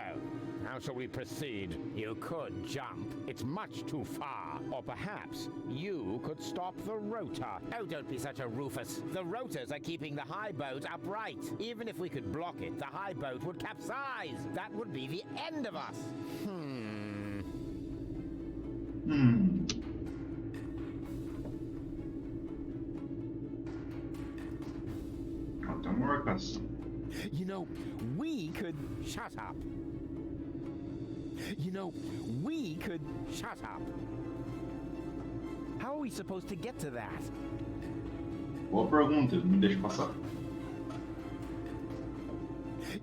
how shall we proceed? You could jump. It's much too far. Or perhaps you could stop the rotor. Oh, don't be such a Rufus. The rotors are keeping the high boat upright. Even if we could block it, the high boat would capsize. That would be the end of us. You know, we could... Shut up. You know, we could... Shut up. How are we supposed to get to that? Boa pergunta, me deixa passar.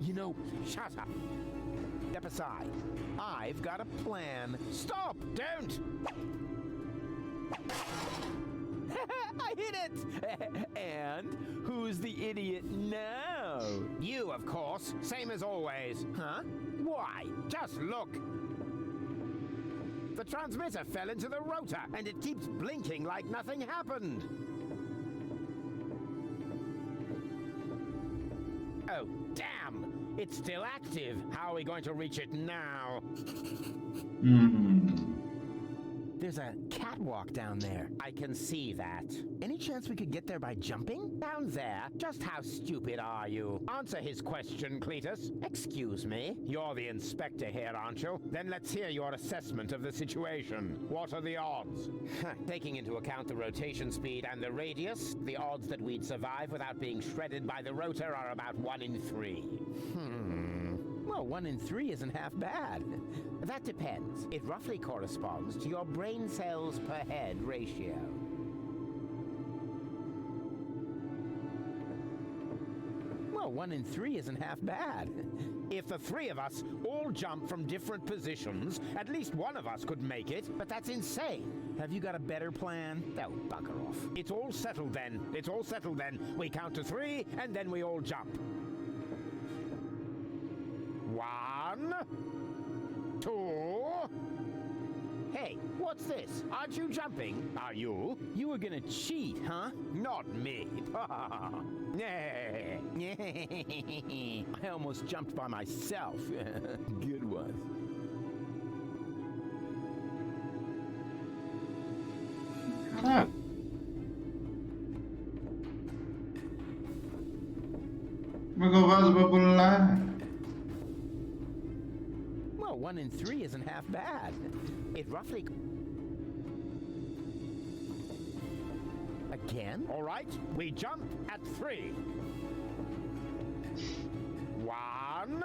You know, shut up. Step aside. I've got a plan. Stop! Don't! I hit it! And who's the idiot now? You, of course. Same as always. Huh? Why? Just look. The transmitter fell into the rotor, and it keeps blinking like nothing happened. Oh, damn! It's still active. How are we going to reach it now? There's a catwalk down there. I can see that. Any chance we could get there by jumping? Down there? Just how stupid are you? Answer his question, Cletus. Excuse me? You're the inspector here, aren't you? Then let's hear your assessment of the situation. What are the odds? Taking into account the rotation speed and the radius, the odds that we'd survive without being shredded by the rotor are about 1 in 3. Well, 1 in 3 isn't half bad. That depends. It roughly corresponds to your brain cells per head ratio. Well, 1 in 3 isn't half bad. If the 3 of us all jump from different positions, at least one of us could make it, but that's insane. Have you got a better plan? Oh, bugger off. It's all settled then. It's all settled then. We count to 3, and then we all jump. 1, 2... Hey, what's this? Aren't you jumping? Are you? You were gonna cheat, huh? Not me. I almost jumped by myself. Good one. Como é que eu faço pra pular? Well, 1 in 3 isn't half bad. It roughly... Again? All right, we jump at 3. 1,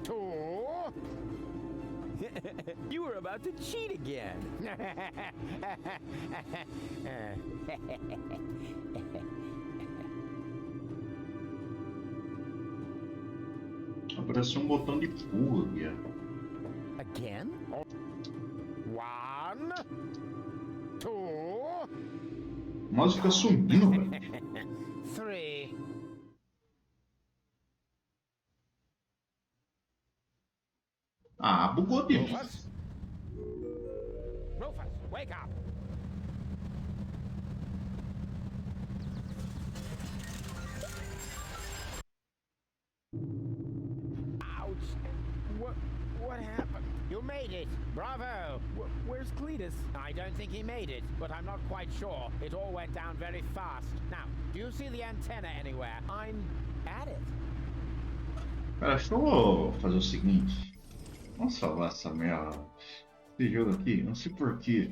2... You were about to cheat again. Aparece botão de pulo aqui. Again? 1, 2... O mouse fica subindo, velho. 3... Ah, bugou de Rufus? Rufus, wake up! Ouch! What happened? You made it! Bravo! Where's Cletus? I don't think he made it, but I'm not quite sure. It all went down very fast. Now, do you see the antenna anywhere? I'm at it. Cara, deixa eu fazer o seguinte. Vamos salvar essa merda. Esse jogo aqui, não sei porquê.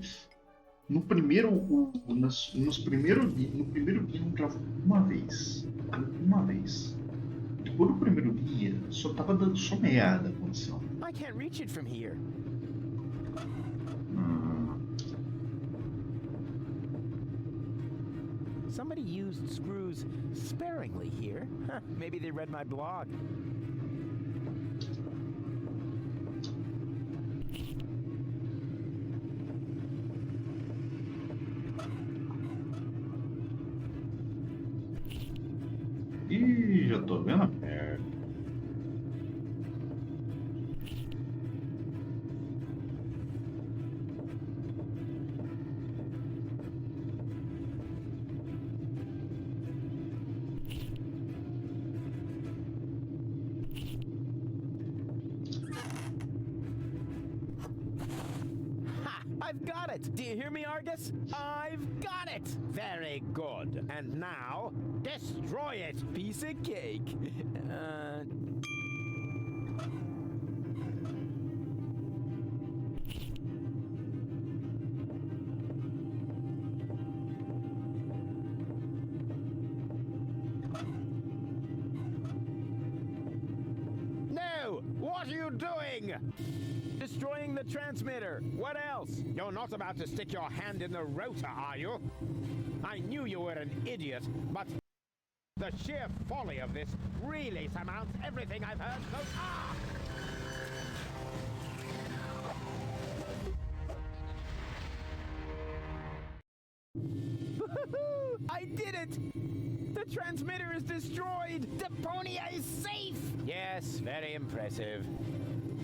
No primeiro, no primeiro dia não gravou uma vez. Uma vez. Depois do primeiro dia, só tava dando só merda acontecendo. I can't reach it from here. Somebody used screws sparingly here. Huh, maybe they read my blog. Ih, já tô vendo a merda. I've got it! Do you hear me, Argus? I've got it! Very good. And now, destroy it! Piece of cake. No! What are you doing? Destroying the transmitter. What else? You're not about to stick your hand in the rotor, are you? I knew you were an idiot, but the sheer folly of this really surmounts everything I've heard so far. I did it! The transmitter is destroyed! Deponia is safe! Yes, very impressive.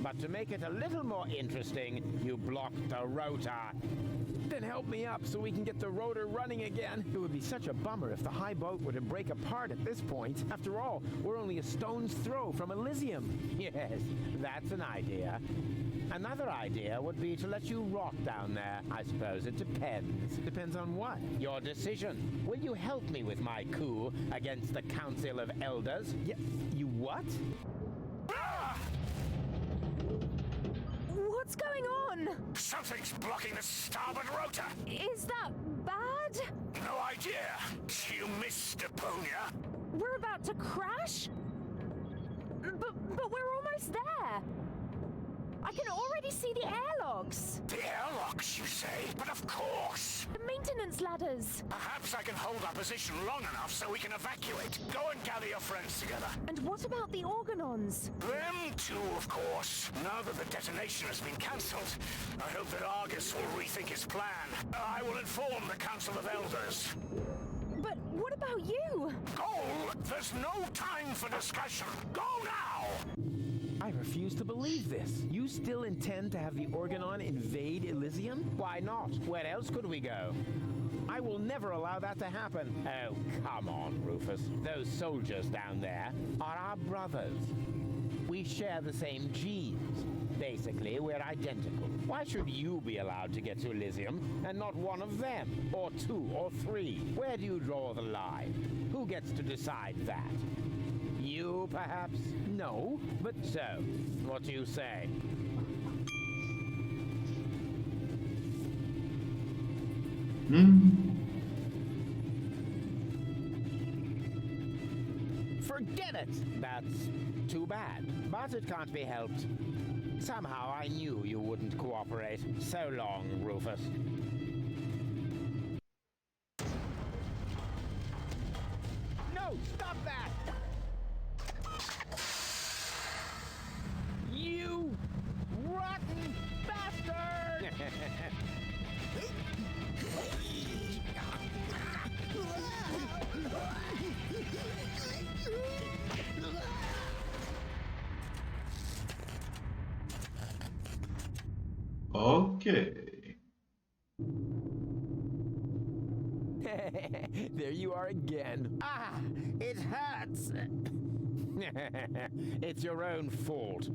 But to make it a little more interesting, you blocked the rotor. Then help me up so we can get the rotor running again. It would be such a bummer if the high boat were to break apart at this point. After all, we're only a stone's throw from Elysium. Yes, that's an idea. Another idea would be to let you rot down there. I suppose it depends. Depends on what? Your decision. Will you help me with my coup against the Council of Elders? Yeah, you what? What's going on? Something's blocking the starboard rotor. Is that bad? No idea. You missed Deponia. We're about to crash? But we're almost there. I can already see the airlocks. The airlocks, you say? But of course. The maintenance ladders. Perhaps I can hold our position long enough so we can evacuate. Go and gather your friends together. And what about the organons? Them too, of course. Now that the detonation has been cancelled, I hope that Argus will rethink his plan. I will inform the Council of Elders. But what about you? Go! There's no time for discussion. Go now! I refuse to believe this. You still intend to have the Organon invade Elysium? Why not? Where else could we go? I will never allow that to happen. Oh, come on, Rufus. Those soldiers down there are our brothers. We share the same genes. Basically, we're identical. Why should you be allowed to get to Elysium and not one of them? Or two or three? Where do you draw the line? Who gets to decide that? You, perhaps? No, but so, what do you say? Forget it! That's too bad. But it can't be helped. Somehow I knew you wouldn't cooperate. So long, Rufus. No! Stop that! You rotten bastard! Okay. There you are again. Ah! It hurts! It's your own fault.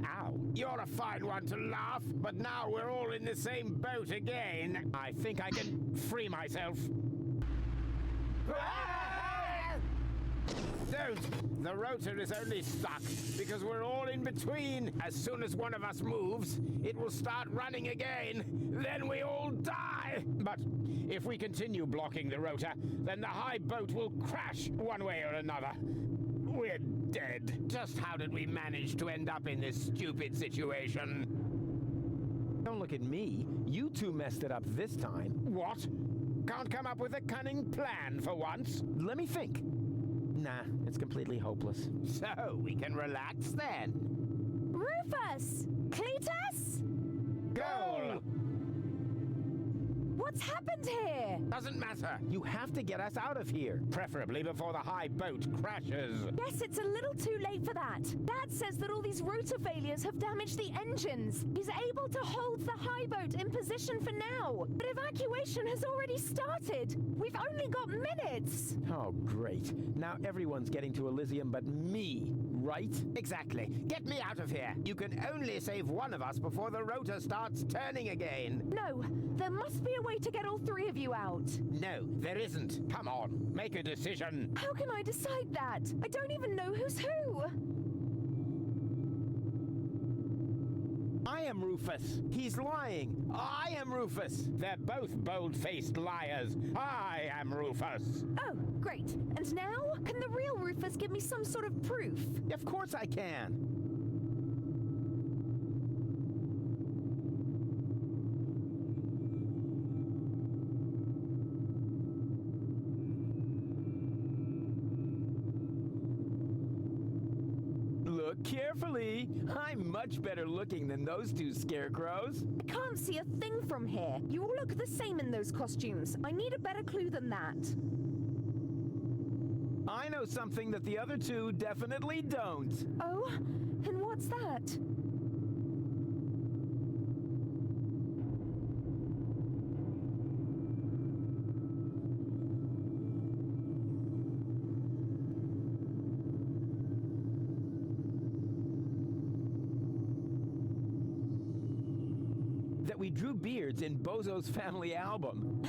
Ow. You're a fine one to laugh, but now we're all in the same boat again. I think I can free myself. Don't! The rotor is only stuck because we're all in between. As soon as one of us moves, it will start running again. Then we all die! But if we continue blocking the rotor, then the high boat will crash one way or another. We're dead. Just how did we manage to end up in this stupid situation? Don't look at me. You two messed it up this time. What? Can't come up with a cunning plan for once? Let me think. Nah, it's completely hopeless. So, we can relax then. Rufus! Cletus! Goal! What's happened here? Doesn't matter. You have to get us out of here. Preferably before the high boat crashes. Yes, it's a little too late for that. Dad says that all these rotor failures have damaged the engines. He's able to hold the high boat in position for now. But evacuation has already started. We've only got minutes. Oh, great. Now everyone's getting to Elysium but me, right? Exactly. Get me out of here. You can only save one of us before the rotor starts turning again. No, there must be a way to get all three of you out. No, there isn't. Come on, make a decision. How can I decide that? I don't even know who's who. I am Rufus. He's lying. I am Rufus. They're both bold-faced liars. I am Rufus. Oh, great. And now, can the real Rufus give me some sort of proof? Of course I can. Look carefully. I'm much better looking than those two scarecrows. I can't see a thing from here. You all look the same in those costumes. I need a better clue than that. I know something that the other two definitely don't. Oh? And what's that? That we drew beards in Bozo's family album.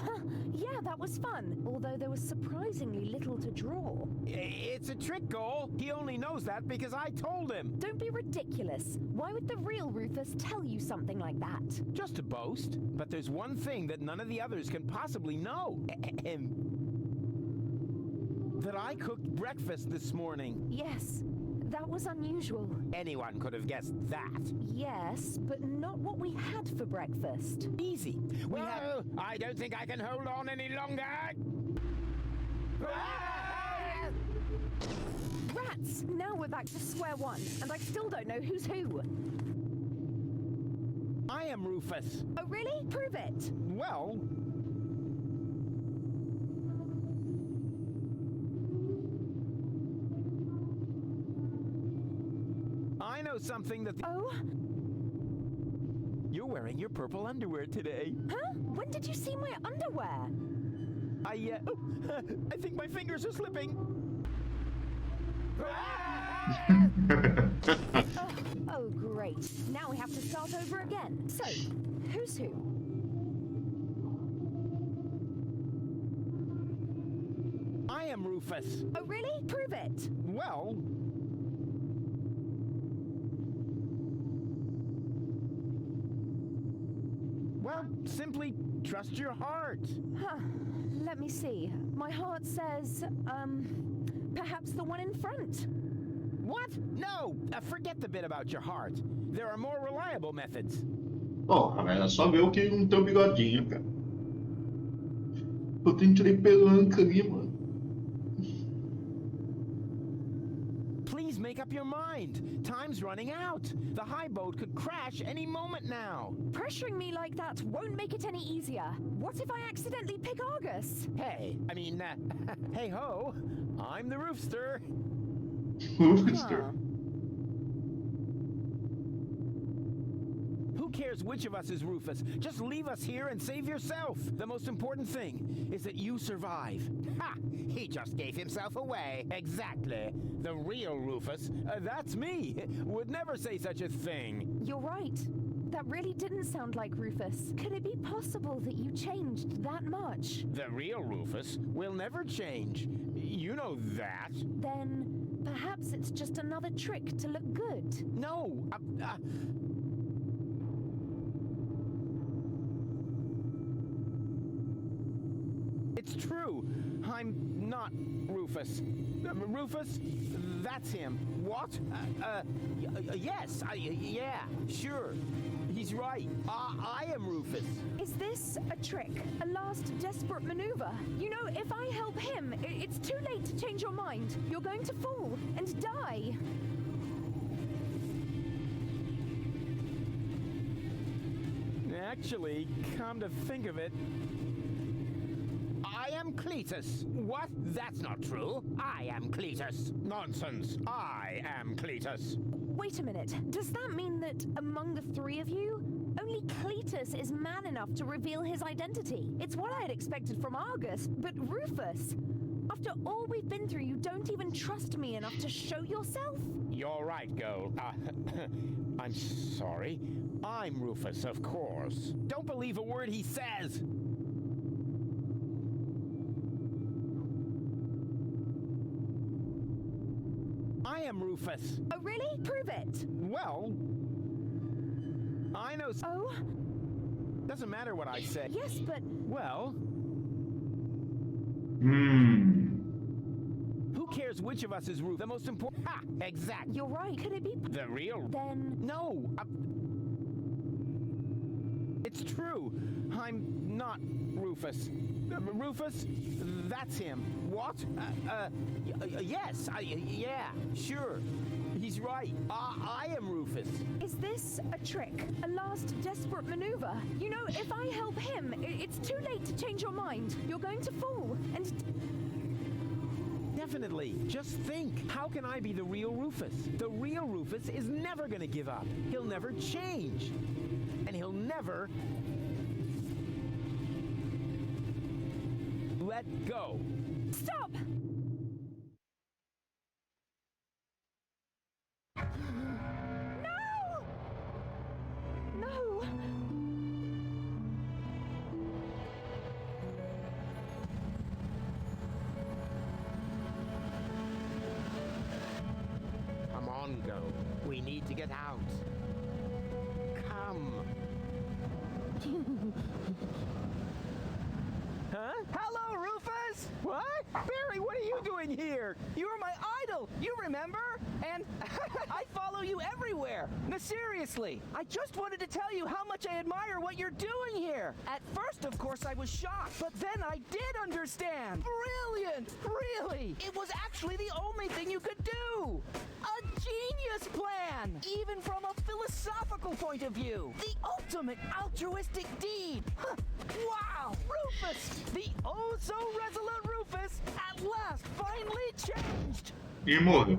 Yeah, that was fun. Although there was surprisingly little to draw. It's a trick goal. He only knows that because I told him. Don't be ridiculous. Why would the real Rufus tell you something like that? Just to boast. But there's one thing that none of the others can possibly know. That I cooked breakfast this morning. Yes. That was unusual. Anyone could have guessed that. Yes, but not what we had for breakfast. Easy. I don't think I can hold on any longer. Rats! Now we're back to square one, and I still don't know who's who. I am Rufus. Oh, really? Prove it. Well... I know something that... Oh? You're wearing your purple underwear today. Huh? When did you see my underwear? I think my fingers are slipping. Oh, great. Now we have to start over again. So, who's who? I am Rufus. Oh, really? Prove it. Well... Well, simply trust your heart. Huh. Let me see. My heart says, perhaps the one in front. What? No! Forget the bit about your heart. There are more reliable methods. Porra, velho, é só ver o que não tem o bigodinho, cara. Eu tenho que tirar pelanca ali, mano. Please make up your mind. Time's running out. The high boat could crash any moment now. Pressuring me like that won't make it any easier. What if I accidentally pick Argus? Hey, hey ho, I'm the roofster. Roofster? Who cares which of us is Rufus? Just leave us here and save yourself. The most important thing is that you survive. Ha! He just gave himself away. Exactly. The real Rufus. That's me. Would never say such a thing. You're right. That really didn't sound like Rufus. Could it be possible that you changed that much? The real Rufus will never change. You know that. Then perhaps it's just another trick to look good. No. It's true. I'm not Rufus. Rufus? That's him. What? Yes. Yeah, sure. He's right. I am Rufus. Is this a trick? A last desperate maneuver? You know, if I help him, it's too late to change your mind. You're going to fall and die. Actually, come to think of it, I am Cletus. What? That's not true. I am Cletus. Nonsense. I am Cletus. Wait a minute. Does that mean that among the three of you, only Cletus is man enough to reveal his identity? It's what I had expected from Argus, but Rufus, after all we've been through, you don't even trust me enough to show yourself? You're right, Goal. I'm sorry. I'm Rufus, of course. Don't believe a word he says. I am Rufus. Oh, really? Prove it. Well, I know. Oh? Doesn't matter what I say. Yes, but... Well... Who cares which of us is Rufus? The most important... Ha! Exact. You're right. Could it be... The real... Then... No! It's true. I'm not Rufus. Rufus? That's him. What? Yes. Yeah, sure. He's right. I am Rufus. Is this a trick? A last desperate maneuver? You know, if I help him, it's too late to change your mind. You're going to fall and... Definitely. Just think. How can I be the real Rufus? The real Rufus is never going to give up. He'll never change. And he'll never... let go. Stop! No! No! Come on, Go. We need to get out. Come. Huh? Hello, Rufus! What? Barry, what are you doing here? You were my idol, you remember? And I follow you everywhere. No, seriously, I just wanted to tell you how much I admire what you're doing here. At first, of course, I was shocked, but then I did understand. Brilliant, really. It was actually the only thing you could do. A genius plan, even from a philosophical point of view. The ultimate altruistic deed. Huh. Wow, Rufus, the oh-so-resolute Rufus, at last finally changed. E muda.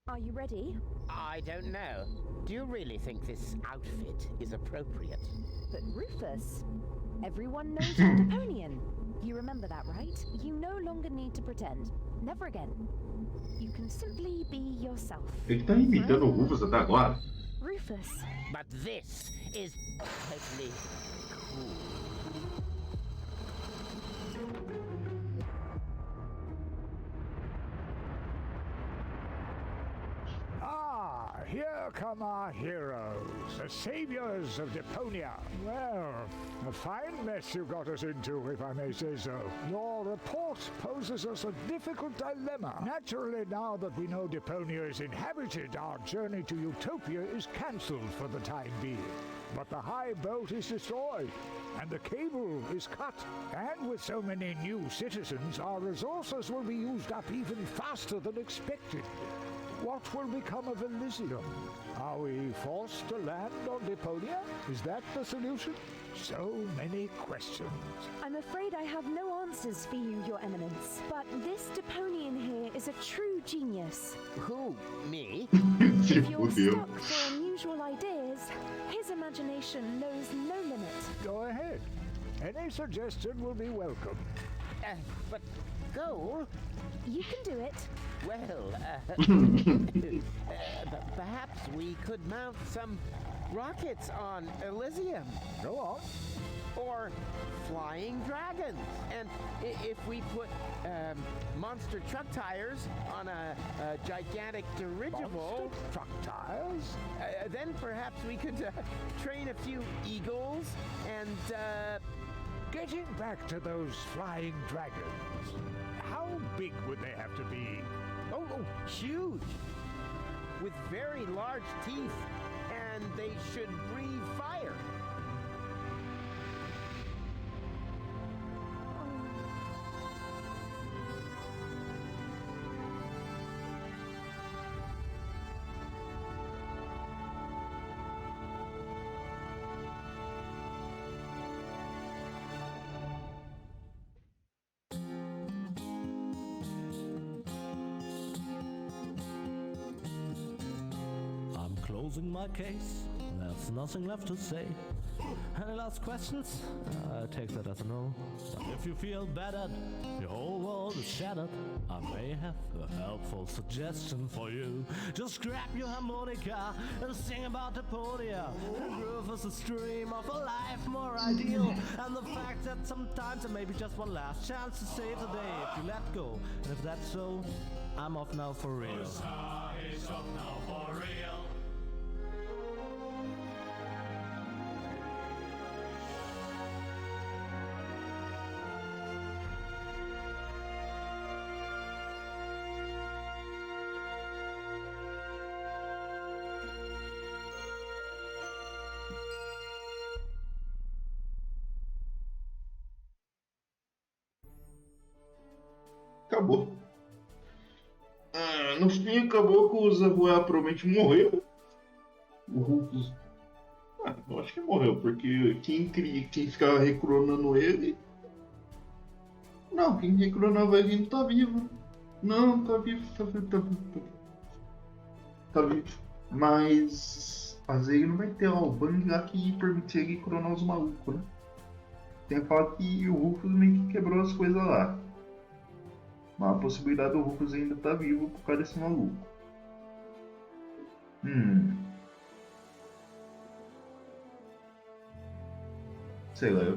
Are you ready? I don't know. Do you really think this outfit is appropriate? But Rufus, everyone knows you're Deponian. You remember that, right? You no longer need to pretend. Never again. You can simply be yourself. Ele tá imitando o Rufus até agora? Rufus. But this is totally cool. Here come our heroes, the saviors of Deponia. Well, a fine mess you got us into, if I may say so. Your report poses us a difficult dilemma. Naturally, now that we know Deponia is inhabited, our journey to Utopia is cancelled for the time being. But the high boat is destroyed, and the cable is cut. And with so many new citizens, our resources will be used up even faster than expected. What will become of Elysium? Are we forced to land on Deponia? Is that the solution? So many questions. I'm afraid I have no answers for you, Your Eminence. But this Deponian here is a true genius. Who? Me? If you're stuck for unusual ideas, his imagination knows no limit. Go ahead. Any suggestion will be welcome. But goal? You can do it. Well, perhaps we could mount some rockets on Elysium. Go on. Or flying dragons. And if we put monster truck tires on a gigantic dirigible... Monster truck tires? Then perhaps we could train a few eagles and... Getting back to those flying dragons, how big would they have to be? Oh, huge! With very large teeth, and they should breathe fire. Closing my case, there's nothing left to say. Any last questions? I take that as a no. But if you feel battered, your whole world is shattered, I may have a helpful suggestion for you. Just grab your harmonica and sing about Deponia, and Rufus' a dream of a life more ideal, and the fact that sometimes there may be just one last chance to save the day if you let go. And if that's so, I'm off now for real. Ursa is off now for real. Acabou. No fim, acabou que o Zavoia provavelmente morreu. O Rufus. Eu acho que morreu, porque quem ficava recronando ele. Não, quem recronava ele não tá vivo. Não, tá vivo. Tá vivo. Mas. Às vezes não vai ter o bang lá que permitir ele cronar os malucos, né? Tem que falar que o Rufus meio que quebrou as coisas lá. Mas a possibilidade do Rufus ainda tá vivo por causa desse maluco. Sei lá,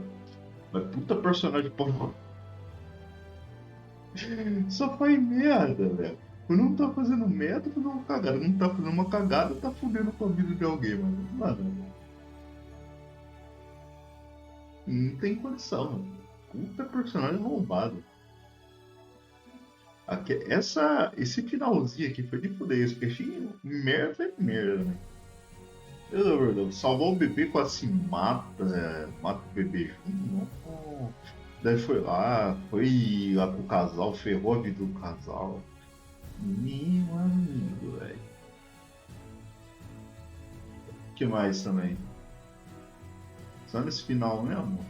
mas puta personagem porra. Só faz merda, velho. Quando não tá fazendo merda, tá fazendo uma cagada. Quando não tá fazendo uma cagada, tá fudendo com a vida de alguém, mano. Mano. Não tem condição, mano. Puta personagem roubado. Esse finalzinho aqui foi de fuder. Esse peixinho, merda é merda, né? Pelo amor de Deus, salvar o bebê quase mata o bebê junto, não. Daí foi lá pro casal, ferrou a vida do casal. Meu amigo, velho. O que mais também? Só nesse final mesmo?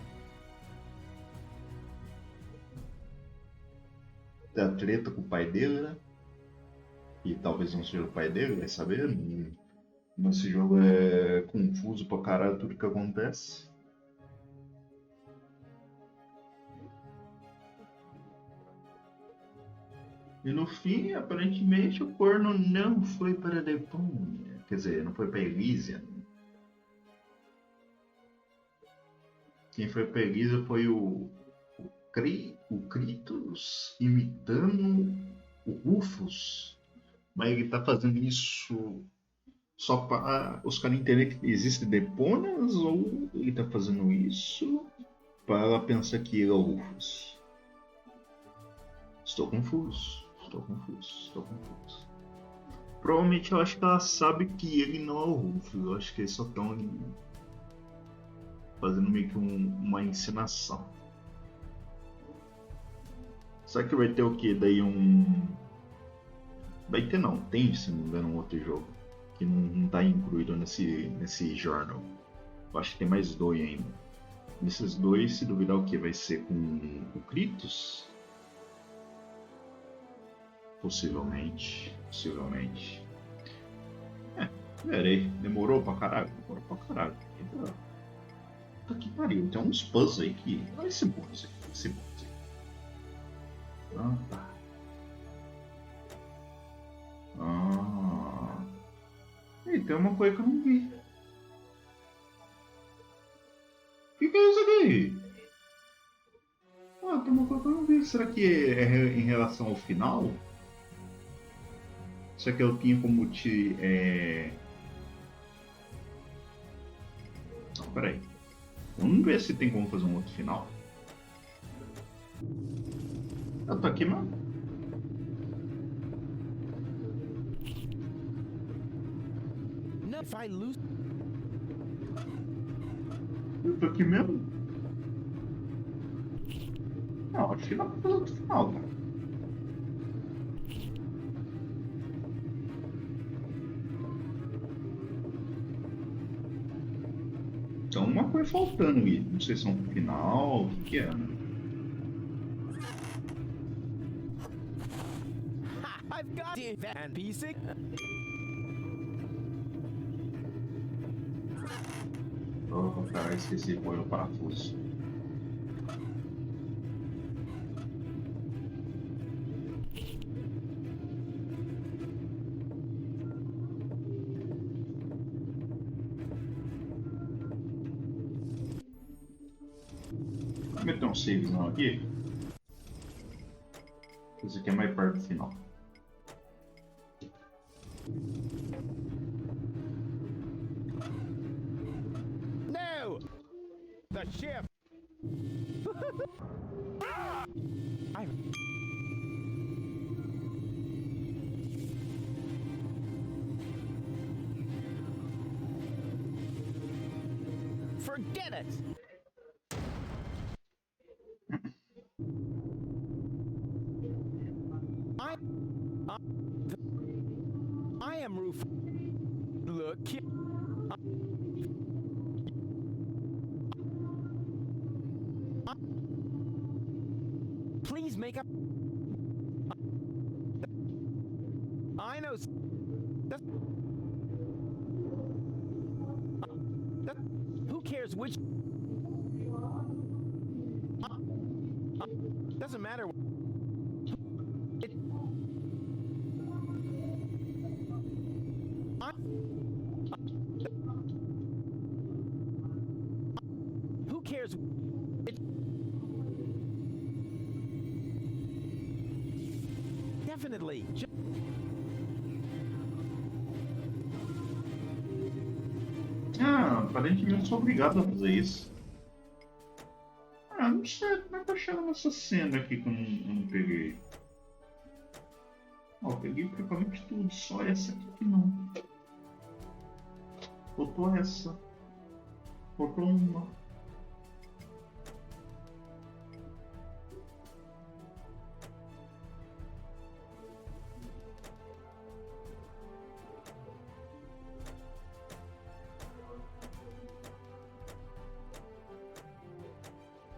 Tem a treta com o pai dele, né? E talvez não seja o pai dele, vai saber. Esse jogo é confuso pra caralho tudo que acontece. E no fim, aparentemente, o corno não foi para Deponia. Quer dizer, não foi para Elysium. Quem foi para Elysium foi o Kratos imitando o Rufus. Mas ele tá fazendo isso só para os caras entenderem que existem Deponias, ou ele tá fazendo isso para ela pensar que ele é o Rufus? Estou confuso. Provavelmente eu acho que ela sabe que ele não é o Rufus. Eu acho que eles só estão ali fazendo meio que uma encenação. Será que vai ter o que? Daí vai ter não, tem se não me engano um outro jogo que não tá incluído nesse journal. Eu acho que tem mais dois ainda. Nesses dois, se duvidar o que? Vai ser com o Kratos? Possivelmente. Verei. Demorou pra caralho. Puta que pariu. Tem uns puzzles aí que vai ser bom isso aí. Ah, tá. Ah. E tem uma coisa que eu não vi. O que é isso aqui? Ah, tem uma coisa que eu não vi. Será que é em relação ao final? Será que eu tinha como te... Não, peraí. Vamos ver se tem como fazer um outro final. Eu tô aqui, mano. No, if I lose. Eu tô aqui mesmo? Não, acho que dá pra fazer outro final, cara. Então uma coisa faltando aí. Não sei se é um final, o que que é, né? I've got it. And piecing. Oh, cara, esqueci de pôr o parafuso. Vou meter um savezão aqui. Esse aqui é mais perto do final. No! The ship! I... Forget it! I am Roof. Look here. Please make up. I know. Who cares which? Doesn't matter. Who cares? Definitely. Ah, aparentemente eu sou obrigado a fazer isso. Ah, não sei como é que eu chego nessa cena aqui que eu não peguei. Ó, eu peguei praticamente tudo, só essa aqui que não. Faltou essa. Faltou uma.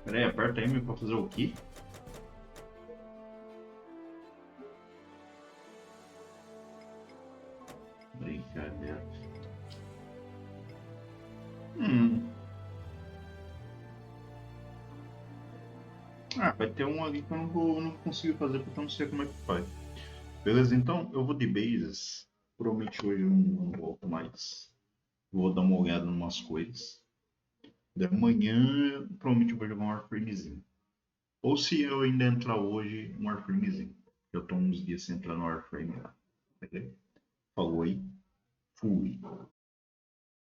Pera aí, aperta M pra fazer o quê? Brincadeira. Ah, vai ter um ali que eu não consigo fazer porque eu não sei como é que faz. Beleza, então eu vou de bases. Provavelmente hoje eu não volto mais. Vou dar uma olhada em umas coisas. De amanhã, provavelmente eu vou jogar um Warframezinho. Ou se eu ainda entrar hoje, um Warframezinho. Eu tô uns dias sem entrar no Warframe lá. Beleza? Falou aí. Fui.